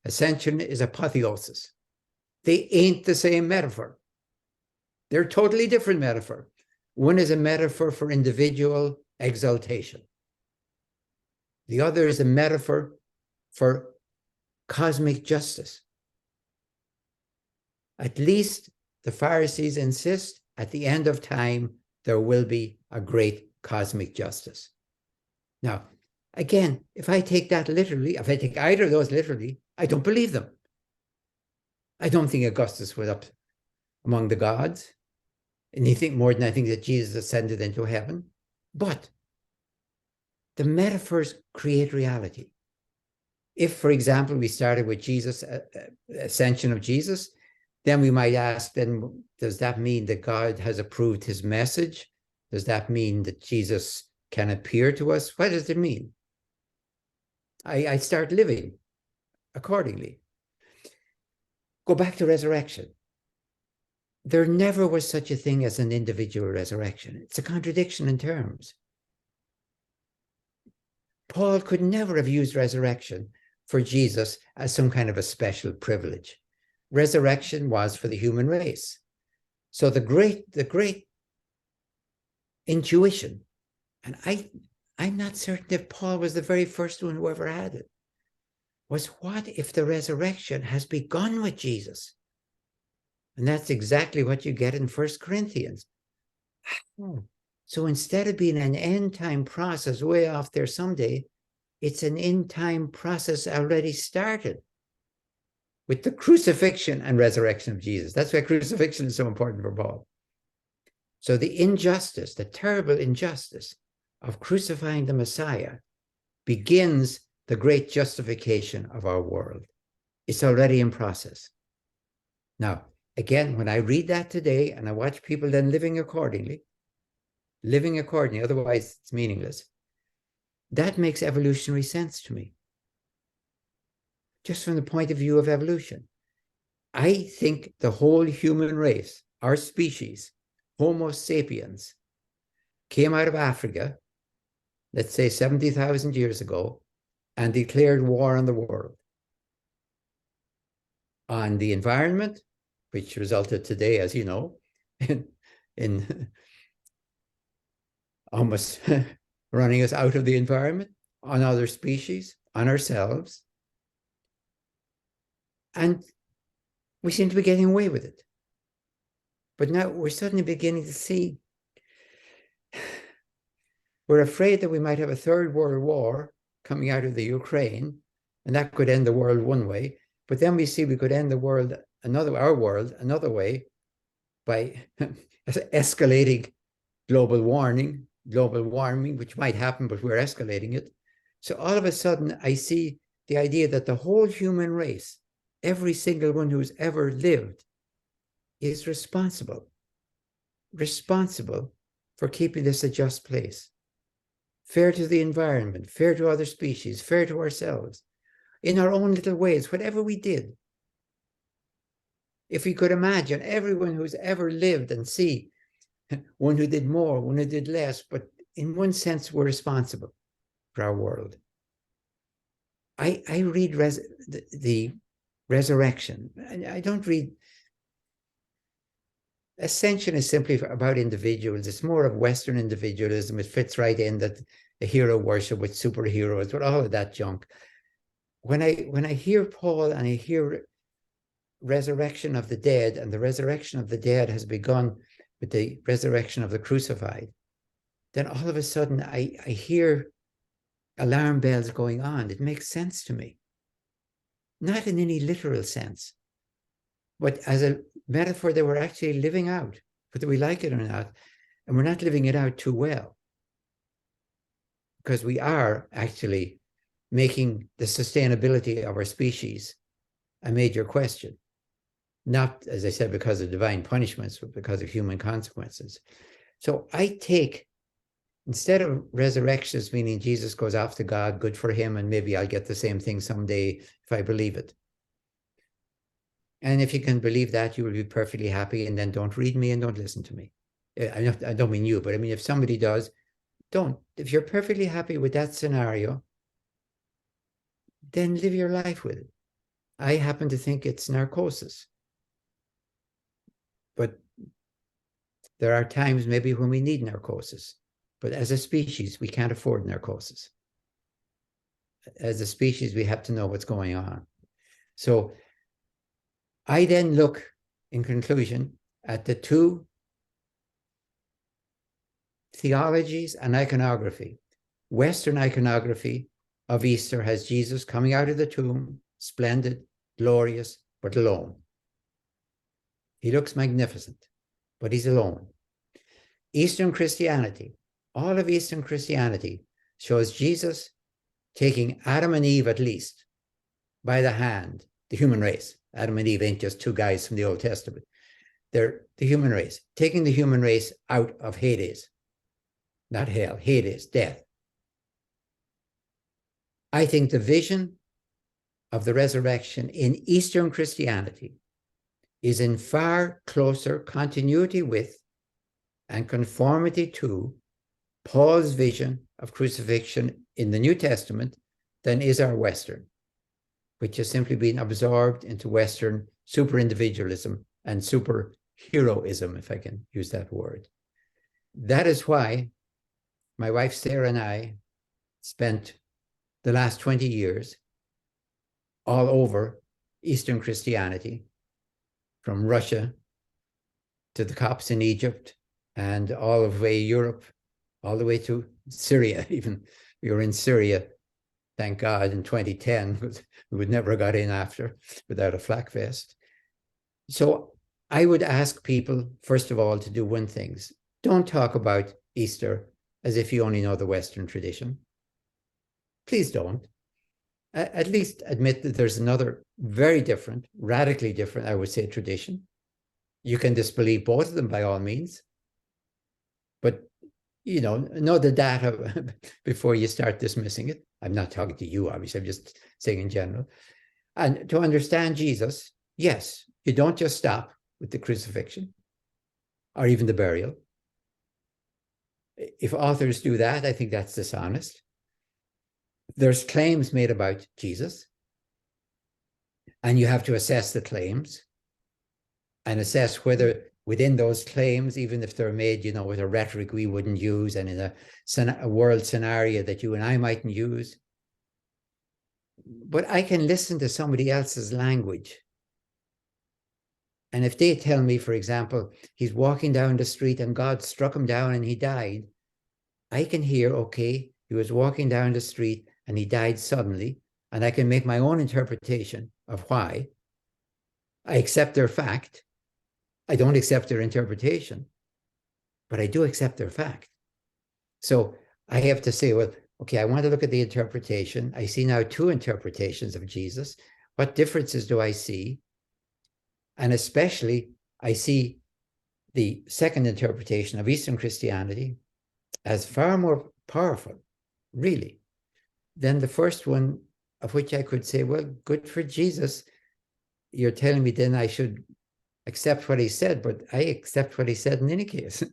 ascension is apotheosis. They ain't the same metaphor. They're totally different metaphor. One is a metaphor for individual exaltation. The other is a metaphor for cosmic justice. At least the Pharisees insist at the end of time, there will be a great cosmic justice. Now, again, if I take that literally, if I take either of those literally, I don't believe them. I don't think Augustus was up among the gods. Anything more than I think that Jesus ascended into heaven. But the metaphors create reality. If, for example, we started with Jesus, ascension of Jesus, then we might ask, then does that mean that God has approved his message? Does that mean that Jesus can appear to us? What does it mean? I start living accordingly. Go back to resurrection. There never was such a thing as an individual resurrection. It's a contradiction in terms. Paul could never have used resurrection for Jesus as some kind of a special privilege. Resurrection was for the human race. So the great intuition, and I'm not certain if Paul was the very first one who ever had it, was what if the resurrection has begun with Jesus? And that's exactly what you get in 1 Corinthians. So instead of being an end time process way off there someday, it's an end time process already started with the crucifixion and resurrection of Jesus. That's why crucifixion is so important for Paul. So the injustice, the terrible injustice of crucifying the Messiah begins the great justification of our world. It's already in process. Now, again, when I read that today and I watch people then living accordingly, otherwise it's meaningless, that makes evolutionary sense to me. Just from the point of view of evolution. I think the whole human race, our species, Homo sapiens, came out of Africa, let's say 70,000 years ago, and declared war on the world. On the environment, which resulted today, as you know, in almost running us out of the environment, on other species, on ourselves. And we seem to be getting away with it. But now we're suddenly beginning to see, we're afraid that we might have a third world war coming out of the Ukraine, and that could end the world one way. But then we see we could end the world, our world, another way by escalating global warming, which might happen, but we're escalating it. So all of a sudden, I see the idea that the whole human race, every single one who's ever lived, is responsible for keeping this a just place. Fair to the environment, fair to other species, fair to ourselves, in our own little ways, whatever we did. If we could imagine everyone who's ever lived and see one who did more, one who did less, but in one sense, we're responsible for our world. I read the resurrection. I don't read. Ascension is simply about individuals. It's more of Western individualism. It fits right in that the hero worship with superheroes, with all of that junk. When I hear Paul and I hear resurrection of the dead, and the resurrection of the dead has begun with the resurrection of the crucified, then all of a sudden I hear alarm bells going on. It makes sense to me. Not in any literal sense, but as a metaphor that we're actually living out, whether we like it or not. And we're not living it out too well, because we are actually making the sustainability of our species a major question. Not, as I said, because of divine punishments, but because of human consequences. So I take, instead of resurrections, meaning Jesus goes off to God, good for him, and maybe I'll get the same thing someday if I believe it. And if you can believe that, you will be perfectly happy, and then don't read me and don't listen to me. I don't mean you, but I mean, if somebody does, don't. If you're perfectly happy with that scenario, then live your life with it. I happen to think it's narcosis. But there are times maybe when we need narcosis. But as a species, we can't afford narcosis. As a species, we have to know what's going on. So I then look, in conclusion, at the two theologies and iconography. Western iconography of Easter has Jesus coming out of the tomb, splendid, glorious, but alone. He looks magnificent, but he's alone. Eastern Christianity, all of Eastern Christianity shows Jesus taking Adam and Eve, at least, by the hand, the human race. Adam and Eve ain't just two guys from the Old Testament. They're the human race, taking the human race out of Hades, not hell, Hades, death. I think the vision of the resurrection in Eastern Christianity is in far closer continuity with and conformity to Paul's vision of crucifixion in the New Testament than is our Western, which has simply been absorbed into Western super-individualism and super-heroism, if I can use that word. That is why my wife Sarah and I spent the last 20 years all over Eastern Christianity, from Russia to the Copts in Egypt and all of the way Europe, all the way to Syria. Even we were in Syria, thank God, in 2010, but we would never have got in after without a flak vest. So I would ask people, first of all, to do one thing. Don't talk about Easter as if you only know the Western tradition. Please don't. At least admit that there's another very different, radically different, I would say, tradition. You can disbelieve both of them by all means. But, you know the data before you start dismissing it. I'm not talking to you, obviously. I'm just saying in general. And to understand Jesus, yes, you don't just stop with the crucifixion or even the burial. If authors do that, I think that's dishonest. There's claims made about Jesus, and you have to assess the claims and assess whether within those claims, even if they're made, with a rhetoric we wouldn't use and in a world scenario that you and I mightn't use. But I can listen to somebody else's language. And if they tell me, for example, he's walking down the street and God struck him down and he died, I can hear, okay, he was walking down the street and he died suddenly, and I can make my own interpretation of why. I accept their fact. I don't accept their interpretation, but I do accept their fact. So I have to say, well, okay, I want to look at the interpretation. I see now two interpretations of Jesus. What differences do I see? And especially, I see the second interpretation of Eastern Christianity as far more powerful, really, than the first one, of which I could say, well, good for Jesus. You're telling me then I should accept what he said, but I accept what he said in any case.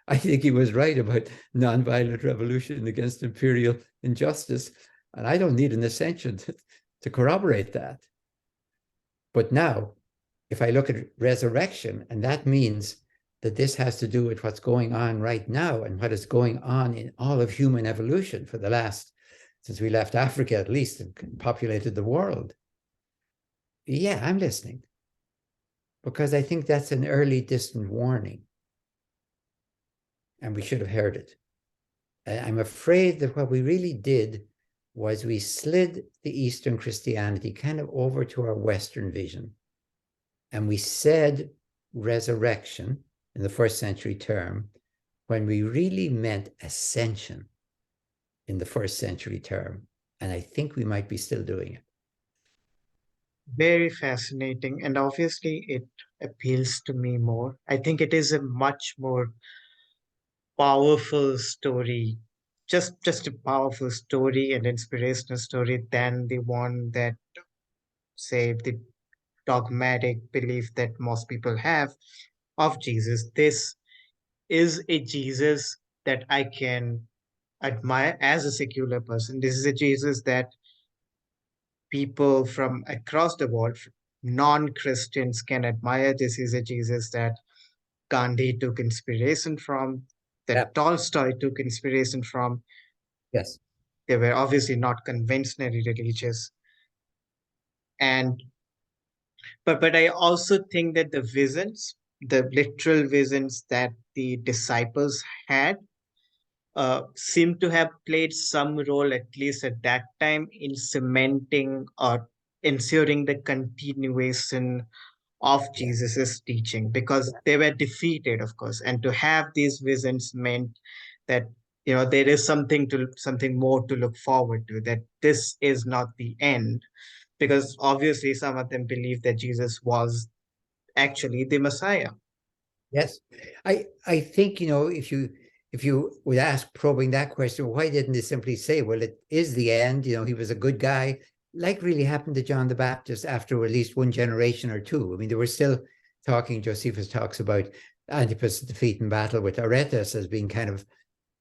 I think he was right about nonviolent revolution against imperial injustice, and I don't need an ascension to corroborate that. But now, if I look at resurrection, and that means that this has to do with what's going on right now and what is going on in all of human evolution for the last, since we left Africa at least, and populated the world. Yeah, I'm listening, because I think that's an early distant warning, and we should have heard it. I'm afraid that what we really did was we slid the Eastern Christianity kind of over to our Western vision, and we said resurrection in the first century term when we really meant ascension in the first century term. And I think we might be still doing it. Very fascinating. And obviously, it appeals to me more. I think it is a much more powerful story, just a powerful story and inspirational story than the one that, say, the dogmatic belief that most people have of Jesus. This is a Jesus that I can admire as a secular person. This is a Jesus that people from across the world, non-Christians, can admire. This is a Jesus that Gandhi took inspiration from, Yeah. that Tolstoy took inspiration from. Yes. They were obviously not conventionally religious. And but I also think that the visions, the literal visions that the disciples had, seem to have played some role, at least at that time, in cementing or ensuring the continuation of Yeah. Jesus's teaching, because they were defeated, of course, and to have these visions meant that, there is something more to look forward to, that this is not the end, because obviously some of them believed that Jesus was actually the Messiah. Yes. I think, if you would ask probing that question, why didn't they simply say, well, it is the end, he was a good guy, like really happened to John the Baptist after at least one generation or two. I mean, they were still talking, Josephus talks about Antipas' defeat in battle with Aretas as being kind of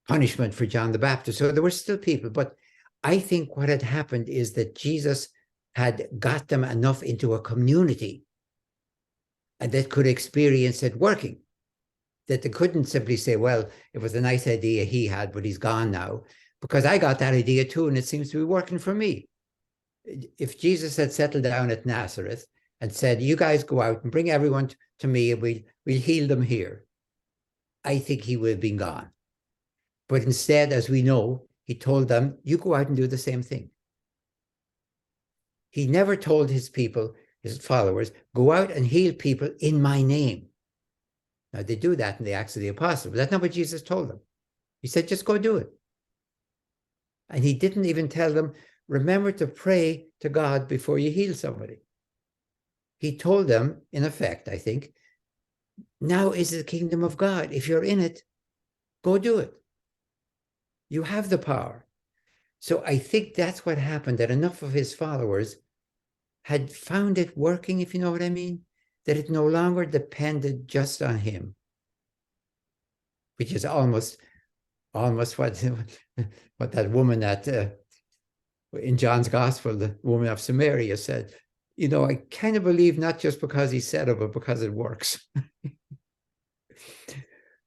punishment for John the Baptist. So there were still people, but I think what had happened is that Jesus had got them enough into a community and that could experience it working, that they couldn't simply say, well, it was a nice idea he had, but he's gone now. Because I got that idea too, and it seems to be working for me. If Jesus had settled down at Nazareth and said, you guys go out and bring everyone to me and we'll heal them here, I think he would have been gone. But instead, as we know, he told them, you go out and do the same thing. He never told his people, his followers, go out and heal people in my name. Now, they do that in the Acts of the Apostles, but that's not what Jesus told them. He said, just go do it. And he didn't even tell them, remember to pray to God before you heal somebody. He told them, in effect, I think, now is the kingdom of God. If you're in it, go do it. You have the power. So I think that's what happened, that enough of his followers had found it working, if you know what I mean, that it no longer depended just on him, which is almost what that woman in John's gospel, the woman of Samaria said, I kind of believe not just because he said it, but because it works.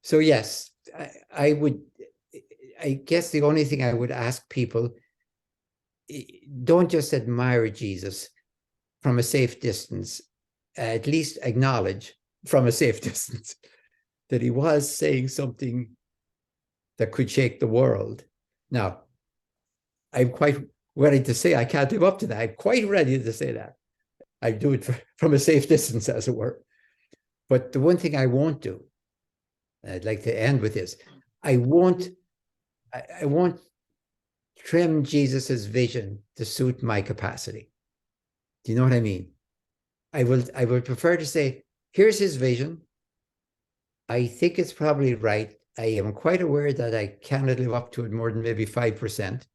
So yes, I guess the only thing I would ask people, don't just admire Jesus from a safe distance, at least acknowledge from a safe distance that he was saying something that could shake the world. Now, I'm quite ready to say I can't live up to that. I'm quite ready to say that. I do it from a safe distance, as it were. But the one thing I won't do, and I'd like to end with this, I won't trim Jesus's vision to suit my capacity. Do you know what I mean? I would prefer to say, here's his vision. I think it's probably right. I am quite aware that I cannot live up to it more than maybe 5%.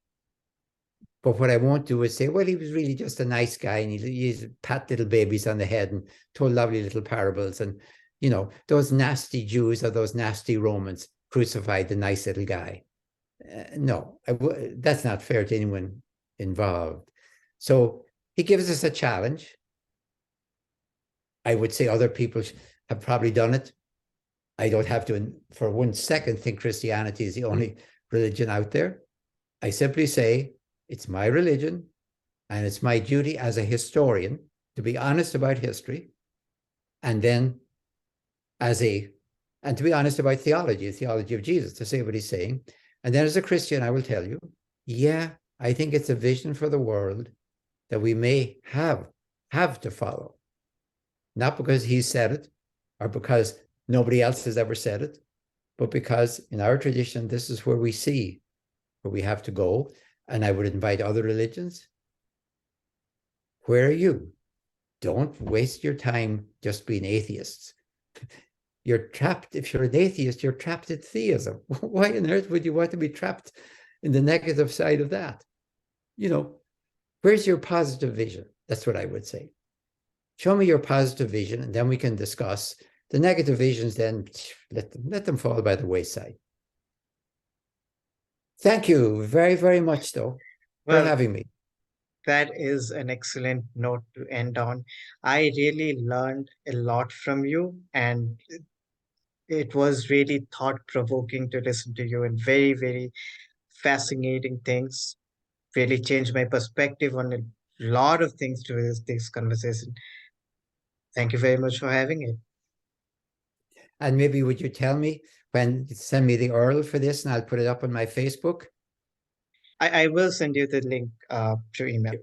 But what I won't do is say, well, he was really just a nice guy and he pat little babies on the head and told lovely little parables. And, those nasty Jews or those nasty Romans crucified the nice little guy. No, that's not fair to anyone involved. So he gives us a challenge. I would say other people have probably done it. I don't have to, for 1 second, think Christianity is the only religion out there. I simply say, it's my religion, and it's my duty as a historian to be honest about history, and then to be honest about theology, the theology of Jesus, to say what he's saying. And then as a Christian, I will tell you, yeah, I think it's a vision for the world that we may have to follow. Not because he said it, or because nobody else has ever said it, but because in our tradition, this is where we see where we have to go. And I would invite other religions. Where are you? Don't waste your time just being atheists. You're trapped. If you're an atheist, you're trapped in theism. Why on earth would you want to be trapped in the negative side of that? You know, where's your positive vision? That's what I would say. Show me your positive vision, and then we can discuss the negative visions. Then let them fall by the wayside. Thank you very, very much, though, for Well, having me. that is an excellent note to end on. I really learned a lot from you, and it was really thought-provoking to listen to you and very, very fascinating things. Really changed my perspective on a lot of things to this conversation. Thank you very much for having it. And maybe would you tell me when send me the URL for this, and I'll put it up on my Facebook? I will send you the link through email.